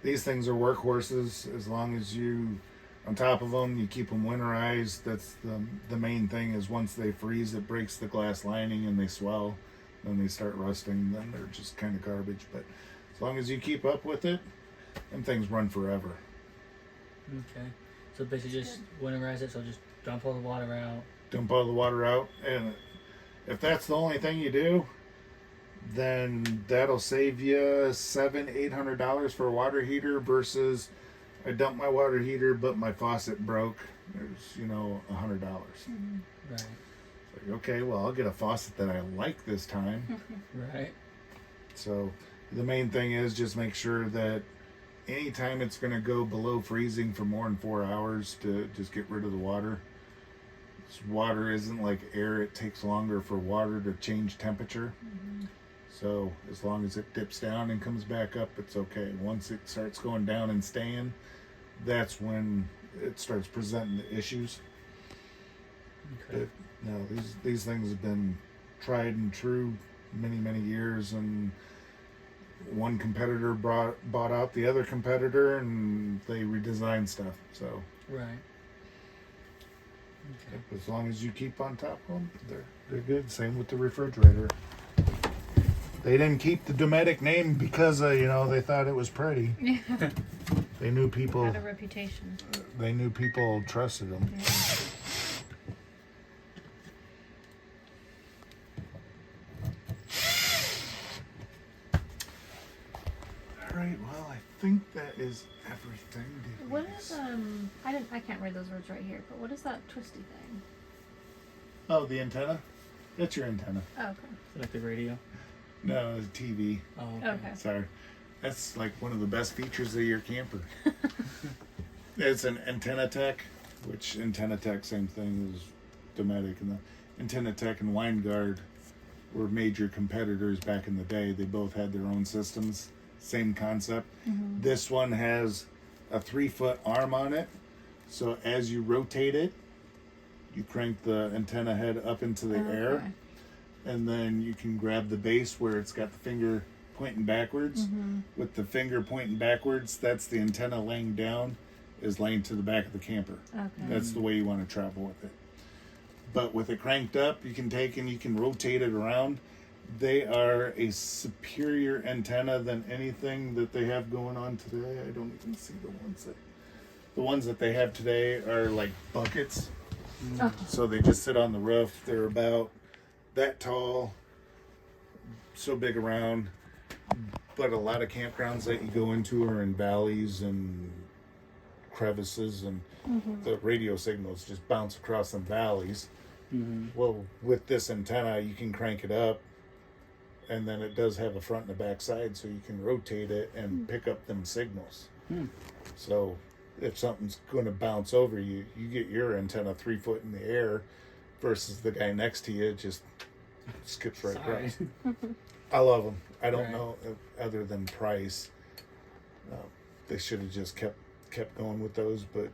these things are workhorses. As long as you, on top of them, you keep them winterized. That's the main thing. Is once they freeze, it breaks the glass lining and they swell. Then they start rusting. Then they're just kind of garbage. But as long as you keep up with it, them things run forever. Okay. So basically just winterize it, so just dump all the water out. Dump all the water out, and if that's the only thing you do, then that'll save you $700-800 for a water heater versus I dumped my water heater but my faucet broke. There's $100. Right. Like, okay, well I'll get a faucet that I like this time. Right. So the main thing is just make sure that anytime it's going to go below freezing for more than 4 hours to just get rid of the water. Water isn't like air. It takes longer for water to change temperature. So as long as it dips down and comes back up, it's okay. Once it starts going down and staying, that's when it starts presenting the issues. Okay. But no, these things have been tried and true many years, and one competitor bought out the other competitor and they redesigned stuff. So Right. Okay. as long as you keep on top of them, they're good. Same with the refrigerator. They didn't keep the Dometic name because they thought it was pretty. They knew people. Had a reputation. They knew people trusted them. Yeah. All right. Well, I think that is everything. What is I can't read those words right here, but what is that twisty thing? Oh, the antenna. That's your antenna. Oh, okay. Like the radio. No, the TV. Oh. Okay. Okay. Sorry. That's like one of the best features of your camper. It's an antenna tech, which antenna tech, same thing as Dometic, and the antenna tech and Winegard were major competitors back in the day. They both had their own systems, same concept. This one has a 3-foot arm on it, so as you rotate it, you crank the antenna head up into the air, and then you can grab the base where it's got the finger pointing backwards. With the finger pointing backwards, that's the antenna laying down, is laying to the back of the camper. Okay. That's the way you want to travel with it. But with it cranked up, you can take and you can rotate it around. They are a superior antenna than anything that they have going on today. I don't even see the ones that they have today are like buckets. Oh. So they just sit on the roof. They're about that tall, so big around. But a lot of campgrounds that you go into are in valleys and crevices, and the radio signals just bounce across some valleys. Well, with this antenna, you can crank it up, and then it does have a front and a back side, so you can rotate it and pick up them signals. So if something's going to bounce over you, you get your antenna 3 foot in the air versus the guy next to you just skips right across. I love them. I don't know other than price. They should have just kept going with those, but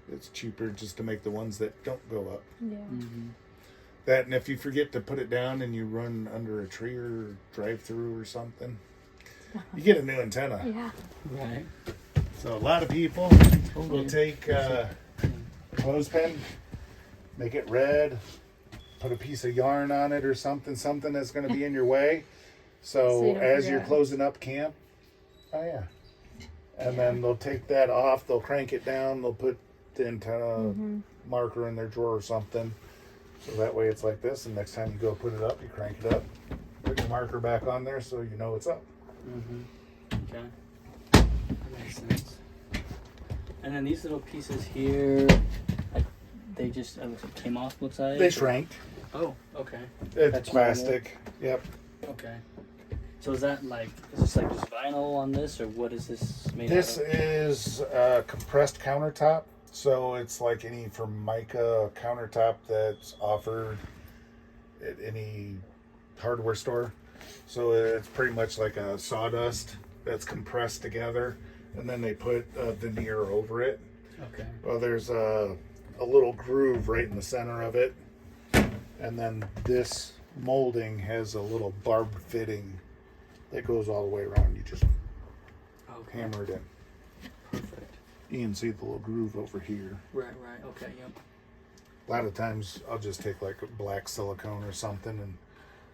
it's cheaper just to make the ones that don't go up. Yeah. That, and if you forget to put it down and you run under a tree or drive through or something, you get a new antenna. Yeah. Right. So a lot of people will take clothespin, make it red, put a piece of yarn on it or something that's going to be in your way. So you So don't as you're forget. closing up camp, and then they'll take that off, they'll crank it down, they'll put the antenna marker in their drawer or something. So that way it's like this, and next time you go put it up, you crank it up, put your marker back on there so you know it's up. Okay. That makes sense. And then these little pieces here, like, they just came off, looks like? They shrank. Oh, okay. It's That's plastic. Yep. Okay. So is that like, is this like just vinyl on this, or what is this made This out of? is a compressed countertop. So it's like any Formica countertop that's offered at any hardware store. So it's pretty much like a sawdust that's compressed together, and then they put veneer over it. Okay. Well, there's a little groove right in the center of it, and then this molding has a little barbed fitting that goes all the way around. You just Okay. hammer it in. Perfect. You can see the little groove over here. Right. Okay. Yep. A lot of times I'll just take like a black silicone or something and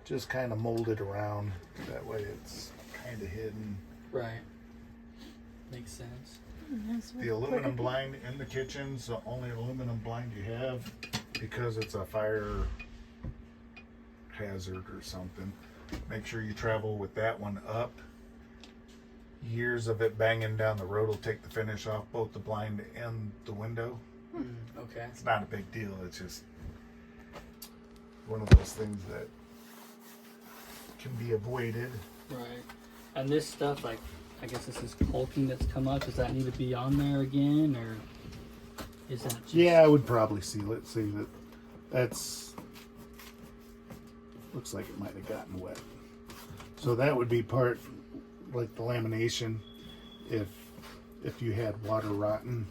just kind of mold it around. That way it's kind of hidden. Right. Makes sense. The aluminum blind in the kitchen's the only aluminum blind you have because it's a fire hazard or something. Make sure you travel with that one up. Years of it banging down the road will take the finish off both the blind and the window. Okay. It's not a big deal. It's just one of those things that can be avoided. Right. And this stuff, like, I guess this is caulking that's come up. Does that need to be on there again, or is that just... Yeah, I would probably seal it. See that that's looks like it might have gotten wet. So that would be part like the lamination. If you had water rotten,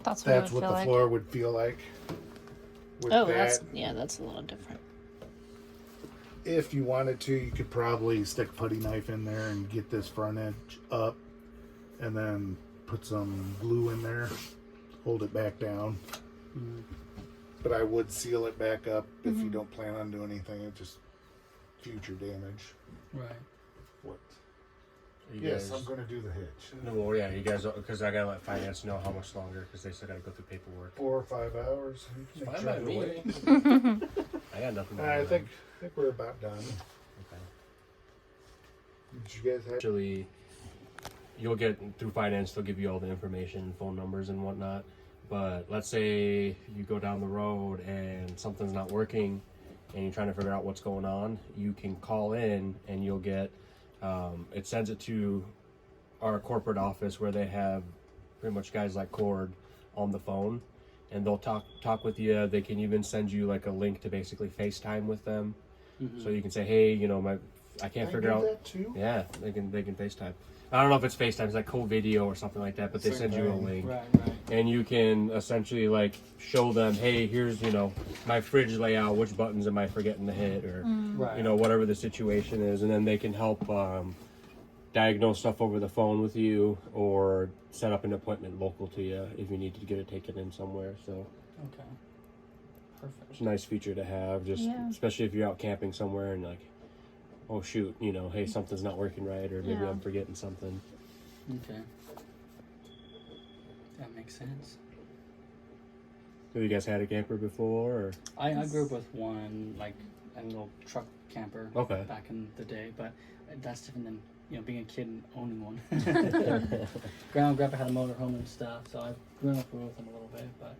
That's that's what the floor would feel like. With Oh, that, that's a little different. if you wanted to, you could probably stick a putty knife in there and get this front edge up, and then put some glue in there, hold it back down. But I would seal it back up if you don't plan on doing anything. It's just future damage. Right. What? You Yes, guys- I'm going to do the hitch. No, well, yeah, you guys, because I gotta let finance know how much longer, because they still gotta go through paperwork. 4 or 5 hours. You can Fine drive by me. away. I got nothing. I think we're about done. Okay. Did you guys have? Actually, you'll get through finance. They'll give you all the information, phone numbers, and whatnot. But let's say you go down the road and something's not working, and you're trying to figure out what's going on. You can call in, and you'll get. It sends it to our corporate office where they have pretty much guys like Cord on the phone, and they'll talk with you. They can even send you like a link to basically FaceTime with them, so you can say, hey, you know, I can't figure out. that too? Yeah, they can FaceTime. I don't know if it's FaceTime, it's like co-video or something like that, but they Same send you a thing. link. Right. And you can essentially like show them, hey, here's, you know, my fridge layout, which buttons am I forgetting to hit, or Right. you know, whatever the situation is, and then they can help diagnose stuff over the phone with you, or set up an appointment local to you if you need to get it taken in somewhere. So Okay. Perfect. it's a nice feature to have, just Yeah. especially if you're out camping somewhere and like, oh shoot, you know, hey, something's not working right, or maybe Yeah. I'm forgetting something. Okay. That makes sense. Have you guys had a camper before? Or? I grew up with one, like a little truck camper Okay. back in the day, but that's different than, you know, being a kid and owning one. Grandma and Grandpa had a motorhome and stuff, so I've grown up with them a little bit, but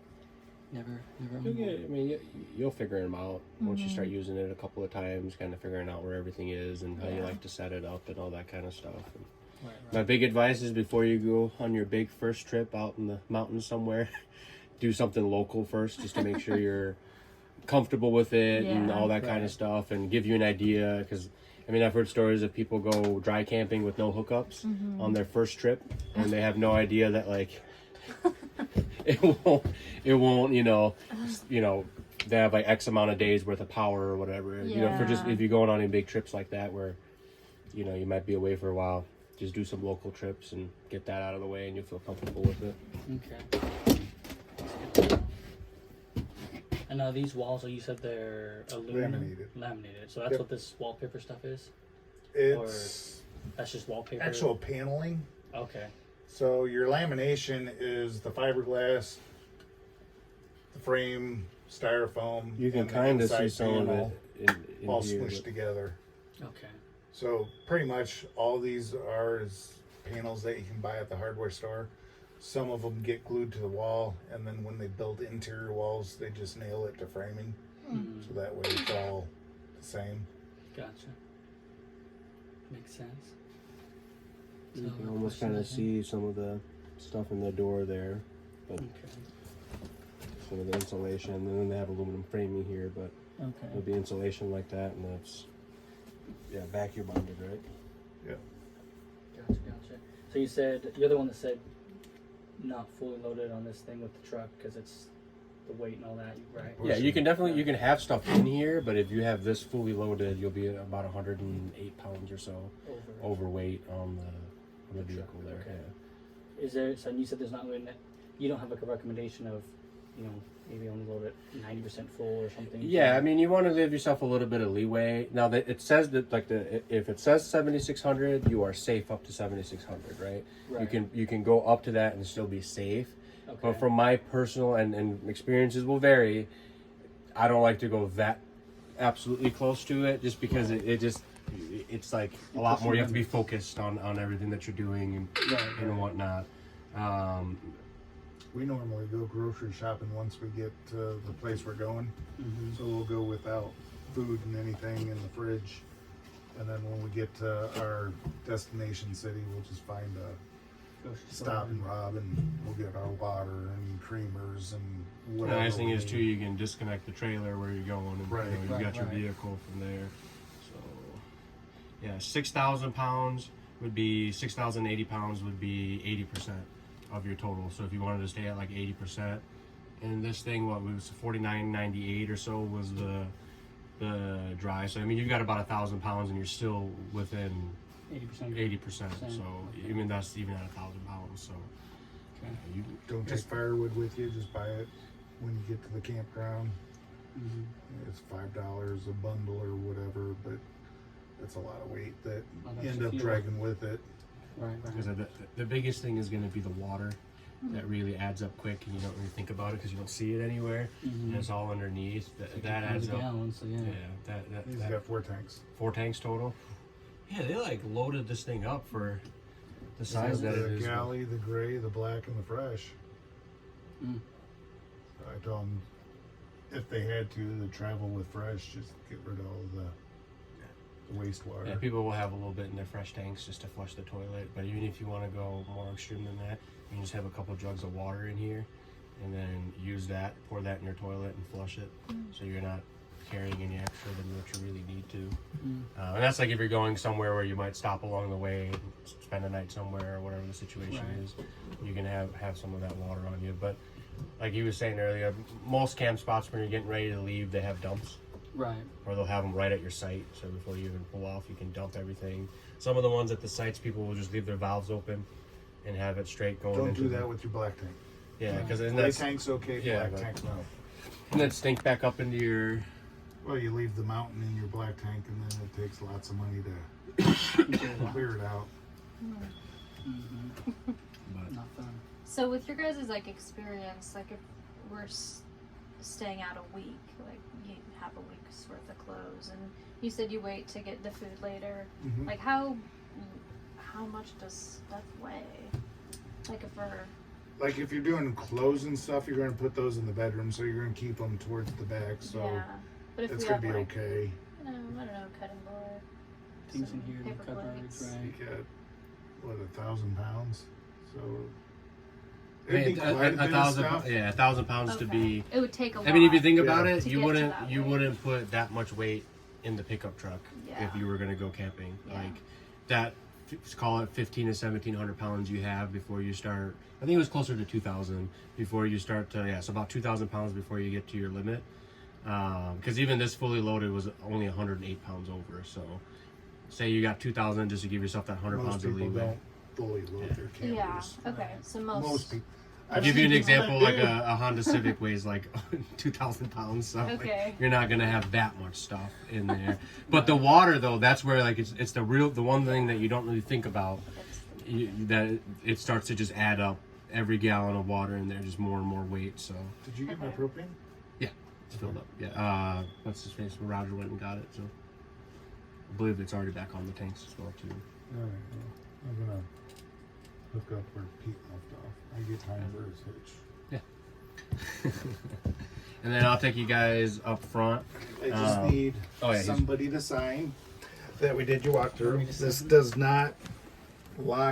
never owned You'll one. get, I mean, you'll figure them out once you start using it a couple of times, kind of figuring out where everything is and how you like to set it up and all that kind of stuff. And Right. my big advice is before you go on your big first trip out in the mountains somewhere, do something local first, just to make sure you're comfortable with it and Yeah. all that kind Right. of stuff, and give you an idea. Because I mean, I've heard stories of people go dry camping with no hookups on their first trip, and they have no idea that like it won't, you know, they have like X amount of days worth of power or whatever. You know, for just Yeah. if you're going on any big trips like that where, you know, you might be away for a while, just do some local trips and get that out of the way, and you'll feel comfortable with it. Okay. And now these walls, you said they're aluminum laminated. So that's Yep. what this wallpaper stuff is. It's That's just wallpaper. actual paneling. Okay. So your lamination is the fiberglass, the frame, styrofoam. You can and the kind of see inside some of panel it in all here. smushed together. Okay. So pretty much all these are is panels that you can buy at the hardware store. Some of them get glued to the wall, and then when they build interior walls, they just nail it to framing. So that way it's all the same. Gotcha. Makes sense. You So, can almost question kind of is- see some of the stuff in the door there, but Okay. some of the insulation, and then they have aluminum framing here, but Okay. there'll be insulation like that, and that's vacuum bonded, right? Yeah. Gotcha. So you said you're the one that said not fully loaded on this thing with the truck because it's the weight and all that, right? Yeah, you can definitely you can have stuff in here, but if you have this fully loaded, you'll be about 108 pounds or so overweight on the vehicle there. Okay. Yeah. Is there? So you said there's not really. You don't have like a recommendation of, you know, maybe only load it 90% full or something. Yeah, I mean, you want to give yourself a little bit of leeway. Now that it says that, like if it says 7,600, you are safe up to 7,600, right? Right. You can go up to that and still be safe. Okay. But from my personal and experiences will vary, I don't like to go that absolutely close to it, just because it's like a lot more. You have to be focused on everything that you're doing and whatnot. We normally go grocery shopping once we get to the place we're going. So we'll go without food and anything in the fridge. And then when we get to our destination city, we'll just find a stop and rob, and we'll get our water and creamers and The whatever. nice thing we is too, need. you can disconnect the trailer where you're going, and Right. you've got your vehicle from there. So, yeah, 6,000 pounds would be 6,080 pounds would be 80% of your total. So if you wanted to stay at like 80%, and this thing, what was 49.98 or so was the dry. So I mean, you've got about 1,000 pounds, and you're still within 80%. 80%. So Okay. even that's even at 1,000 pounds. So you Don't take firewood with you, just buy it when you get to the campground. It's $5 a bundle or whatever, but that's a lot of weight that Well, you that's end a up few. dragging with it. Right. Because the biggest thing is going to be the water. That really adds up quick, and you don't really think about it because you don't see it anywhere. And it's all underneath. That adds up. Gallons, so yeah. He's That got 4 tanks. 4 tanks total. Yeah, they like loaded this thing up for the size that it The is. galley, the gray, the black, and the fresh. Mm. I told them if they had to travel with fresh, just get rid of all the wastewater. Yeah, people will have a little bit in their fresh tanks just to flush the toilet. But even if you want to go more extreme than that, you can just have a couple jugs of water in here, and then use that, pour that in your toilet, and flush it. So you're not carrying any extra than what you really need to. And that's like if you're going somewhere where you might stop along the way, and spend a night somewhere, or whatever the situation is, you can have some of that water on you. But like you was saying earlier, most camp spots when you're getting ready to leave, they have dumps. Right. Or they'll have them right at your site, so before you even pull off, you can dump everything. Some of the ones at the sites, people will just leave their valves open and have it straight going. Don't into do that with your black tank. Yeah, because then Gray that's tank's okay, yeah, black but- tank's no. and then stink back up into your. Well, you leave the mountain in your black tank, and then it takes lots of money to clear it out. But Not fun. So with your guys' like experience, like if we're staying out a week, like you have a week's worth of clothes, and you said you wait to get the food later. Mhm. Like how much does stuff weigh? Like if we're Like if you're doing clothes and stuff, you're going to put those in the bedroom, so you're going to keep them towards the back. So yeah, but if it's we going have to be like okay. I don't know, cutting board, Things in some here, the paper cupboards, plates. right? You got what, 1,000 pounds? So I mean, it'd be quite a bit of stuff. 1,000 pounds to Okay. be. It would take a lot. I mean, if you think about Yeah. it, To you get to wouldn't that you weight. wouldn't put that much weight in the pickup truck Yeah. if you were going to go camping. Yeah. Like that, call it 1,500 to 1,700 pounds you have before you start. I think it was closer to 2,000 before you start to. Yeah, so about 2,000 pounds before you get to your limit. Because even this fully loaded was only 108 pounds over. So, say you got 2,000 just to give yourself that 100 Most pounds of people leeway. don't fully load their campers. Yeah. Okay. So most. Most people. I'll give you an example, like a Honda Civic weighs like 2,000 pounds, so like, Okay. you're not gonna have that much stuff in there. But the water, though, that's where like it's the one thing that you don't really think about. That it starts to just add up. Every gallon of water in there, just more and more weight. So Did you get my Okay. propane? it's filled up. Yeah. What's his face? Roger went and got it. So I believe it's already back on the tanks as well too. All right. Well, I'm gonna hook up where Pete left off. I get time for his hitch. And then I'll take you guys up front. I just need he's- somebody to sign that we did your walkthrough. This does not lock